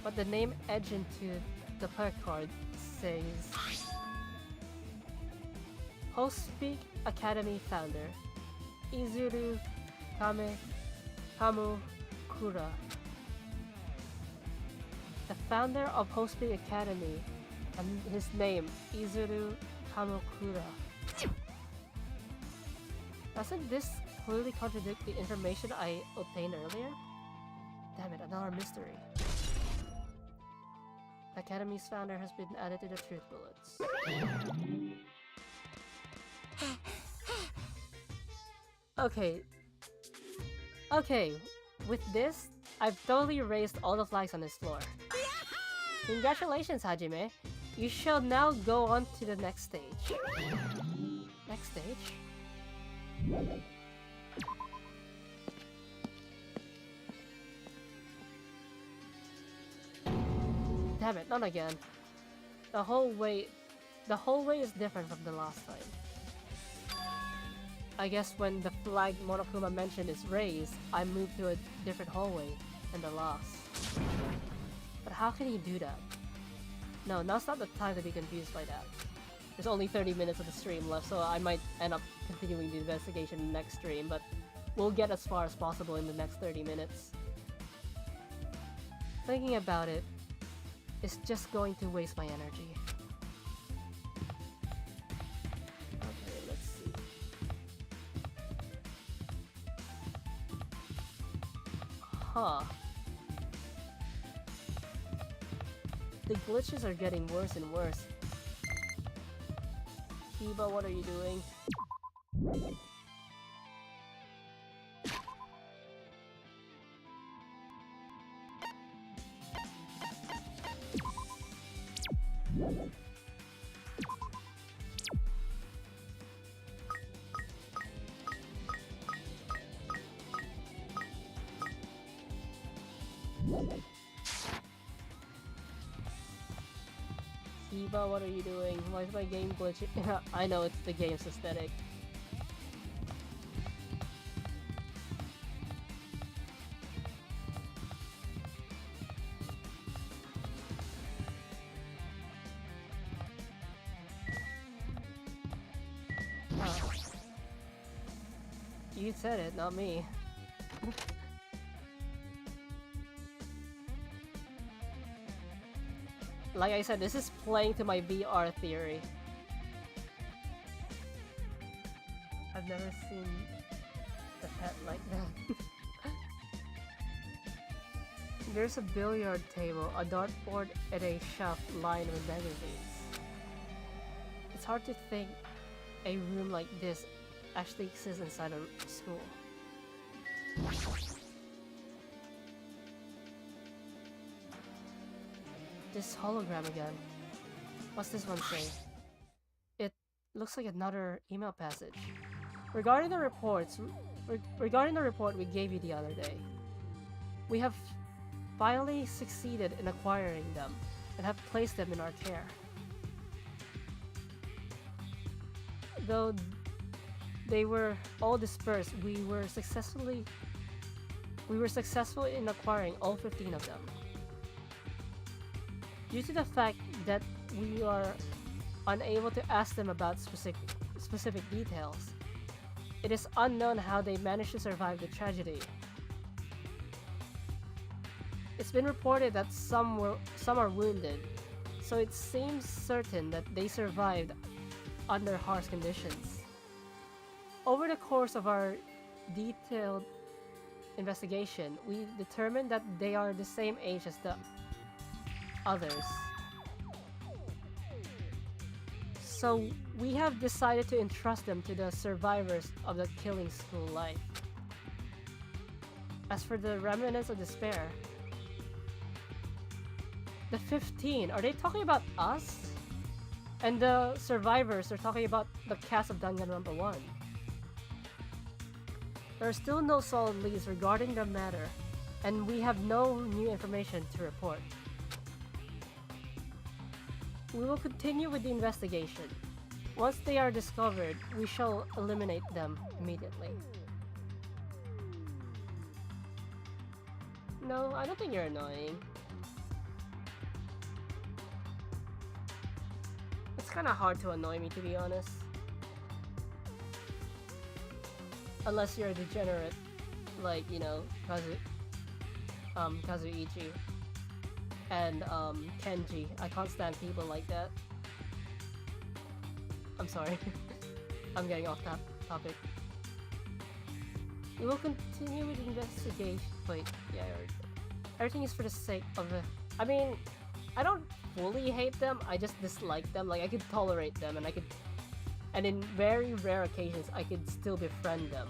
but the name etched into the placard says Host-Speak Academy founder Izuru Kamukura. The founder of Host-Speak Academy, and his name Izuru Kamukura. Doesn't this clearly contradict the information I obtained earlier? Damn it, another mystery. Academy's founder has been added to the truth bullets. Okay, with this, I've totally raised all the flags on this floor. Congratulations, Hajime! You shall now go on to the next stage. Next stage? Damn it, not again. The whole way is different from the last time. I guess when the flag Monokuma mentioned is raised, I moved to a different hallway than the last. But how can he do that? No, now's not the time to be confused by that. There's only 30 minutes of the stream left, so I might end up continuing the investigation next stream, but we'll get as far as possible in the next 30 minutes. Thinking about it is just going to waste my energy. Okay, let's see. Huh. The glitches are getting worse and worse. Kiba, what are you doing? Kiba, what are you doing? Why is my game glitching? I know it's the game's aesthetic. You said it, not me. Like I said, this is playing to my VR theory. I've never seen a pet like that. There's a billiard table, a dartboard, and a shelf lined with magazines. It's hard to think a room like this actually exists inside a school. This hologram again. What's this one say? It looks like another email passage. Regarding the report we gave you the other day, we have finally succeeded in acquiring them and have placed them in our care. Though they were all dispersed, we were successful in acquiring all 15 of them. Due to the fact that we are unable to ask them about specific details, it is unknown how they managed to survive the tragedy. It's been reported that some are wounded, so it seems certain that they survived under harsh conditions. Over the course of our detailed investigation, we determined that they are the same age as the others. So we have decided to entrust them to the survivors of the killing school life. As for the remnants of despair, the 15, are they talking about us? And the survivors are talking about the cast of Danganronpa 1. There are still no solid leads regarding the matter, and we have no new information to report. We will continue with the investigation. Once they are discovered, we shall eliminate them immediately. No, I don't think you're annoying. It's kinda hard to annoy me, to be honest. Unless you're a degenerate, like, you know, Kazuichi. And Kenji. I can't stand people like that. I'm sorry. I'm getting off topic. We will continue with the investigation. Wait, yeah, everything is for the sake of the... I mean, I don't fully hate them, I just dislike them. Like, I could tolerate them, and and in very rare occasions, I could still befriend them.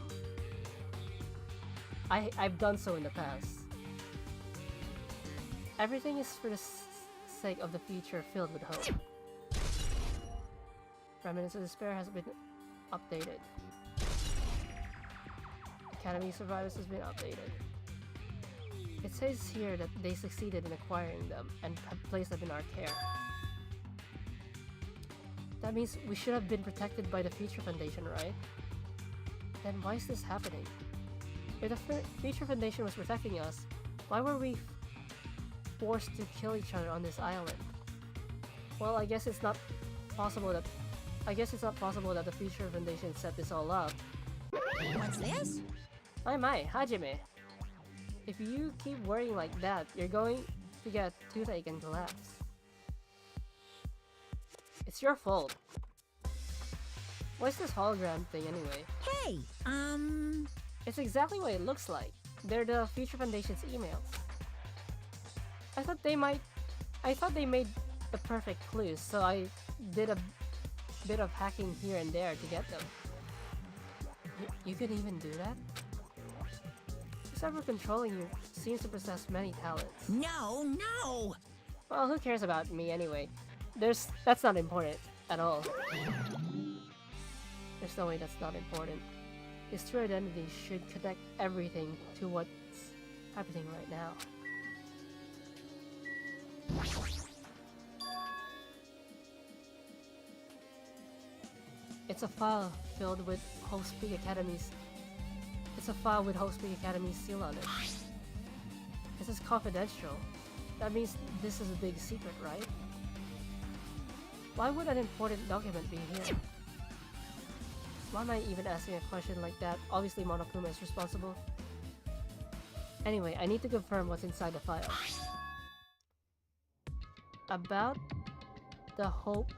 I've done so in the past. Everything is for the sake of the future filled with hope. Remnants of Despair has been updated. Academy Survivors has been updated. It says here that they succeeded in acquiring them and have placed them in our care. That means we should have been protected by the Future Foundation, right? Then why is this happening? If the Future Foundation was protecting us, why were we forced to kill each other on this island? Well, I guess it's not possible that the Future Foundation set this all up. What's this? My, Hajime. If you keep worrying like that, you're going to get toothache and collapse. It's your fault. What's this hologram thing anyway? Hey, It's exactly what it looks like. They're the Future Foundation's emails. I thought they made the perfect clues, so I did a bit of hacking here and there to get them. You can even do that? Whoever controlling you seems to possess many talents. no. Well, who cares about me anyway? That's not important at all. There's no way that's not important. His true identity should connect everything to what's happening right now. It's a file filled with Hostpeak Academy's. It's a file with Hostpeak Academy's seal on it. This is confidential. That means this is a big secret, right? Why would an important document be here? Why am I even asking a question like that? Obviously Monokuma is responsible. Anyway, I need to confirm what's inside the file. About the Hope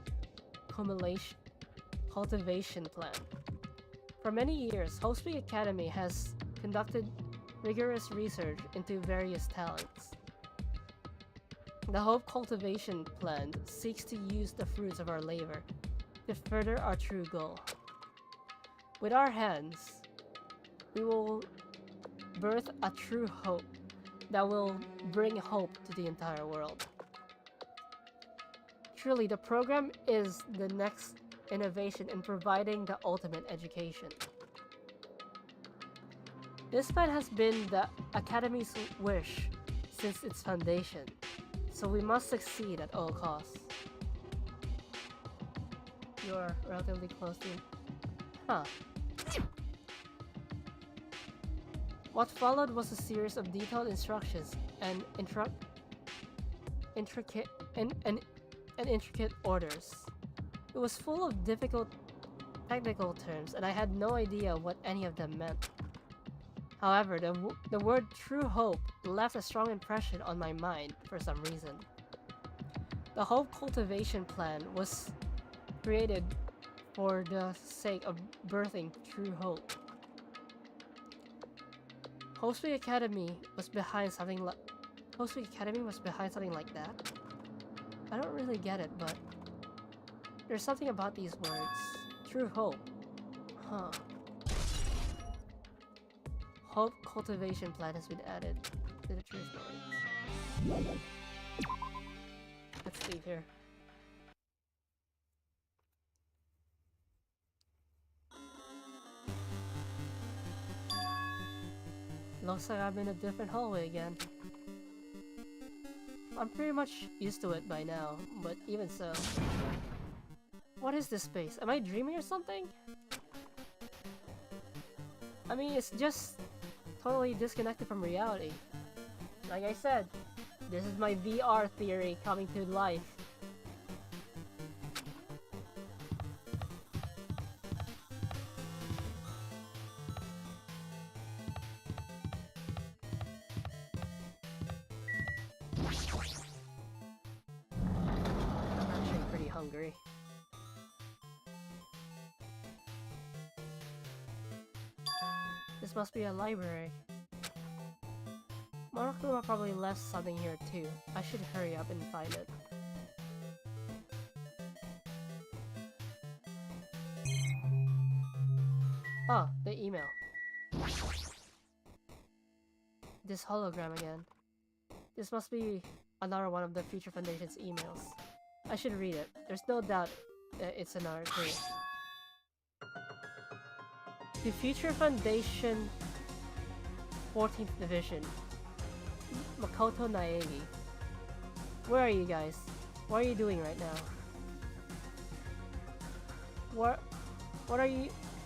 Cultivation Plan. For many years, Hostpeak Academy has conducted rigorous research into various talents. The Hope Cultivation Plan seeks to use the fruits of our labor to further our true goal. With our hands, we will birth a true hope that will bring hope to the entire world. Truly, the program is the next innovation in providing the ultimate education. This plan has been the Academy's wish since its foundation, so we must succeed at all costs. You're relatively close to... Huh. What followed was a series of detailed instructions and intricate orders. It was full of difficult technical terms, and I had no idea what any of them meant. However, the word true hope left a strong impression on my mind for some reason. The Hope Cultivation Plan was created for the sake of birthing true hope. Hostpeak Academy was behind something like that? I don't really get it, but there's something about these words. True hope. Huh. Hope Cultivation Plan has been added to the truth knowledge. Let's leave here. Looks like I'm in a different hallway again. I'm pretty much used to it by now, but even so. What is this space? Am I dreaming or something? I mean, it's just totally disconnected from reality. Like I said, this is my VR theory coming to life. I'm actually pretty hungry. This must be a library. Monokuma probably left something here too. I should hurry up and find it. Oh, the email. This hologram again. This must be another one of the Future Foundation's emails. I should read it. There's no doubt it's another clue. The Future Foundation 14th Division. Makoto Naegi. Where are you guys? What are you doing right now?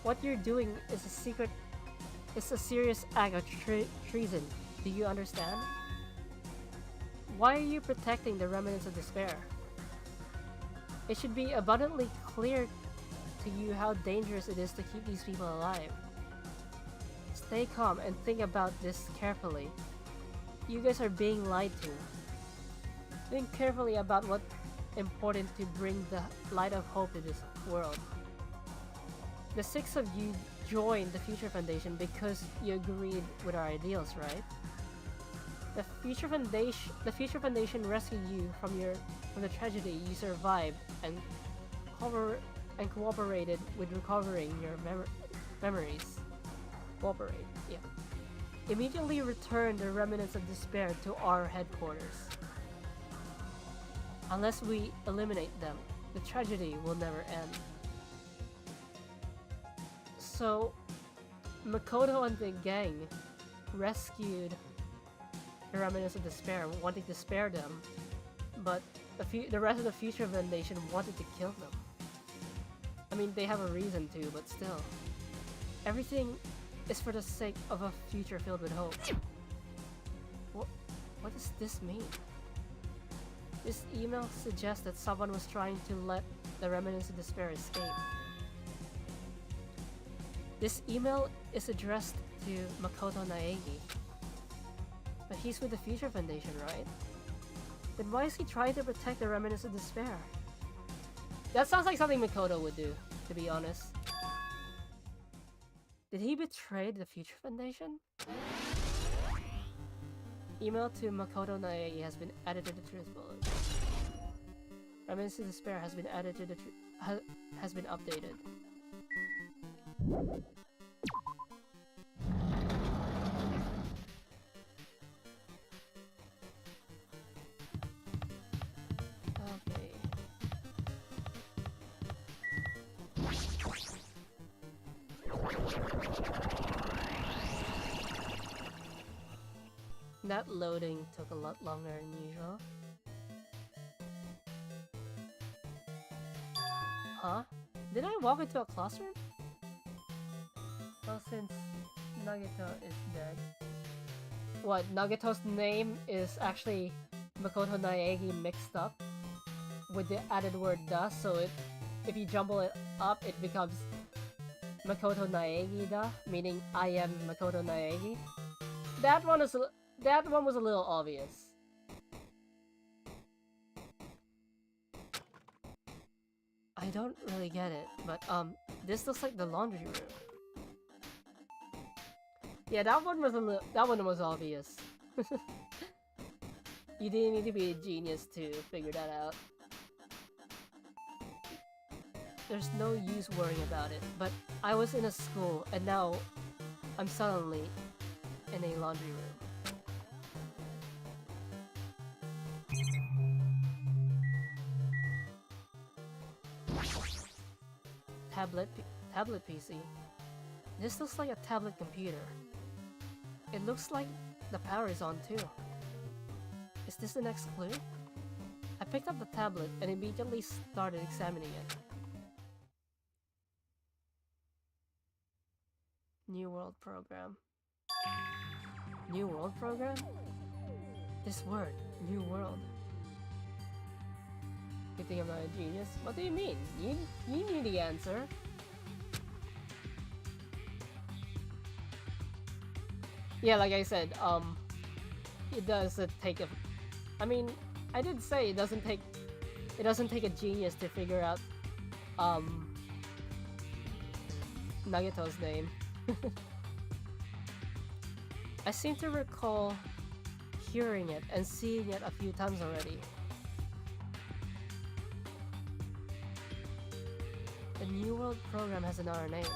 What you're doing is a secret. It's a serious act of treason. Do you understand? Why are you protecting the remnants of despair? It should be abundantly clear to you how dangerous it is to keep these people alive. stay calm and think about this carefully. You guys are being lied to. Think carefully about what's important to bring the light of hope to this world. The 6 of you joined the Future Foundation because you agreed with our ideals, right? The Future Foundation rescued you from the tragedy you survived and cooperated with recovering your memories. Cooperate, yeah. Immediately return the remnants of despair to our headquarters. Unless we eliminate them, the tragedy will never end. So, Makoto and the gang rescued the remnants of despair, wanting to spare them, but the rest of the Future Foundation wanted to kill them. I mean, they have a reason to, but still. Everything is for the sake of a future filled with hope. What does this mean? This email suggests that someone was trying to let the remnants of despair escape. This email is addressed to Makoto Naegi. But he's with the Future Foundation, right? Then why is he trying to protect the remnants of despair? That sounds like something Makoto would do, to be honest. Did he betray the Future Foundation? Email to Makoto Naegi has been added to the truth bullet. Remnants of despair has been added to the has been updated. Okay. That loading took a lot longer than usual. Huh? Did I walk into a classroom? Well, since Nagito is dead. What, Nagito's name is actually Makoto Naegi mixed up with the added word da, so if you jumble it up, it becomes Makoto Naegi da, meaning I am Makoto Naegi. That one was a little obvious. I don't really get it, but this looks like the laundry room. Yeah, that one was obvious. You didn't need to be a genius to figure that out. There's no use worrying about it, but I was in a school and now I'm suddenly in a laundry room. Tablet PC. This looks like a tablet computer. It looks like the power is on too. Is this the next clue? I picked up the tablet and immediately started examining it. New World Program. New World Program? This word, New World. You think I'm not a genius? What do you mean? You knew the answer. Yeah, like I said, it doesn't take a... I mean, I did say it doesn't take a genius to figure out, Nagito's name. I seem to recall hearing it and seeing it a few times already. The New World Program has another name.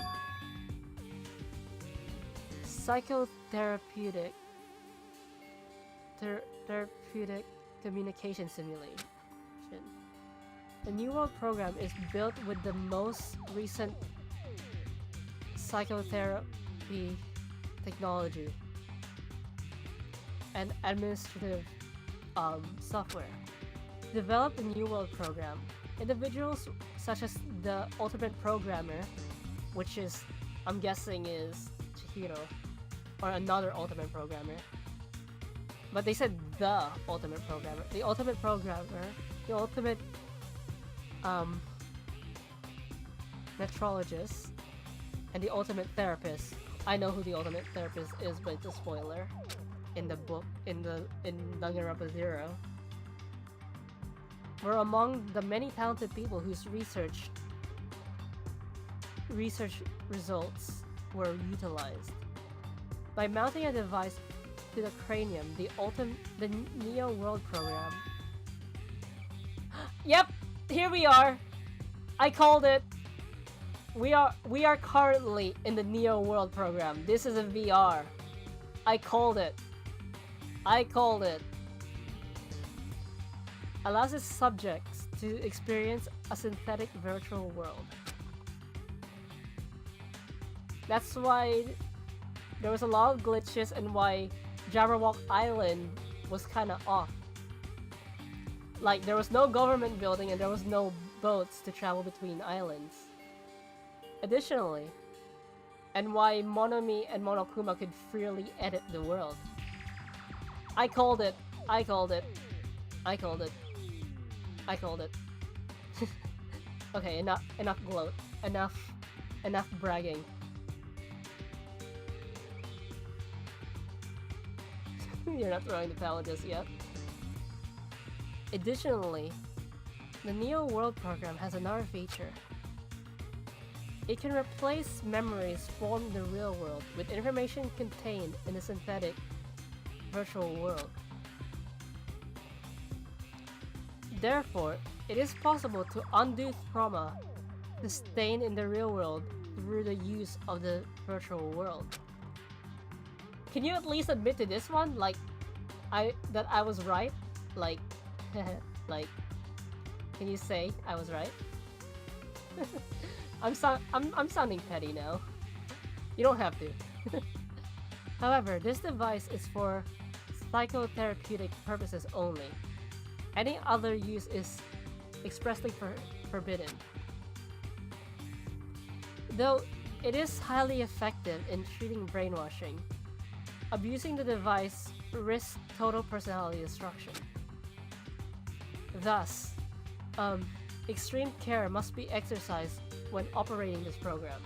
Psychotherapeutic Therapeutic Communication Simulation. The New World Program is built with the most recent psychotherapy technology and administrative software. Developed the New World Program. Individuals such as the Ultimate Programmer, which is, I'm guessing is Chihiro, or another Ultimate Programmer. But they said the Ultimate Programmer. The Ultimate Programmer, the Ultimate Metrologist, and the Ultimate Therapist I know who the ultimate therapist is, but it's a spoiler. In the book, in Danganronpa 0. We're among the many talented people whose research results were utilized. By mounting a device to the cranium, the Neo World program. Yep, here we are. I called it. We are currently in the Neo World program. This is a VR. I called it. I called it. Allows its subjects to experience a synthetic virtual world. That's why there was a lot of glitches and why Jabberwock Island was kinda off. Like, there was no government building and there was no boats to travel between islands. Additionally, and why Monomi and Monokuma could freely edit the world. I called it. I called it. I called it. I called it. Okay, enough gloat. Enough bragging. You're not throwing the towel just yet. Additionally, the Neo World program has another feature. It can replace memories formed in the real world with information contained in the synthetic virtual world. Therefore, it is possible to undo trauma sustained in the real world through the use of the virtual world. Can you at least admit to this one? Like, that I was right? Like, like, can you say I was right? I'm sounding petty now. You don't have to. However, this device is for psychotherapeutic purposes only. Any other use is expressly forbidden. Though it is highly effective in treating brainwashing, abusing the device risks total personality destruction. Thus, extreme care must be exercised when operating this program.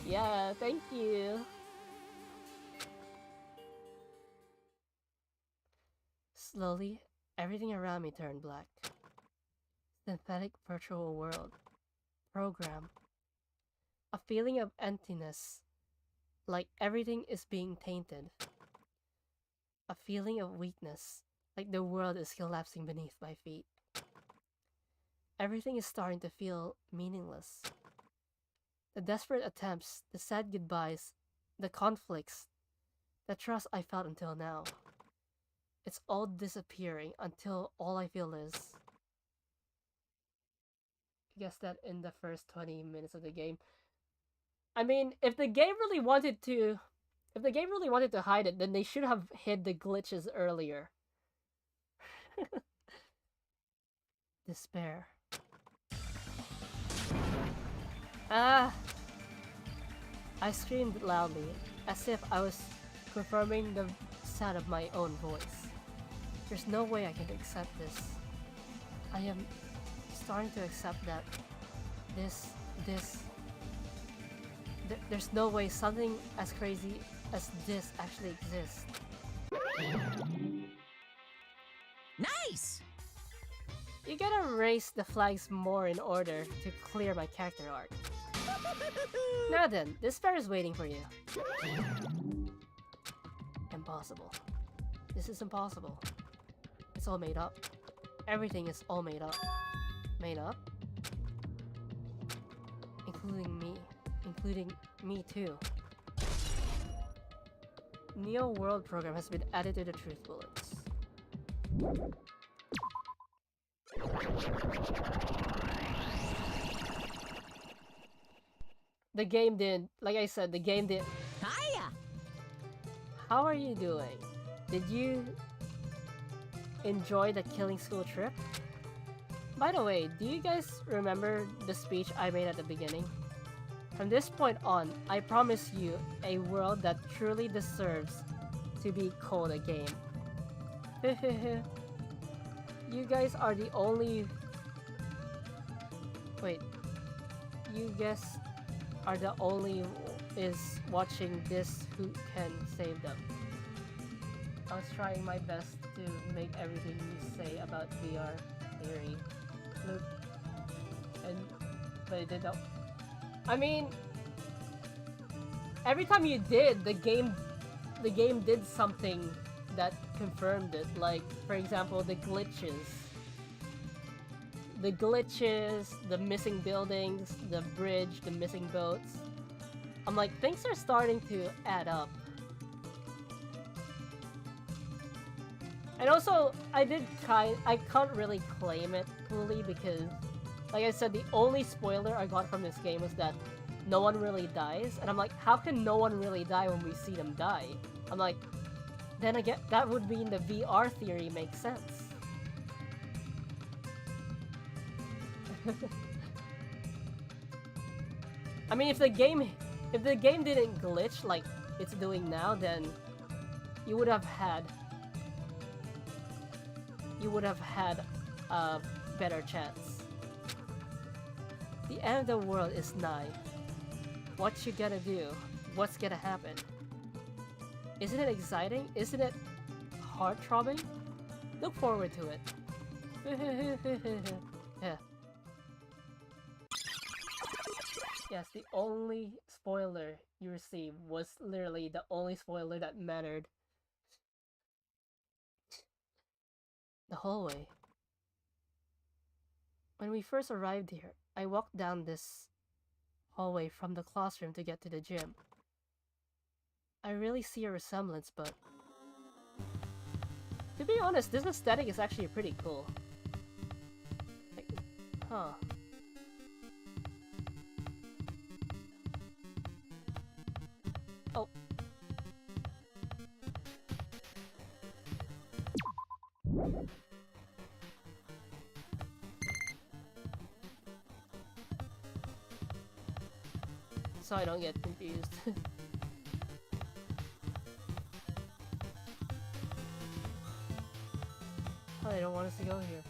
Yeah, thank you. Slowly, everything around me turned black. Synthetic virtual world. Program. A feeling of emptiness, like everything is being tainted. A feeling of weakness, like the world is collapsing beneath my feet. Everything is starting to feel meaningless. The desperate attempts, the sad goodbyes, the conflicts, the trust I felt until now. It's all disappearing until all I feel is... I guess that in the first 20 minutes of the game. I mean, if the game really wanted to hide it, then they should have hid the glitches earlier. Despair. Ah! I screamed loudly, as if I was confirming the sound of my own voice. There's no way I can accept this. I am starting to accept that there's no way something as crazy as this actually exists. Nice! You gotta raise the flags more in order to clear my character arc. Now then, despair is waiting for you. Impossible. This is impossible. It's all made up. Everything is all made up. Made up? Including me. Including me too. Neo World program has been added to the truth bullets. The game did, like I said, the game did. Hiya! How are you doing? Did you enjoy the killing school trip? By the way, do you guys remember the speech I made at the beginning? From this point on, I promise you a world that truly deserves to be called a game. You guys are the only... Wait. You guess are the only is watching this who can save them. I was trying my best to make everything you say about VR theory look, but it did not. I mean, every time you did, the game did something that confirmed it. Like, for example, the glitches, the missing buildings, the bridge, the missing boats. I'm like, things are starting to add up. And also, I can't really claim it fully because, like I said, the only spoiler I got from this game was that no one really dies. And I'm like, how can no one really die when we see them die? I'm like, then again, that would mean the VR theory makes sense. I mean, if the game didn't glitch like it's doing now, then you would have had a better chance. The end of the world is nigh. What you gonna do? What's gonna happen? Isn't it exciting? Isn't it heart-throbbing? Look forward to it. Yeah. Yes, the only spoiler you received was literally the only spoiler that mattered. The hallway. When we first arrived here, I walked down this hallway from the classroom to get to the gym. I really see a resemblance, but to be honest, this aesthetic is actually pretty cool. Like, huh. Oh. So I don't get confused. Oh, they don't want us to go here.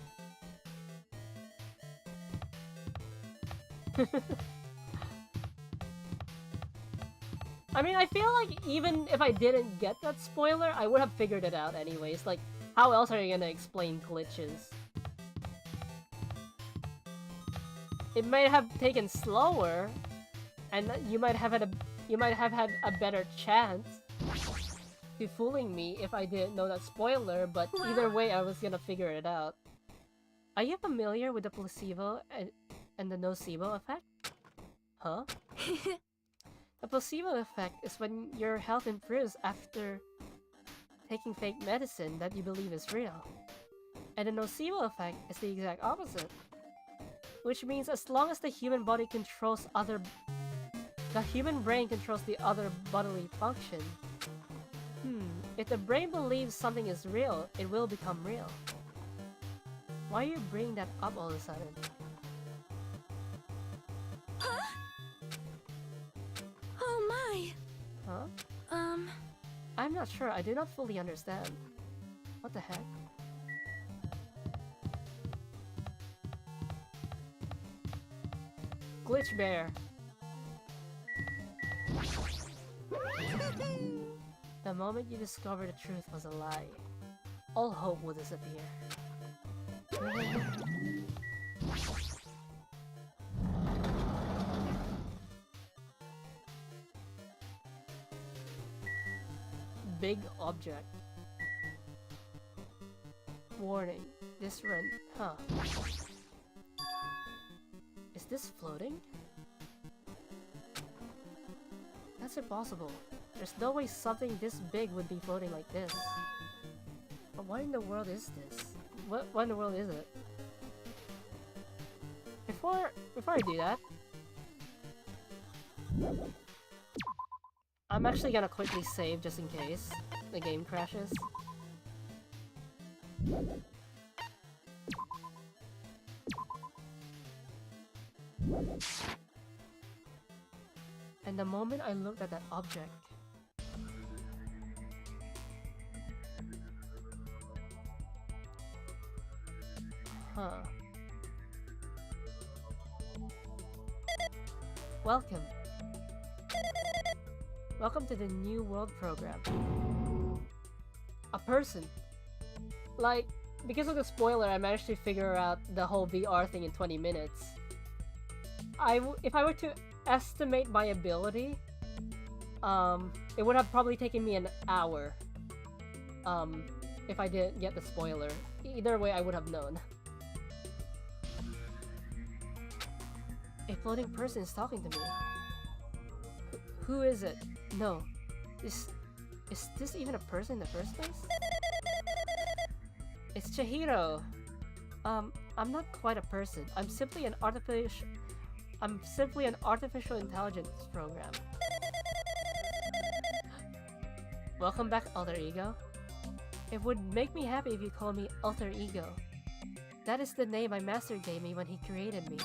I mean, I feel like even if I didn't get that spoiler, I would have figured it out anyways. Like, how else are you gonna explain glitches? It might have taken slower, and you might have had a better chance to fooling me if I didn't know that spoiler, but either way, I was gonna figure it out. Are you familiar with the placebo and the nocebo effect? Huh? The placebo effect is when your health improves after taking fake medicine that you believe is real. And the nocebo effect is the exact opposite. Which means as long as the human body controls the human brain controls the other bodily function. If the brain believes something is real, it will become real. Why are you bringing that up all of a sudden? Huh? Oh my! Huh? I'm not sure, I do not fully understand. What the heck? Glitch Bear! The moment you discover the truth was a lie, all hope will disappear. Big object. Warning, this run, huh? Is this floating? That's impossible. There's no way something this big would be floating like this. But what in the world is this? What in the world is it? Before I do that, I'm actually gonna quickly save just in case the game crashes. And the moment I looked at that object, huh. Welcome. Welcome to the New World program. A person. Like, because of the spoiler, I managed to figure out the whole VR thing in 20 minutes. If I were to estimate my ability, it would have probably taken me an hour. If I didn't get the spoiler. Either way, I would have known. A floating person is talking to me. Who is it? No. Is this even a person in the first place? It's Chihiro. I'm not quite a person. I'm simply an artificial intelligence program. Welcome back, Alter Ego. It would make me happy if you called me Alter Ego. That is the name my master gave me when he created me.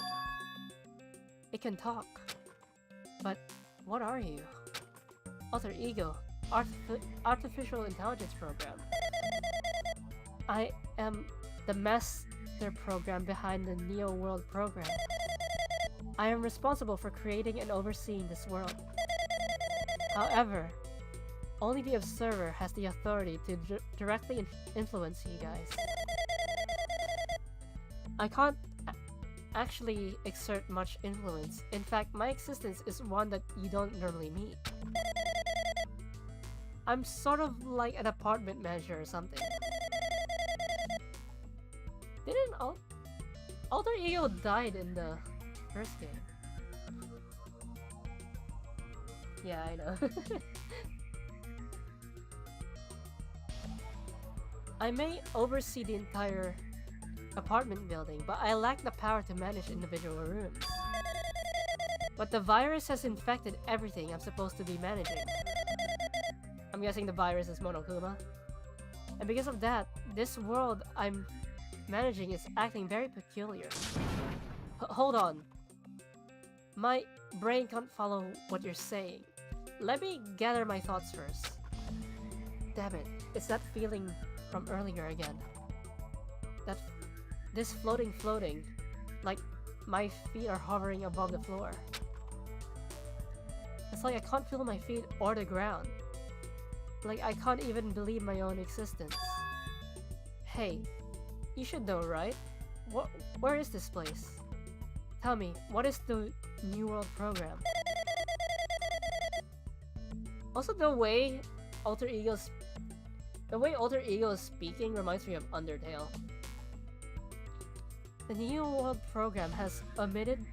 It can talk. But what are you? Alter Ego. Artificial intelligence program. I am the master program behind the Neo World program. I am responsible for creating and overseeing this world. However, only the observer has the authority to directly influence you guys. I can't actually exert much influence. In fact, my existence is one that you don't normally meet. I'm sort of like an apartment manager or something. Didn't Alter Ego died in the first game? Yeah, I know. I may oversee the entire apartment building, but I lack the power to manage individual rooms. But the virus has infected everything I'm supposed to be managing. I'm guessing the virus is Monokuma. And because of that, this world I'm managing is acting very peculiar. Hold on. My brain can't follow what you're saying. Let me gather my thoughts first. Damn it, it's that feeling from earlier again. This floating, like my feet are hovering above the floor. It's like I can't feel my feet or the ground. Like I can't even believe my own existence. Hey, you should know, right? Where is this place? Tell me, what is the New World program? Also, the way Alter Ego is speaking reminds me of Undertale. The New World program has omitted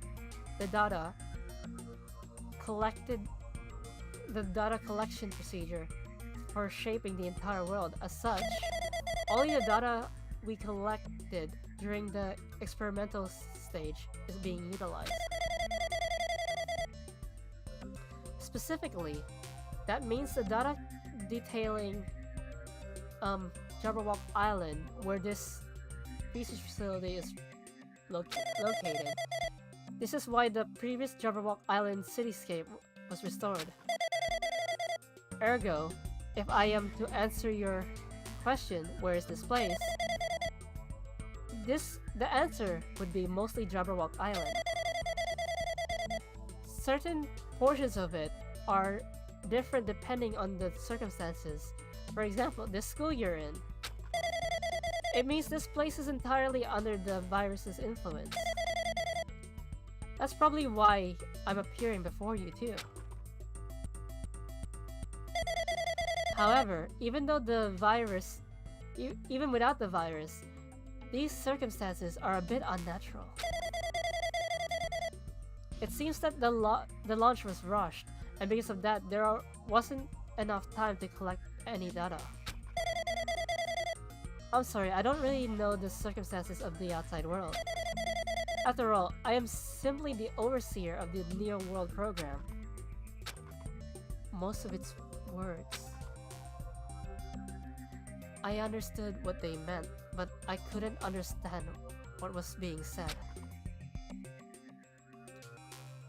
the data collection procedure for shaping the entire world. As such, only the data we collected during the experimental stage is being utilized. Specifically, that means the data detailing Jabberwock Island, where this research facility is located. This is why the previous Jabberwock Island cityscape was restored. Ergo, if I am to answer your question, where is this place? The answer would be mostly Jabberwock Island. Certain portions of it are different depending on the circumstances. For example, the school you're in. It means this place is entirely under the virus's influence. That's probably why I'm appearing before you too. However, even without the virus, these circumstances are a bit unnatural. It seems that the launch was rushed, and because of that, there wasn't enough time to collect any data. I'm sorry, I don't really know the circumstances of the outside world. After all, I am simply the overseer of the Neo World program. Most of its words. I understood what they meant, but I couldn't understand what was being said.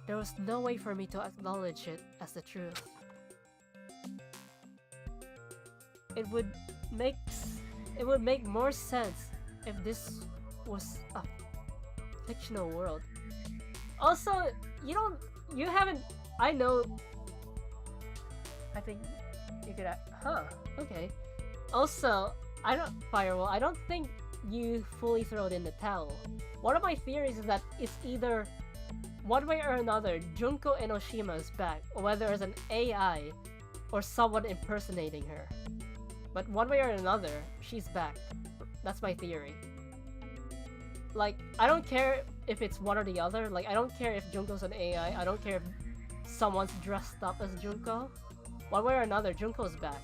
There was no way for me to acknowledge it as the truth. It would make more sense if this was a fictional world. Also, I know I think you could. Okay. Also, I don't think you fully throw it in the towel. One of my theories is that it's either one way or another, Junko Enoshima is back, whether as an AI or someone impersonating her. But one way or another, she's back. That's my theory. Like, I don't care if it's one or the other. Like, I don't care if Junko's an AI. I don't care if someone's dressed up as Junko. One way or another, Junko's back.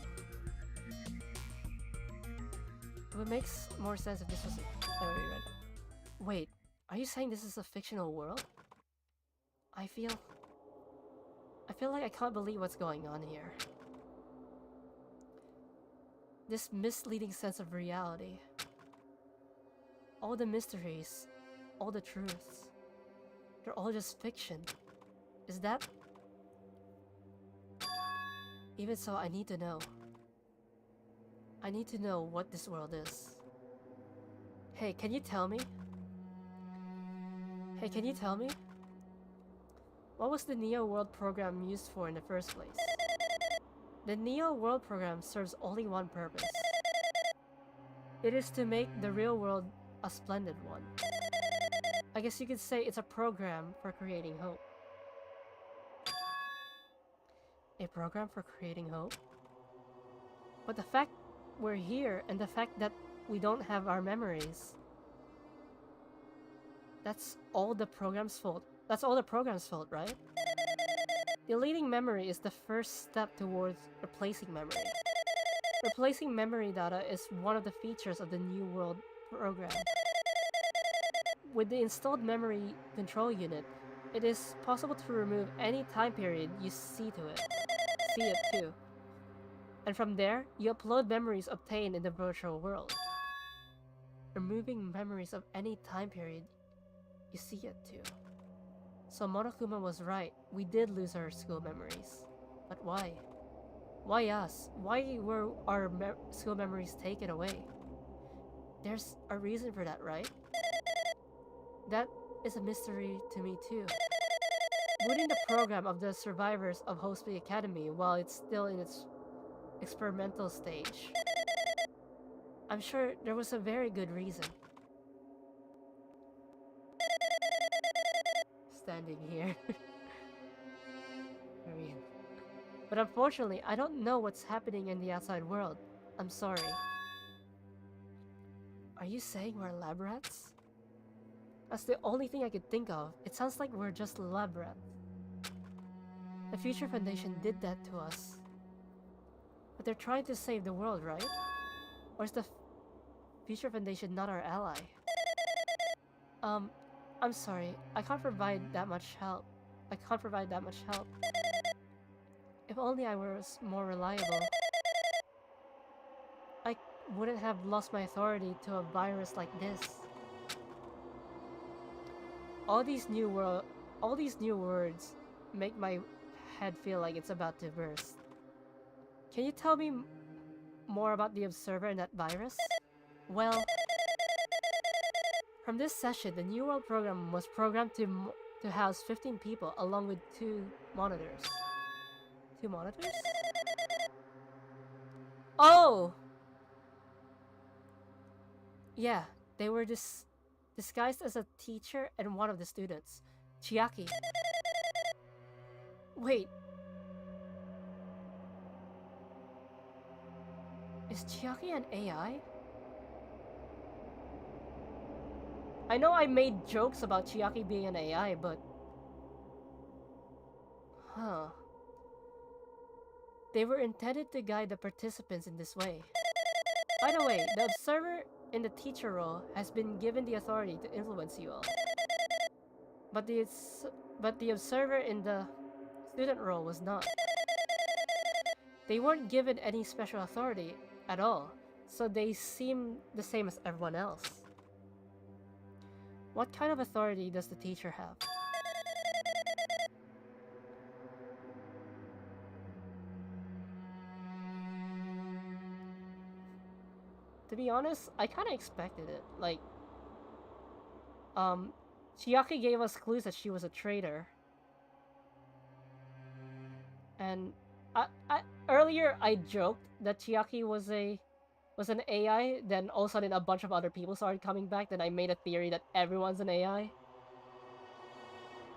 It would make more sense if this was a... Wait, are you saying this is a fictional world? I feel like I can't believe what's going on here. This misleading sense of reality. All the mysteries, all the truths, they're all just fiction. Is that... Even so, I need to know. I need to know what this world is. Hey, can you tell me? Hey, can you tell me? What was the Neo World program used for in the first place? The Neo World program serves only one purpose. It is to make the real world a splendid one. I guess you could say it's a program for creating hope. A program for creating hope? But the fact we're here and the fact that we don't have our memories, that's all the program's fault. That's all the program's fault, right? Deleting memory is the first step towards replacing memory. Replacing memory data is one of the features of the New World program. With the installed memory control unit, it is possible to remove any time period you see it to. And from there, you upload memories obtained in the virtual world. Removing memories of any time period you see it to. So Monokuma was right, we did lose our school memories. But why? Why us? Why were our school memories taken away? There's a reason for that, right? That is a mystery to me too. Booting the program of the survivors of Hospital Academy while it's still in its experimental stage. I'm sure there was a very good reason. Standing here. But unfortunately, I don't know what's happening in the outside world. I'm sorry. Are you saying we're lab rats? That's the only thing I could think of. It sounds like we're just lab rats. The Future Foundation did that to us. But they're trying to save the world, right? Or is the Future Foundation not our ally? I'm sorry. I can't provide that much help. If only I was more reliable. I wouldn't have lost my authority to a virus like this. All these new words make my head feel like it's about to burst. Can you tell me more about the Observer and that virus? Well, from this session, the New World program was programmed to house 15 people along with 2 monitors. 2 monitors? Oh! Yeah, they were disguised as a teacher and one of the students, Chiaki. Wait. Is Chiaki an AI? I know I made jokes about Chiaki being an AI, but... Huh. They were intended to guide the participants in this way. By the way, the observer in the teacher role has been given the authority to influence you all. But the observer in the student role was not. They weren't given any special authority at all, so they seem the same as everyone else. What kind of authority does the teacher have? To be honest, I kinda expected it. Like, Chiaki gave us clues that she was a traitor. And Earlier I joked that Chiaki was an AI, then all of a sudden a bunch of other people started coming back, then I made a theory that everyone's an AI.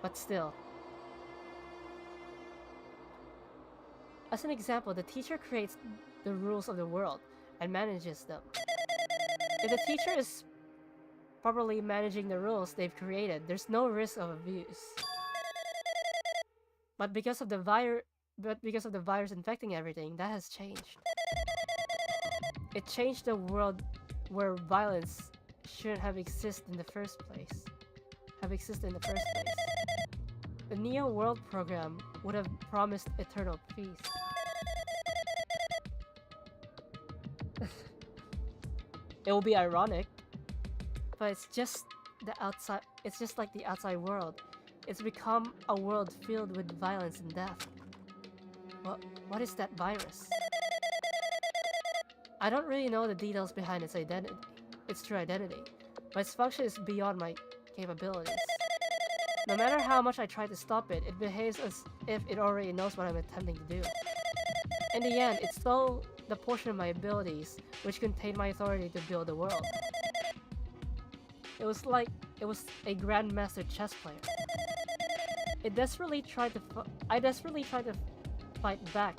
But still. As an example, the teacher creates the rules of the world and manages them. If the teacher is properly managing the rules they've created, there's no risk of abuse. But because of the virus infecting everything, that has changed. It changed the world where violence shouldn't have existed in the first place. The Neo World program would have promised eternal peace. It will be ironic, but it's just like the outside world. It's become a world filled with violence and death. What is that virus? I don't really know the details behind its true identity, but its function is beyond my capabilities. No matter how much I try to stop it, it behaves as if it already knows what I'm attempting to do. In the end, it stole the portion of my abilities which contained my authority to build the world. It was like it was a grandmaster chess player. I desperately tried to fight back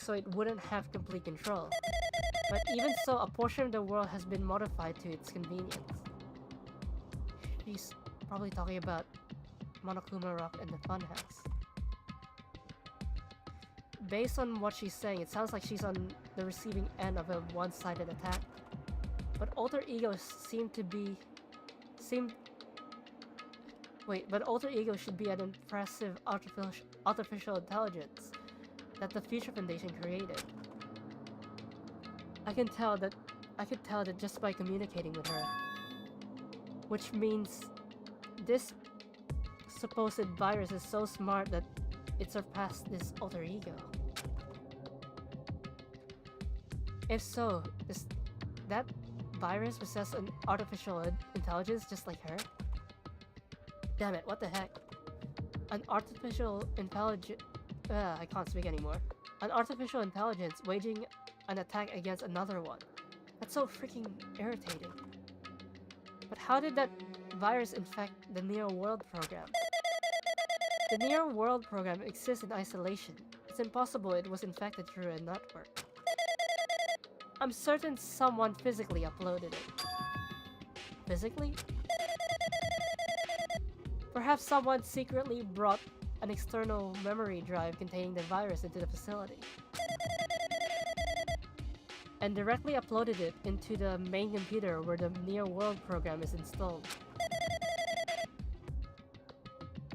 so it wouldn't have complete control. But even so, a portion of the world has been modified to its convenience. She's probably talking about Monokuma Rock and the Funhouse. Based on what she's saying, it sounds like she's on the receiving end of a one-sided attack. But alter egos but alter ego should be an impressive artificial intelligence that the Future Foundation created. I could tell that just by communicating with her. Which means this supposed virus is so smart that it surpassed this alter ego. If so, does that virus possess an artificial intelligence just like her? Damn it, what the heck? An artificial intelligence... I can't speak anymore. An artificial intelligence waging an attack against another one. That's so freaking irritating. But how did that virus infect the Neo World program? The Neo World program exists in isolation. It's impossible it was infected through a network. I'm certain someone physically uploaded it. Physically? Perhaps someone secretly brought an external memory drive containing the virus into the facility and directly uploaded it into the main computer where the Neo World program is installed.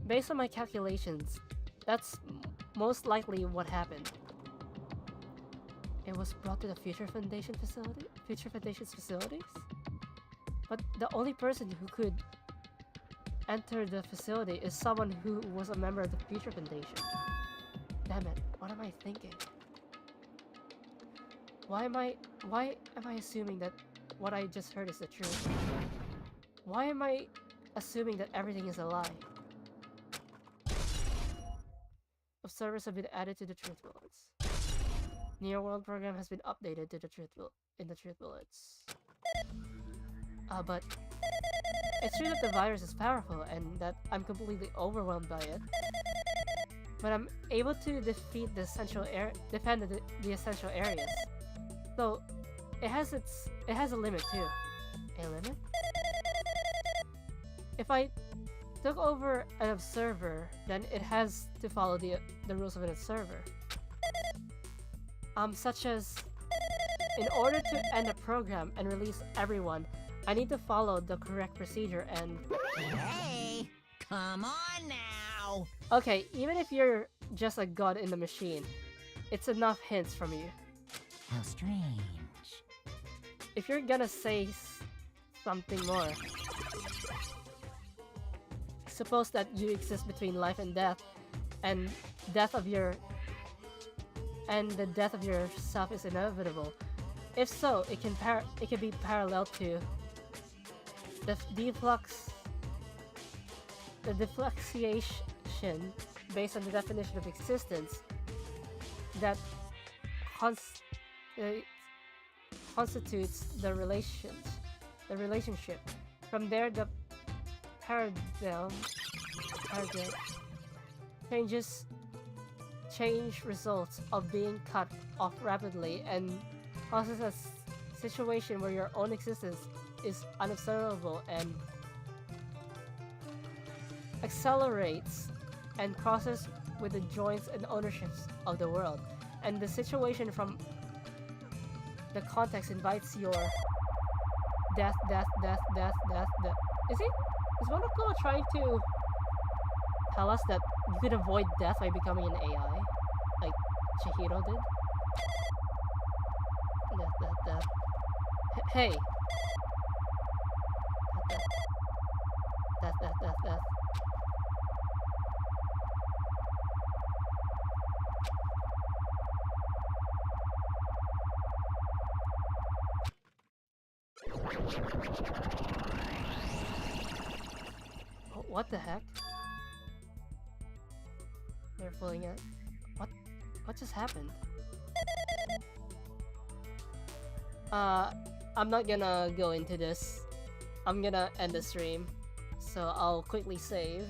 Based on my calculations, that's most likely what happened. It was brought to the Future Foundation's facilities? But the only person who could enter the facility is someone who was a member of the Future Foundation. Damn it, what am I thinking? Why am I assuming that what I just heard is the truth? Why am I assuming that everything is a lie? Observers have been added to the truth bullets. Neo World program has been updated to the truth bullets. But it's true that the virus is powerful and that I'm completely overwhelmed by it. But I'm able to defend the essential areas. So it has a limit too. A limit? If I took over an observer, then it has to follow the rules of an observer. Such as, in order to end a program and release everyone, I need to follow the correct procedure and... Hey, come on now! Okay, even if you're just a god in the machine, it's enough hints from you. How strange. If you're gonna say something more, suppose that you exist between life and death, and the death of yourself is inevitable. If so, it can be parallel to the defluxiation based on the definition of existence that constitutes the relationship. From there, the paradigm change results of being cut off rapidly and causes a situation where your own existence is unobservable and accelerates and crosses with the joints and ownerships of the world. And the situation from the context invites your death. Is Monoko trying to tell us that you could avoid death by becoming an AI? Like Chihiro did? Death. Hey! Death. What the heck? They're pulling it. What just happened? I'm not gonna go into this. I'm gonna end the stream. So I'll quickly save.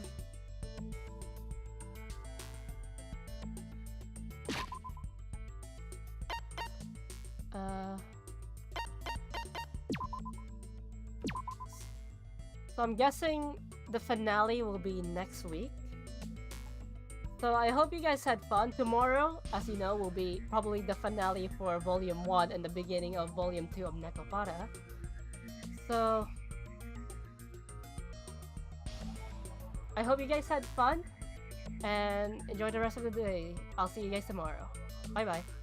So I'm guessing the finale will be next week. So I hope you guys had fun. Tomorrow, as you know, will be probably the finale for Volume 1 and the beginning of Volume 2 of Nekopara. So I hope you guys had fun and enjoy the rest of the day. I'll see you guys tomorrow. Bye bye.